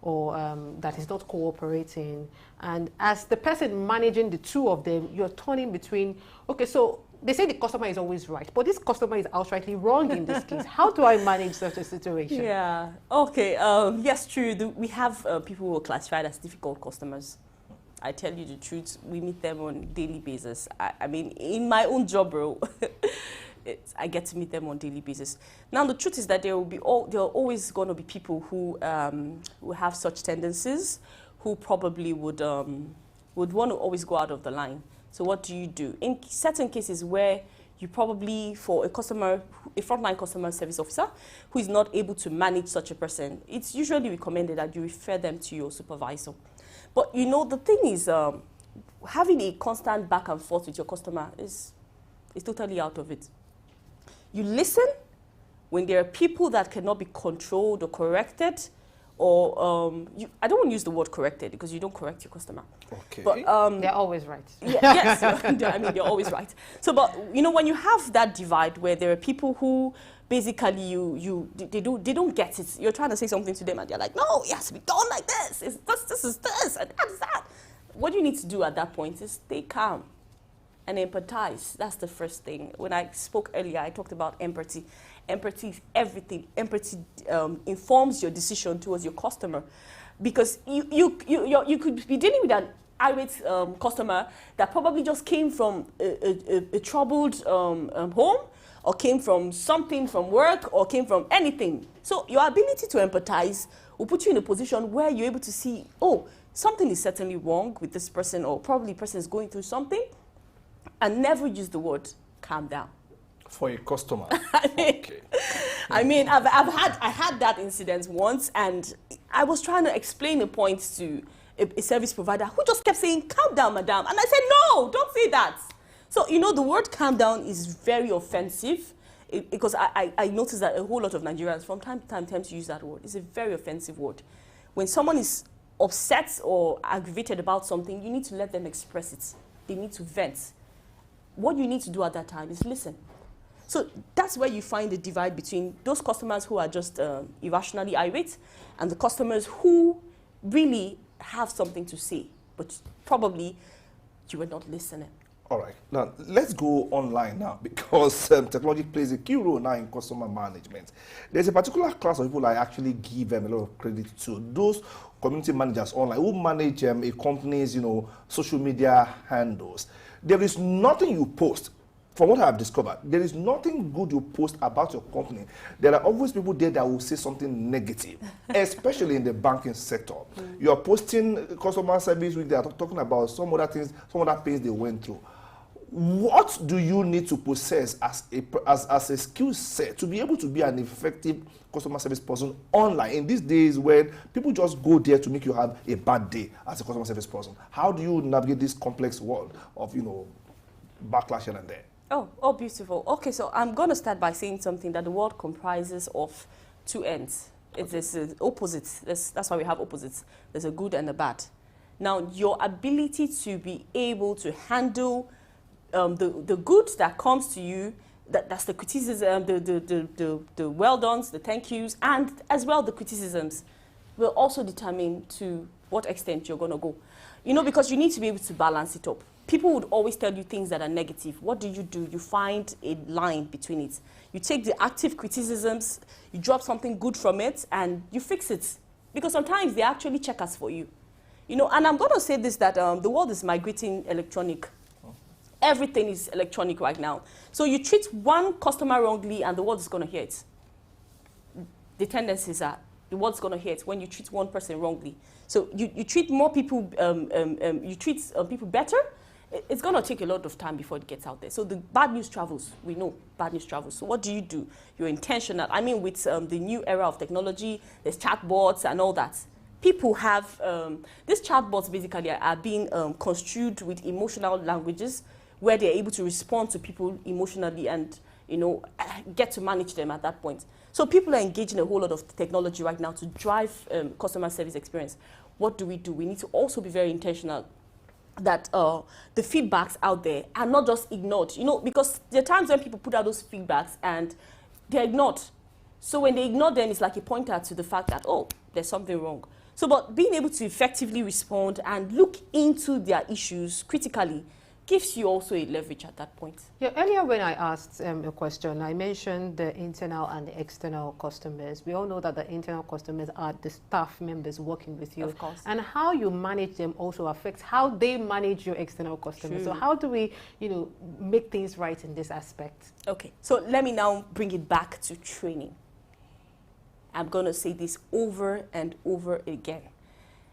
or that is not cooperating. And as the person managing the two of them, you're turning between, okay, so they say the customer is always right, but this customer is outrightly wrong in this case. How do I manage such a situation? Yeah, okay, yes, true. We have people who are classified as difficult customers. I tell you the truth, we meet them on a daily basis. I mean, in my own job role, I get to meet them on a daily basis. Now, the truth is that there are always going to be people who have such tendencies, who probably would want to always go out of the line. So what do you do? In certain cases where you probably, for a customer, a frontline customer service officer who is not able to manage such a person, it's usually recommended that you refer them to your supervisor. But you know, the thing is, having a constant back and forth with your customer is totally out of it. You listen when there are people that cannot be controlled or corrected, or I don't want to use the word corrected because you don't correct your customer. Okay. But they're always right. Yes, I mean, they're always right. So, but you know, when you have that divide where there are people who basically they don't get it. You're trying to say something to them and they're like, no, it has to be done like this. This is this, and that is that. What you need to do at that point is stay calm and empathize. That's the first thing. When I spoke earlier, I talked about empathy. Empathy is everything. Empathy informs your decision towards your customer, because you could be dealing with an irate customer that probably just came from a troubled home, or came from something from work, or came from anything. So your ability to empathize will put you in a position where you're able to see, oh, something is certainly wrong with this person, or probably the person is going through something, and never use the word calm down. For a customer. I mean, I had that incident once, and I was trying to explain a point to a service provider who just kept saying, calm down, madam. And I said, no, don't say that. So, you know, the word calm down is very offensive, because I noticed that a whole lot of Nigerians from time to time tend to use that word. It's a very offensive word. When someone is upset or aggravated about something, you need to let them express it. They need to vent. What you need to do at that time is listen. So that's where you find the divide between those customers who are just irrationally irate and the customers who really have something to say, but probably you were not listening. All right. Now, let's go online now, because technology plays a key role now in customer management. There's a particular class of people I actually give them a lot of credit to. Those community managers online who manage a company's, social media handles. There is nothing you post. From what I have discovered, there is nothing good you post about your company. There are always people there that will say something negative, especially in the banking sector. You are posting customer service week, they are talking about some other things, some other pains they went through. What do you need to possess as a skill set to be able to be an effective customer service person online in these days when people just go there to make you have a bad day as a customer service person? How do you navigate this complex world of, backlash here and there? Oh, beautiful. Okay, so I'm going to start by saying something that the world comprises of two ends. It's opposites. That's why we have opposites. There's a good and a bad. Now, your ability to be able to handle the goods that comes to you, that's the criticism, the well-dones, the thank yous, and as well the criticisms will also determine to what extent you're going to go. You know, because you need to be able to balance it up. People would always tell you things that are negative. What do? You find a line between it. You take the active criticisms, you drop something good from it, and you fix it. Because sometimes they actually check us for you. You know, and I'm going to say this, that the world is migrating electronic. Everything is electronic right now. So you treat one customer wrongly and the world is going to hear it. The tendencies are the world's going to hear it when you treat one person wrongly. So you treat more people, you treat people better. It's going to take a lot of time before it gets out there. So the bad news travels. We know bad news travels. So what do? You're intentional. I mean, with the new era of technology, there's chatbots and all that. People have, these chatbots basically are being construed with emotional languages where they're able to respond to people emotionally and, you know, get to manage them at that point. So people are engaging a whole lot of technology right now to drive customer service experience. What do? We need to also be very intentional that the feedbacks out there are not just ignored, you know, because there are times when people put out those feedbacks and they're ignored. So when they ignore them, it's like a pointer to the fact that, oh, there's something wrong. So, but being able to effectively respond and look into their issues critically gives you also a leverage at that point. Yeah, earlier when I asked a question, I mentioned the internal and the external customers. We all know that the internal customers are the staff members working with you. Of course. And how you manage them also affects how they manage your external customers. True. So how do we, you know, make things right in this aspect? Okay, so let me now bring it back to training. I'm going to say this over and over again.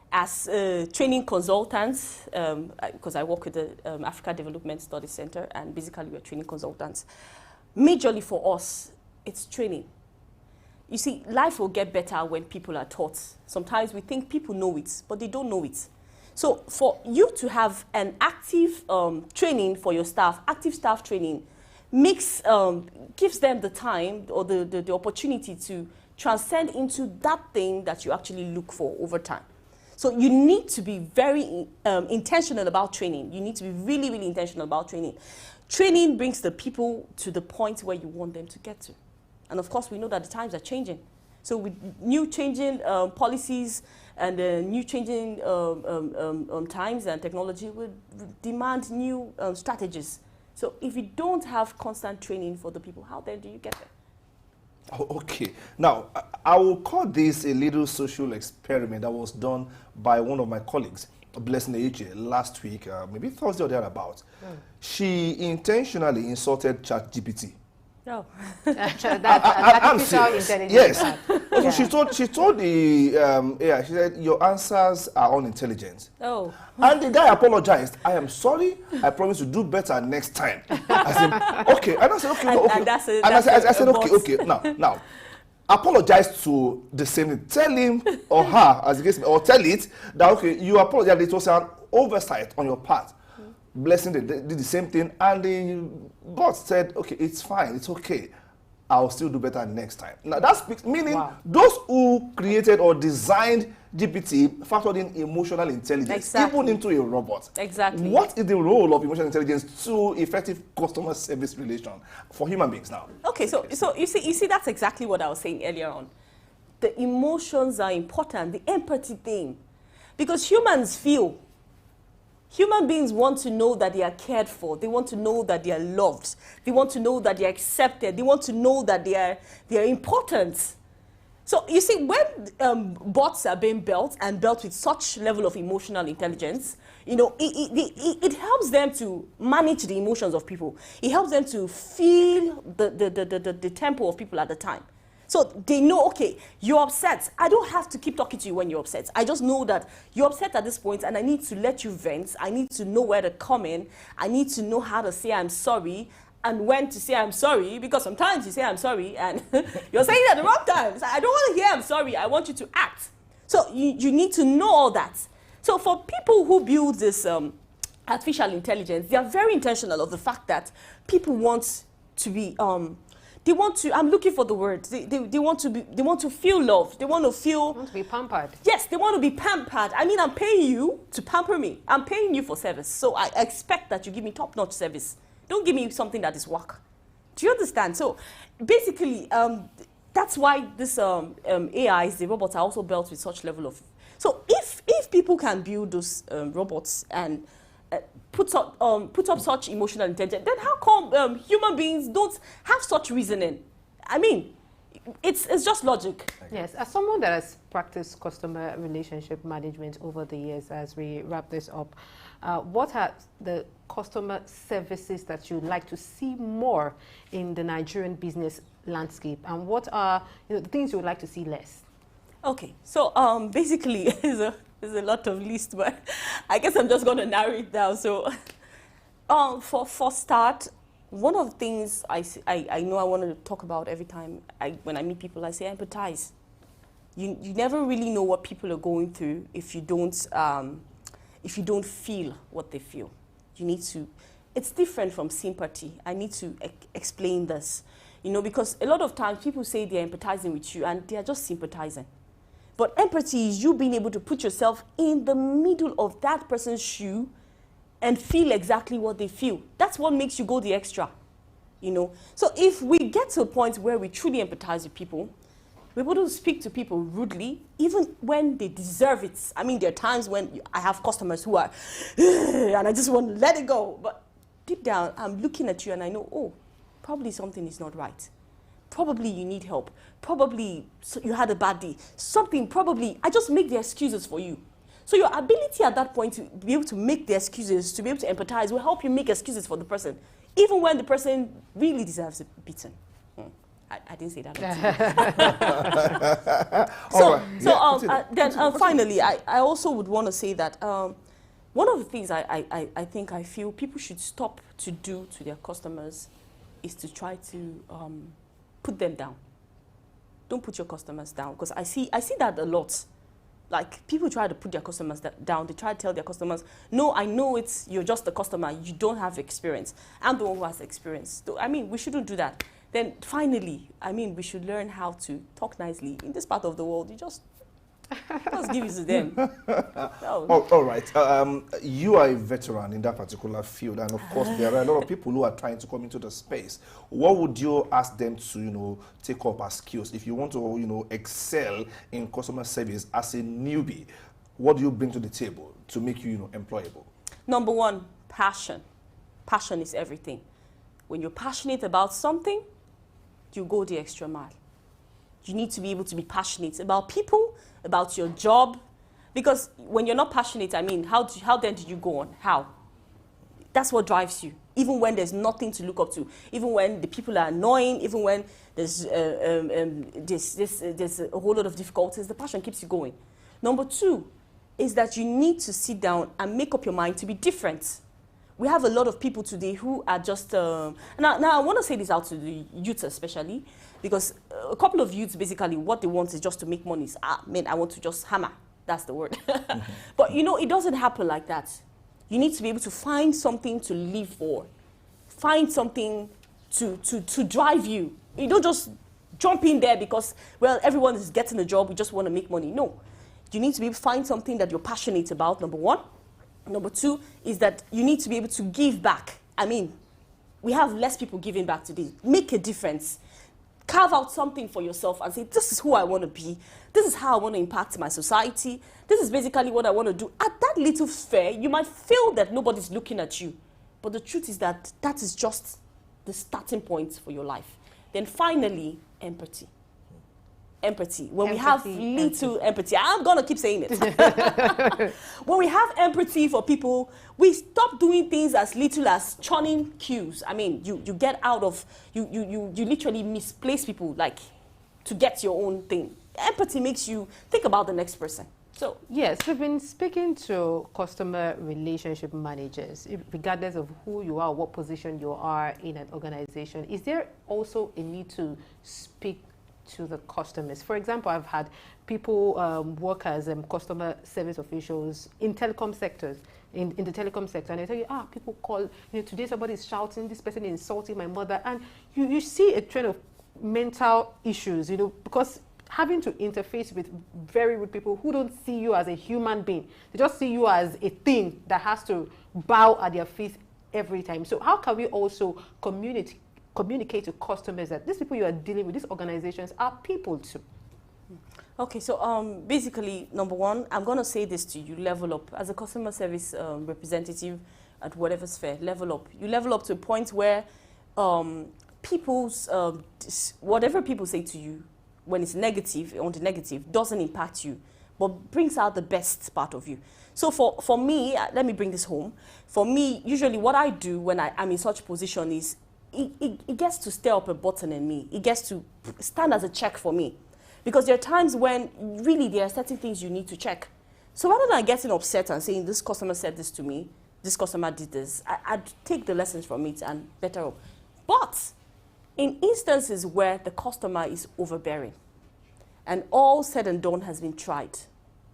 As training consultants, because I work with the Africa Development Studies Center, and basically we're training consultants. Majorly for us, it's training. You see, life will get better when people are taught. Sometimes we think people know it, but they don't know it. So for you to have an active training for your staff, active staff training, gives them the time or the opportunity to transcend into that thing that you actually look for over time. So you need to be very intentional about training. You need to be really, really intentional about training. Training brings the people to the point where you want them to get to. And of course, we know that the times are changing. So with new changing policies and new changing times and technology will demand new strategies. So if you don't have constant training for the people, how then do you get there? Okay. Now, I will call this a little social experiment that was done by one of my colleagues, Blessing Eche, last week, maybe Thursday or thereabouts. She intentionally insulted ChatGPT. No. That's artificial intelligence. Yes. Yeah. So she told the AI, she said, your answers are unintelligent. Oh. And the guy apologized. I am sorry. I promise to do better next time. I said, okay. And I said, okay. And I said, okay. Now, apologize to the same thing. Tell him or her, as the case may, or tell it that, okay, you apologize. It was an oversight on your part. Blessing did the same thing, and the bot said, okay, it's fine, it's okay. I'll still do better next time. Now, that speaks, meaning those who created or designed GPT factored in emotional intelligence, even into a robot. Exactly. What is the role of emotional intelligence to effective customer service relation for human beings now? Okay, so you see, that's exactly what I was saying earlier on. The emotions are important, the empathy thing. Because humans feel. Human beings want to know that they are cared for. They want to know that they are loved. They want to know that they are accepted. They want to know that they are important. So you see, when bots are being built and built with such level of emotional intelligence, you know, it helps them to manage the emotions of people. It helps them to feel the tempo of people at the time. So they know, okay, you're upset. I don't have to keep talking to you when you're upset. I just know that you're upset at this point and I need to let you vent. I need to know where to come in. I need to know how to say I'm sorry and when to say I'm sorry, because sometimes you say I'm sorry and you're saying it at the wrong time. So I don't want to hear I'm sorry. I want you to act. So you need to know all that. So for people who build this artificial intelligence, they are very intentional of the fact that people want to be They want to, I'm looking for the word, they want to feel loved. They want to feel... They want to be pampered. Yes, they want to be pampered. I mean, I'm paying you to pamper me. I'm paying you for service. So I expect that you give me top-notch service. Don't give me something that is whack. Do you understand? So basically, that's why this AIs, the robots, are also built with such level of... So if people can build those robots and put up such emotional intelligence, then how come human beings don't have such reasoning? I mean, it's just logic. Yes, as someone that has practiced customer relationship management over the years, as we wrap this up, what are the customer services that you'd like to see more in the Nigerian business landscape, and what are the things you would like to see less? Okay, so basically, there's a lot of lists, but I guess I'm just going to narrow it down. So for start, one of the things I know I want to talk about every time when I meet people, I say empathize. You never really know what people are going through if you don't feel what they feel. You need to. It's different from sympathy. I need to explain this, because a lot of times people say they're empathizing with you and they are just sympathizing. But empathy is you being able to put yourself in the middle of that person's shoe and feel exactly what they feel. That's what makes you go the extra, So if we get to a point where we truly empathize with people, we're able to speak to people rudely, even when they deserve it. I mean, there are times when I have customers who are, and I just want to let it go. But deep down, I'm looking at you and I know, oh, probably something is not right. Probably you need help. Probably you had a bad day. Something, probably, I just make the excuses for you. So your ability at that point to be able to make the excuses, to be able to empathize, will help you make excuses for the person, even when the person really deserves a beating. I didn't say that. Finally, I also would want to say that one of the things I feel people should stop to do to their customers is to try to put them down. Don't put your customers down, because I see that a lot. Like, people try to put their customers down. They try to tell their customers, no, I know you're just a customer. You don't have experience. I'm the one who has experience. So, I mean, we shouldn't do that. Then finally, I mean, we should learn how to talk nicely. In this part of the world, you just give it to them. All right. You are a veteran in that particular field, and of course, there are a lot of people who are trying to come into the space. What would you ask them to, take up as skills if you want to, excel in customer service as a newbie? What do you bring to the table to make you, employable? Number one, passion. Passion is everything. When you're passionate about something, you go the extra mile. You need to be able to be passionate about people, about your job. Because when you're not passionate, I mean, how then do you go on? How? That's what drives you. Even when there's nothing to look up to. Even when the people are annoying, even when there's a whole lot of difficulties, the passion keeps you going. Number two is that you need to sit down and make up your mind to be different. We have a lot of people today who are just... now I want to say this out to the youth especially, because a couple of youths, basically, what they want is just to make money. I want to just hammer. That's the word. But, it doesn't happen like that. You need to be able to find something to live for. Find something to drive you. You don't just jump in there because, well, everyone is getting a job. We just want to make money. No. You need to be able to find something that you're passionate about, number one. Number two is that you need to be able to give back. I mean, we have less people giving back today. Make a difference. Carve out something for yourself and say, this is who I want to be. This is how I want to impact my society. This is basically what I want to do. At that little fair, you might feel that nobody's looking at you. But the truth is that that is just the starting point for your life. Then finally, empathy. Empathy. When we have little empathy, I'm going to keep saying it. When we have empathy for people, we stop doing things as little as churning queues. I mean, you get out of, you literally misplace people, like, to get your own thing. Empathy makes you think about the next person. So yes, we've been speaking to customer relationship managers, regardless of who you are, what position you are in an organization. Is there also a need to speak to the customers? For example, I've had people work as customer service officials in telecom sectors, in the telecom sector, and they tell you, people call, today somebody is shouting, this person is insulting my mother, and you see a trend of mental issues, because having to interface with very rude people who don't see you as a human being. They just see you as a thing that has to bow at their feet every time. So how can we also communicate to customers that these people you are dealing with, these organizations, are people too? Okay, so basically, number one, I'm going to say this to you, level up. As a customer service representative at whatever sphere, level up. You level up to a point where whatever people say to you, when it's negative, on the negative, doesn't impact you, but brings out the best part of you. So for me, let me bring this home. For me, usually what I do when I'm in such position is, it gets to stir up a button in me. It gets to stand as a check for me. Because there are times when really there are certain things you need to check. So rather than getting upset and saying, this customer said this to me, this customer did this, I'd take the lessons from it and better up. But in instances where the customer is overbearing and all said and done has been tried,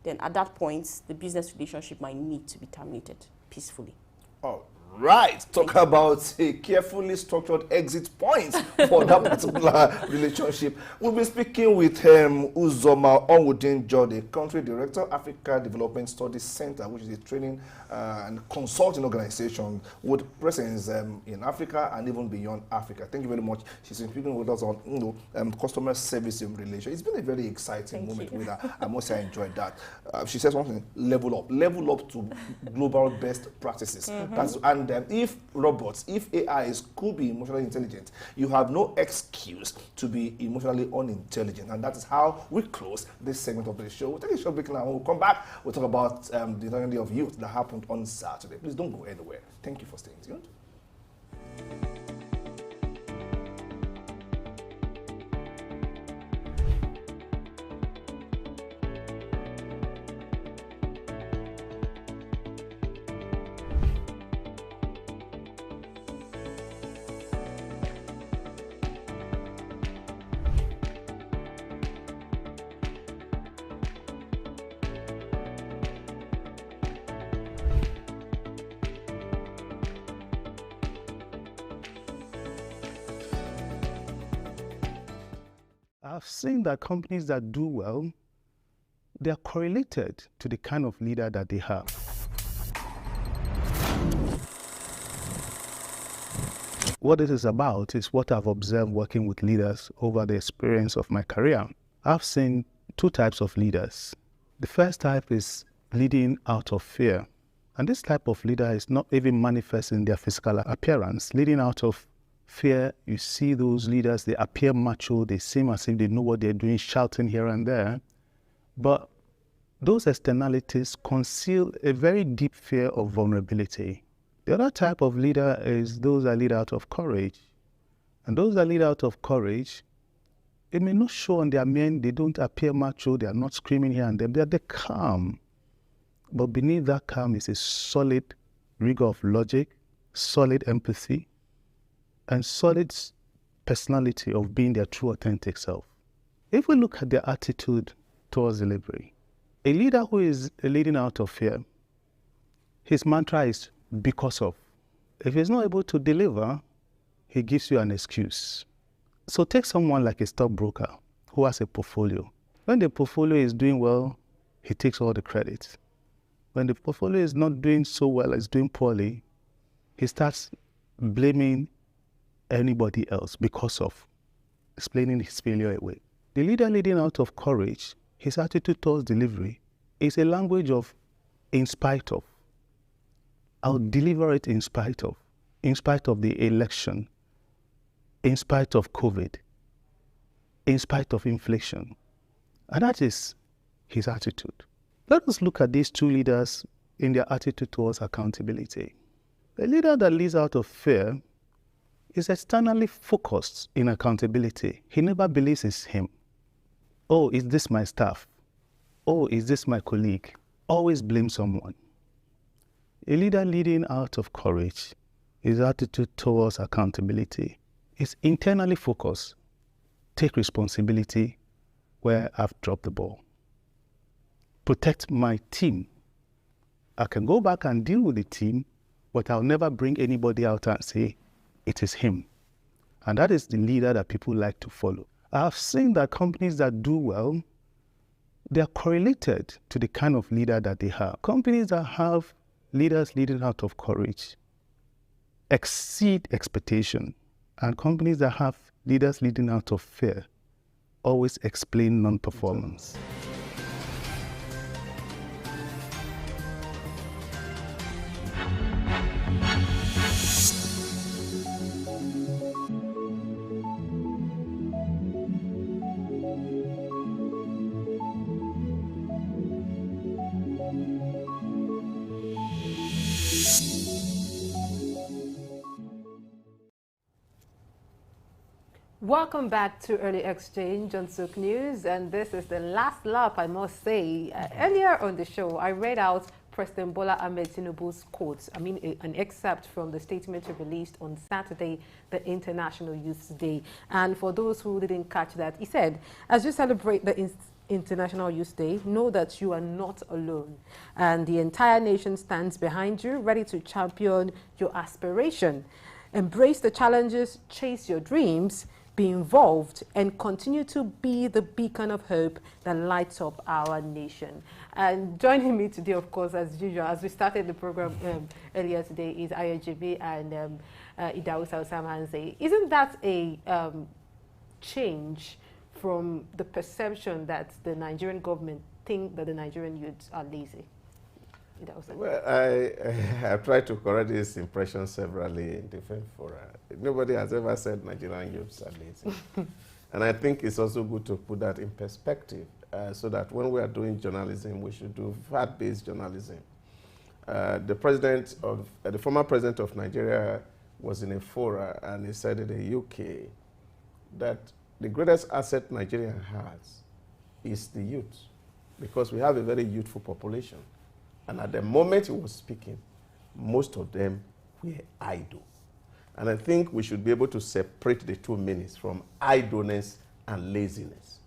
then at that point, the business relationship might need to be terminated peacefully. All right. Talk about a carefully structured exit point for that particular relationship. We'll be speaking with Uzoma Onwudin-Joe, the Country Director, Africa Development Studies Center, which is a training and consulting organization with presence in Africa and even beyond Africa. Thank you very much. She's been speaking with us on customer service in relation. It's been a very exciting moment with her. I must say I enjoyed that. She says something, level up to global best practices. And if robots, if AIs could be emotionally intelligent, you have no excuse to be emotionally unintelligent. And that is how we close this segment of the show. We'll take a short break now. When we come back, we'll talk about the International Day of Youth that happened on Saturday. Please don't go anywhere. Thank you for staying tuned. I've seen that companies that do well, they are correlated to the kind of leader that they have. What this is about is what I've observed working with leaders over the experience of my career. I've seen two types of leaders. The first type is leading out of fear. And this type of leader is not even manifest in their physical appearance. Leading out of fear, you see those leaders, they appear macho, they seem as if they know what they're doing, shouting here and there. But those externalities conceal a very deep fear of vulnerability. The other type of leader is those that lead out of courage. And those that lead out of courage, it may not show on their men, they don't appear macho, they are not screaming here and there, they're calm. But beneath that calm is a solid rigor of logic, solid empathy, and solid personality of being their true authentic self. If we look at their attitude towards delivery, a leader who is leading out of fear, his mantra is because of. If he's not able to deliver, he gives you an excuse. So take someone like a stockbroker who has a portfolio. When the portfolio is doing well, he takes all the credit. When the portfolio is not doing so well, it's doing poorly, he starts blaming anybody else because of, explaining his failure away. The leader leading out of courage, his attitude towards delivery is a language of in spite of. I'll deliver it in spite of the election, in spite of COVID, in spite of inflation. And that is his attitude. Let us look at these two leaders in their attitude towards accountability. The leader that leads out of fear is externally focused in accountability. He never believes it's him. Oh, is this my staff? Oh, is this my colleague? Always blame someone. A leader leading out of courage, his attitude towards accountability is internally focused. Take responsibility where I've dropped the ball. Protect my team. I can go back and deal with the team, but I'll never bring anybody out and say, it is him. And that is the leader that people like to follow. I've seen that companies that do well, they are correlated to the kind of leader that they have. Companies that have leaders leading out of courage exceed expectation. And companies that have leaders leading out of fear always explain non-performance. Welcome back to Early Exchange on Sook News, and this is the last lap, I must say. Earlier on the show, I read out President Bola Ahmed Tinubu's quotes, an excerpt from the statement he released on Saturday, the International Youth Day. And for those who didn't catch that, he said, as you celebrate the International Youth Day, know that you are not alone. And the entire nation stands behind you, ready to champion your aspiration. Embrace the challenges, chase your dreams, be involved, and continue to be the beacon of hope that lights up our nation. And joining me today, of course, as usual, as we started the program earlier today, is Ayojibi and Idausa Osamhanse. Isn't that a change from the perception that the Nigerian government think that the Nigerian youths are lazy? Well, I have tried to correct this impression severally in different fora. Nobody has ever said Nigerian youths are lazy. And I think it's also good to put that in perspective so that when we are doing journalism, we should do fact-based journalism. The former president of Nigeria was in a fora and he said in the UK that the greatest asset Nigeria has is the youth, because we have a very youthful population. And at the moment he was speaking, most of them were idle. And I think we should be able to separate the two meanings from idleness and laziness.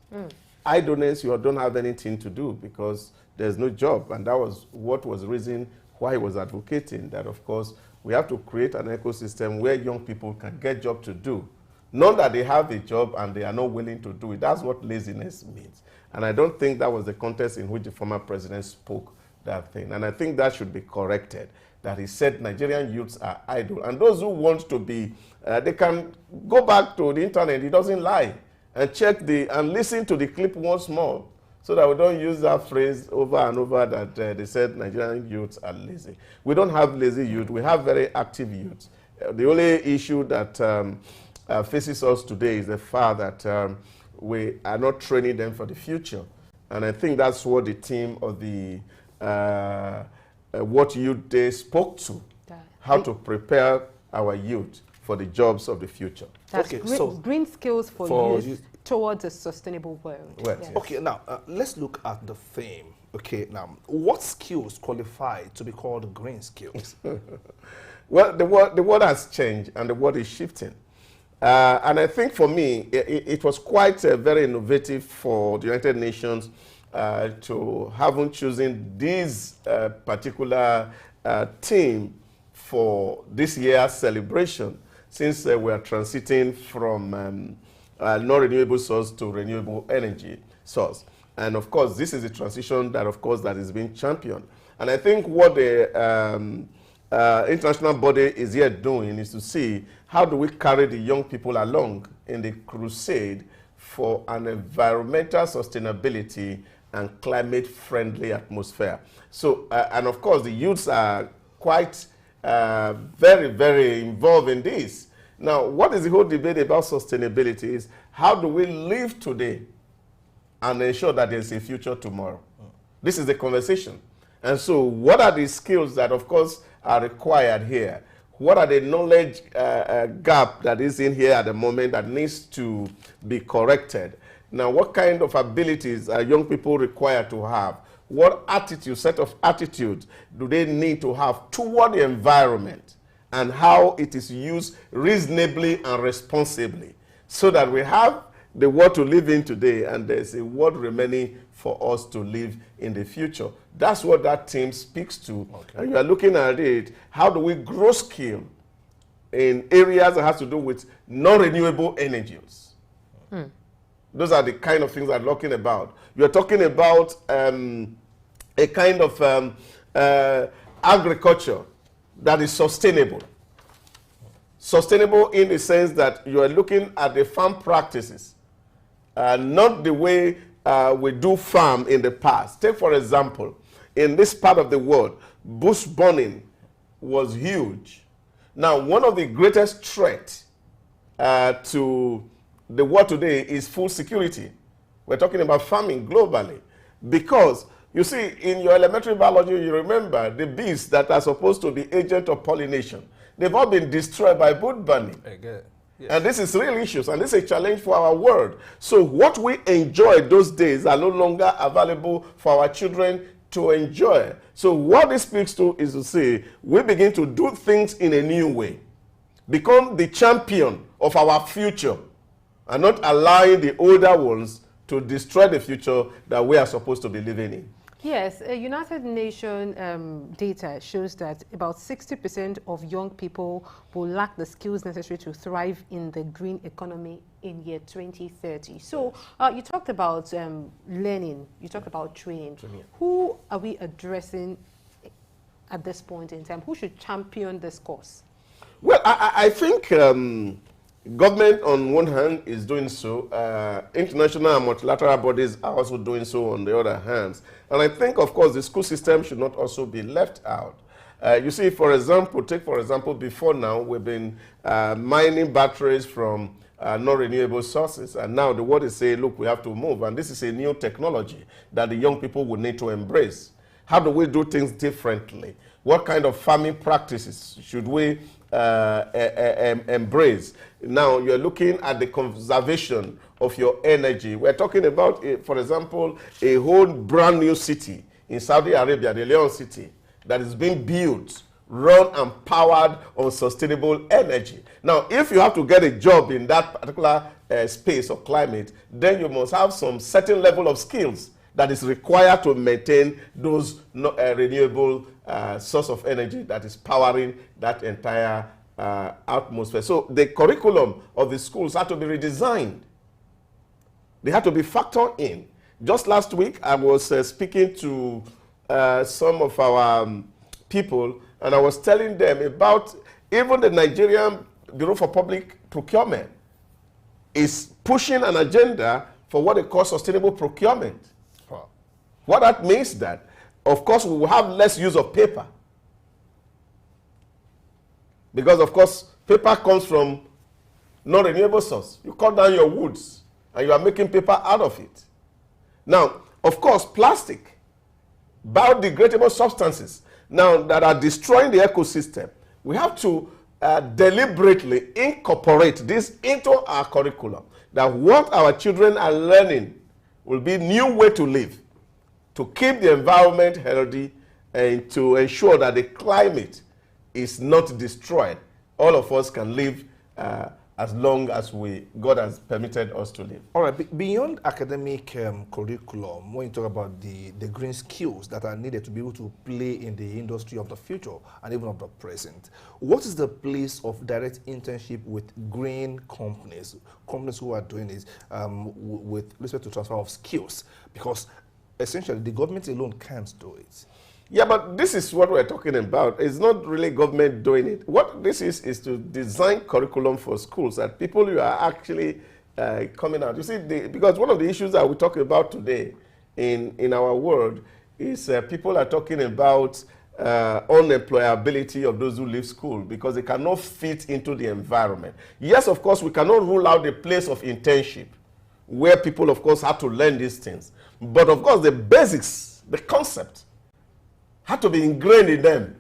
Idleness, you don't have anything to do because there's no job. And that was what was the reason why he was advocating that, of course, we have to create an ecosystem where young people can get job to do. Not that they have a job and they are not willing to do it. That's what laziness means. And I don't think that was the context in which the former president spoke that thing. And I think that should be corrected, that he said Nigerian youths are idle. And those who want to be, they can go back to the internet, he doesn't lie, and check and listen to the clip once more, so that we don't use that phrase over and over that they said Nigerian youths are lazy. We don't have lazy youth, we have very active youths. The only issue that faces us today is the fact that we are not training them for the future. And I think that's what the theme of the What Youth Day spoke to, how to prepare our youth for the jobs of the future. That's green skills for youth towards a sustainable world. Well, yes. Okay, now let's look at the theme. Okay, now what skills qualify to be called green skills? Well, the world has changed and the world is shifting. And I think for me, it was quite very innovative for the United Nations to have chosen this particular theme for this year's celebration, since we are transiting from non-renewable source to renewable energy source. And of course, this is a transition that, of course, that is being championed. And I think what the international body is here doing is to see how do we carry the young people along in the crusade for an environmental sustainability and climate-friendly atmosphere. So, and of course, the youths are quite very, very involved in this. Now, what is the whole debate about sustainability is how do we live today and ensure that there's a future tomorrow? This is the conversation. And so what are the skills that, of course, are required here? What are the knowledge gap that is in here at the moment that needs to be corrected? Now, what kind of abilities are young people required to have? What attitude, set of attitudes do they need to have toward the environment and how it is used reasonably and responsibly so that we have the world to live in today and there's a world remaining for us to live in the future. That's what that team speaks to. Okay. And you are looking at it, how do we grow skill in areas that has to do with non-renewable energies. Those are the kind of things I'm talking about. You're talking about a kind of agriculture that is sustainable. Sustainable in the sense that you are looking at the farm practices, not the way we do farm in the past. Take, for example, in this part of the world, bush burning was huge. Now, one of the greatest threats to the world today is food security. We're talking about farming globally. Because, you see, in your elementary biology, you remember the bees that are supposed to be agent of pollination. They've all been destroyed by wood burning. Yes. And this is real issues, and this is a challenge for our world. So what we enjoyed those days are no longer available for our children to enjoy. So what this speaks to is to say, we begin to do things in a new way. Become the champion of our future, and not allowing the older ones to destroy the future that we are supposed to be living in. Yes, United Nations data shows that about 60% of young people will lack the skills necessary to thrive in the green economy in year 2030. So you talked about learning, you talked about training. Who are we addressing at this point in time? Who should champion this cause? Well, I think government on one hand is doing so. International and multilateral bodies are also doing so on the other hands. And I think, of course, the school system should not also be left out. You see, for example, before now, we've been mining batteries from non-renewable sources. And now the world is saying, look, we have to move. And this is a new technology that the young people will need to embrace. How do we do things differently? What kind of farming practices should we embrace? Now you're looking at the conservation of your energy. We're talking about, for example, a whole brand new city in Saudi Arabia, the Leon city, that is being built, run and powered on sustainable energy. Now, if you have to get a job in that particular space or climate, then you must have some certain level of skills that is required to maintain those renewable source of energy that is powering that entire atmosphere. So the curriculum of the schools had to be redesigned. They had to be factored in. Just last week, I was speaking to some of our people, and I was telling them about even the Nigerian Bureau for Public Procurement is pushing an agenda for what they call sustainable procurement. Wow. What that means that, of course, we will have less use of paper. Because, of course, paper comes from non-renewable source. You cut down your woods, and you are making paper out of it. Now, of course, plastic, biodegradable substances, now that are destroying the ecosystem, we have to deliberately incorporate this into our curriculum, that what our children are learning will be new way to live, to keep the environment healthy and to ensure that the climate is not destroyed. All of us can live as long as God has permitted us to live. All right, beyond academic curriculum, when you talk about the green skills that are needed to be able to play in the industry of the future and even of the present, what is the place of direct internship with green companies who are doing this with respect to transfer of skills? Because essentially the government alone can't do it. Yeah, but this is what we're talking about. It's not really government doing it. What this is to design curriculum for schools that people who are actually coming out. You see, because one of the issues that we're talking about today in our world is people are talking about unemployability of those who leave school because they cannot fit into the environment. Yes, of course, we cannot rule out the place of internship where people, of course, have to learn these things. But, of course, the basics, the concept, had to be ingrained in them,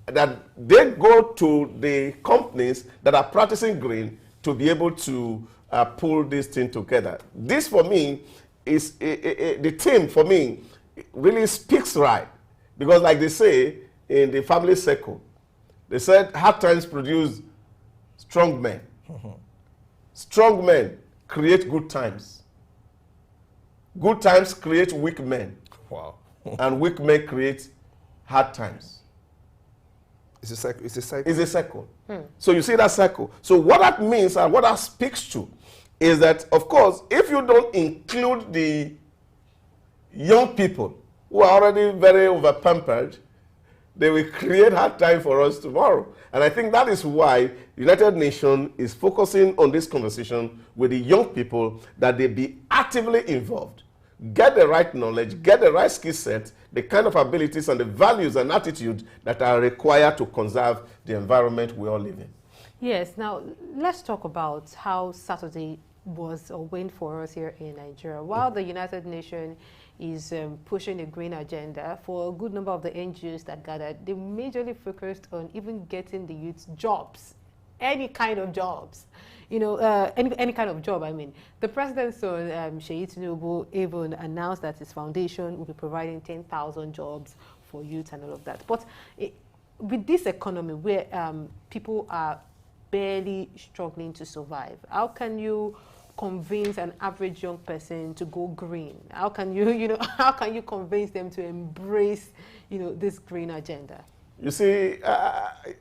that they go to the companies that are practicing green to be able to pull this thing together. This, for me, is the thing, for me, really speaks right. Because like they say in the family circle, they said hard times produce strong men. Strong men create good times. Good times create weak men. Wow. And weak men create hard times. It's a cycle. It's a cycle. It's a cycle. So you see that cycle. So what that means and what that speaks to is that, of course, if you don't include the young people who are already very over-pampered, they will create hard time for us tomorrow. And I think that is why the United Nations is focusing on this conversation with the young people, that they be actively involved, get the right knowledge, get the right skill set, the kind of abilities and the values and attitudes that are required to conserve the environment we all live in. Yes, now let's talk about how Saturday was or went for us here in Nigeria. While the United Nations is pushing a green agenda, for a good number of the NGOs that gathered, they majorly focused on even getting the youth jobs, any kind of jobs. You know, any kind of job, I mean. The president's son, Sheyi Tinubu, even announced that his foundation will be providing 10,000 jobs for youth and all of that. But with this economy where people are barely struggling to survive, how can you convince an average young person to go green? How can you, how can you convince them to embrace, this green agenda? You see,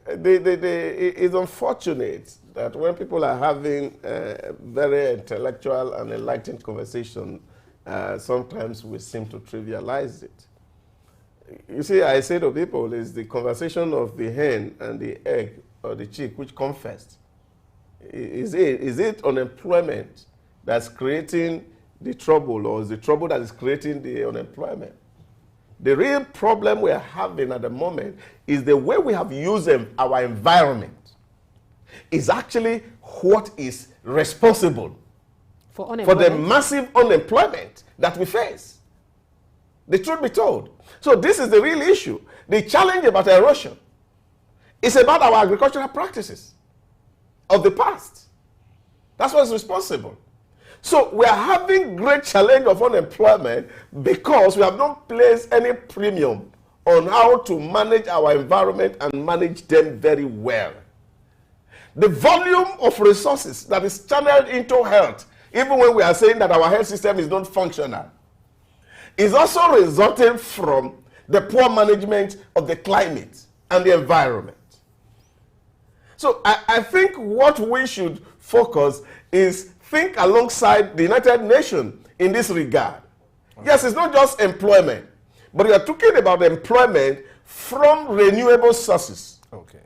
it's unfortunate that when people are having a very intellectual and enlightened conversation, sometimes we seem to trivialize it. You see, I say to people, it's the conversation of the hen and the egg or the chick, which come first. Is it unemployment that's creating the trouble, or is the trouble that is creating the unemployment? The real problem we're having at the moment is the way we have used our environment is actually what is responsible for the massive unemployment that we face. The truth be told. So this is the real issue. The challenge about erosion is about our agricultural practices of the past. That's what's responsible. So we are having great challenge of unemployment because we have not placed any premium on how to manage our environment and manage them very well. The volume of resources that is channeled into health, even when we are saying that our health system is not functional, is also resulting from the poor management of the climate and the environment. So I think what we should focus is think alongside the United Nations in this regard. Yes, it's not just employment, but we are talking about employment from renewable sources. Okay.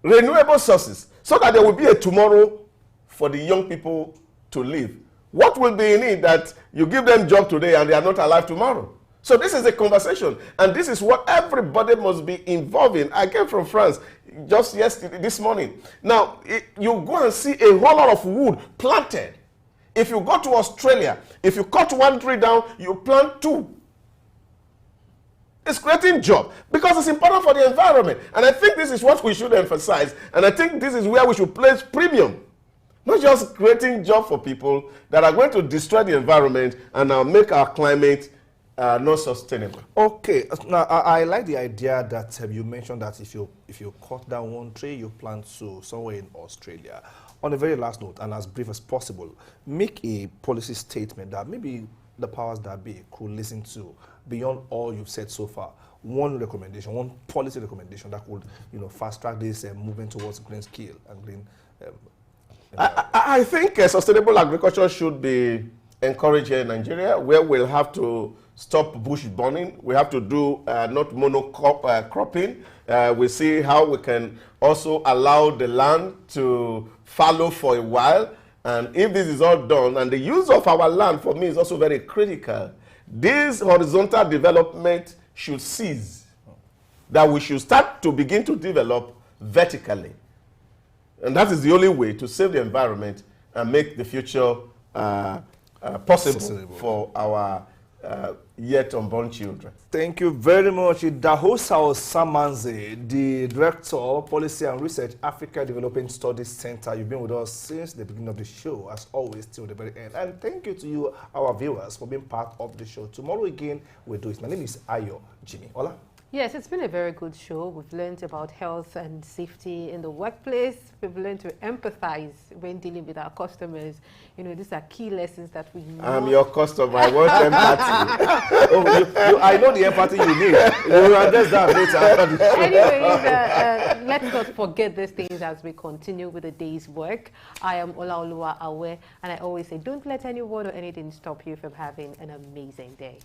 Renewable sources, so that there will be a tomorrow for the young people to live. What will be in it that you give them job today and they are not alive tomorrow? So this is a conversation, and this is what everybody must be involved in. I came from France just this morning. Now, you go and see a whole lot of wood planted. If you go to Australia, if you cut one tree down, you plant two. It's creating jobs because it's important for the environment. And I think this is what we should emphasize. And I think this is where we should place premium. Not just creating jobs for people that are going to destroy the environment and now make our climate not sustainable. Okay, now I like the idea that you mentioned that if you cut down one tree, you plant two somewhere in Australia. On a very last note, and as brief as possible, make a policy statement that maybe the powers that be could listen to beyond all you've said so far. One recommendation, one policy recommendation that could, fast track this movement towards green skill and green. I think sustainable agriculture should be encouraged here in Nigeria, where we'll have to stop bush burning. We have to do not monocropping. We see how we can also allow the land to fallow for a while. And if this is all done, and the use of our land for me is also very critical, this horizontal development should cease. That we should start to begin to develop vertically. And that is the only way to save the environment and make the future possible for our yet unborn children. Thank you very much. Dahosa Samanze, the Director, Policy and Research, Africa Development Studies Center. You've been with us since the beginning of the show, as always, till the very end. And thank you to you, our viewers, for being part of the show. Tomorrow again, we'll do it. My name is Ayo Jimmy. Hola. Yes, it's been a very good show. We've learned about health and safety in the workplace. We've learned to empathize when dealing with our customers. You know, these are key lessons that we know. I'm your customer. I want empathy. I know the empathy you need. You will address that later after the show. Anyways, let's not forget these things as we continue with the day's work. I am Olaoluwa Awe, and I always say, don't let anyone or anything stop you from having an amazing day.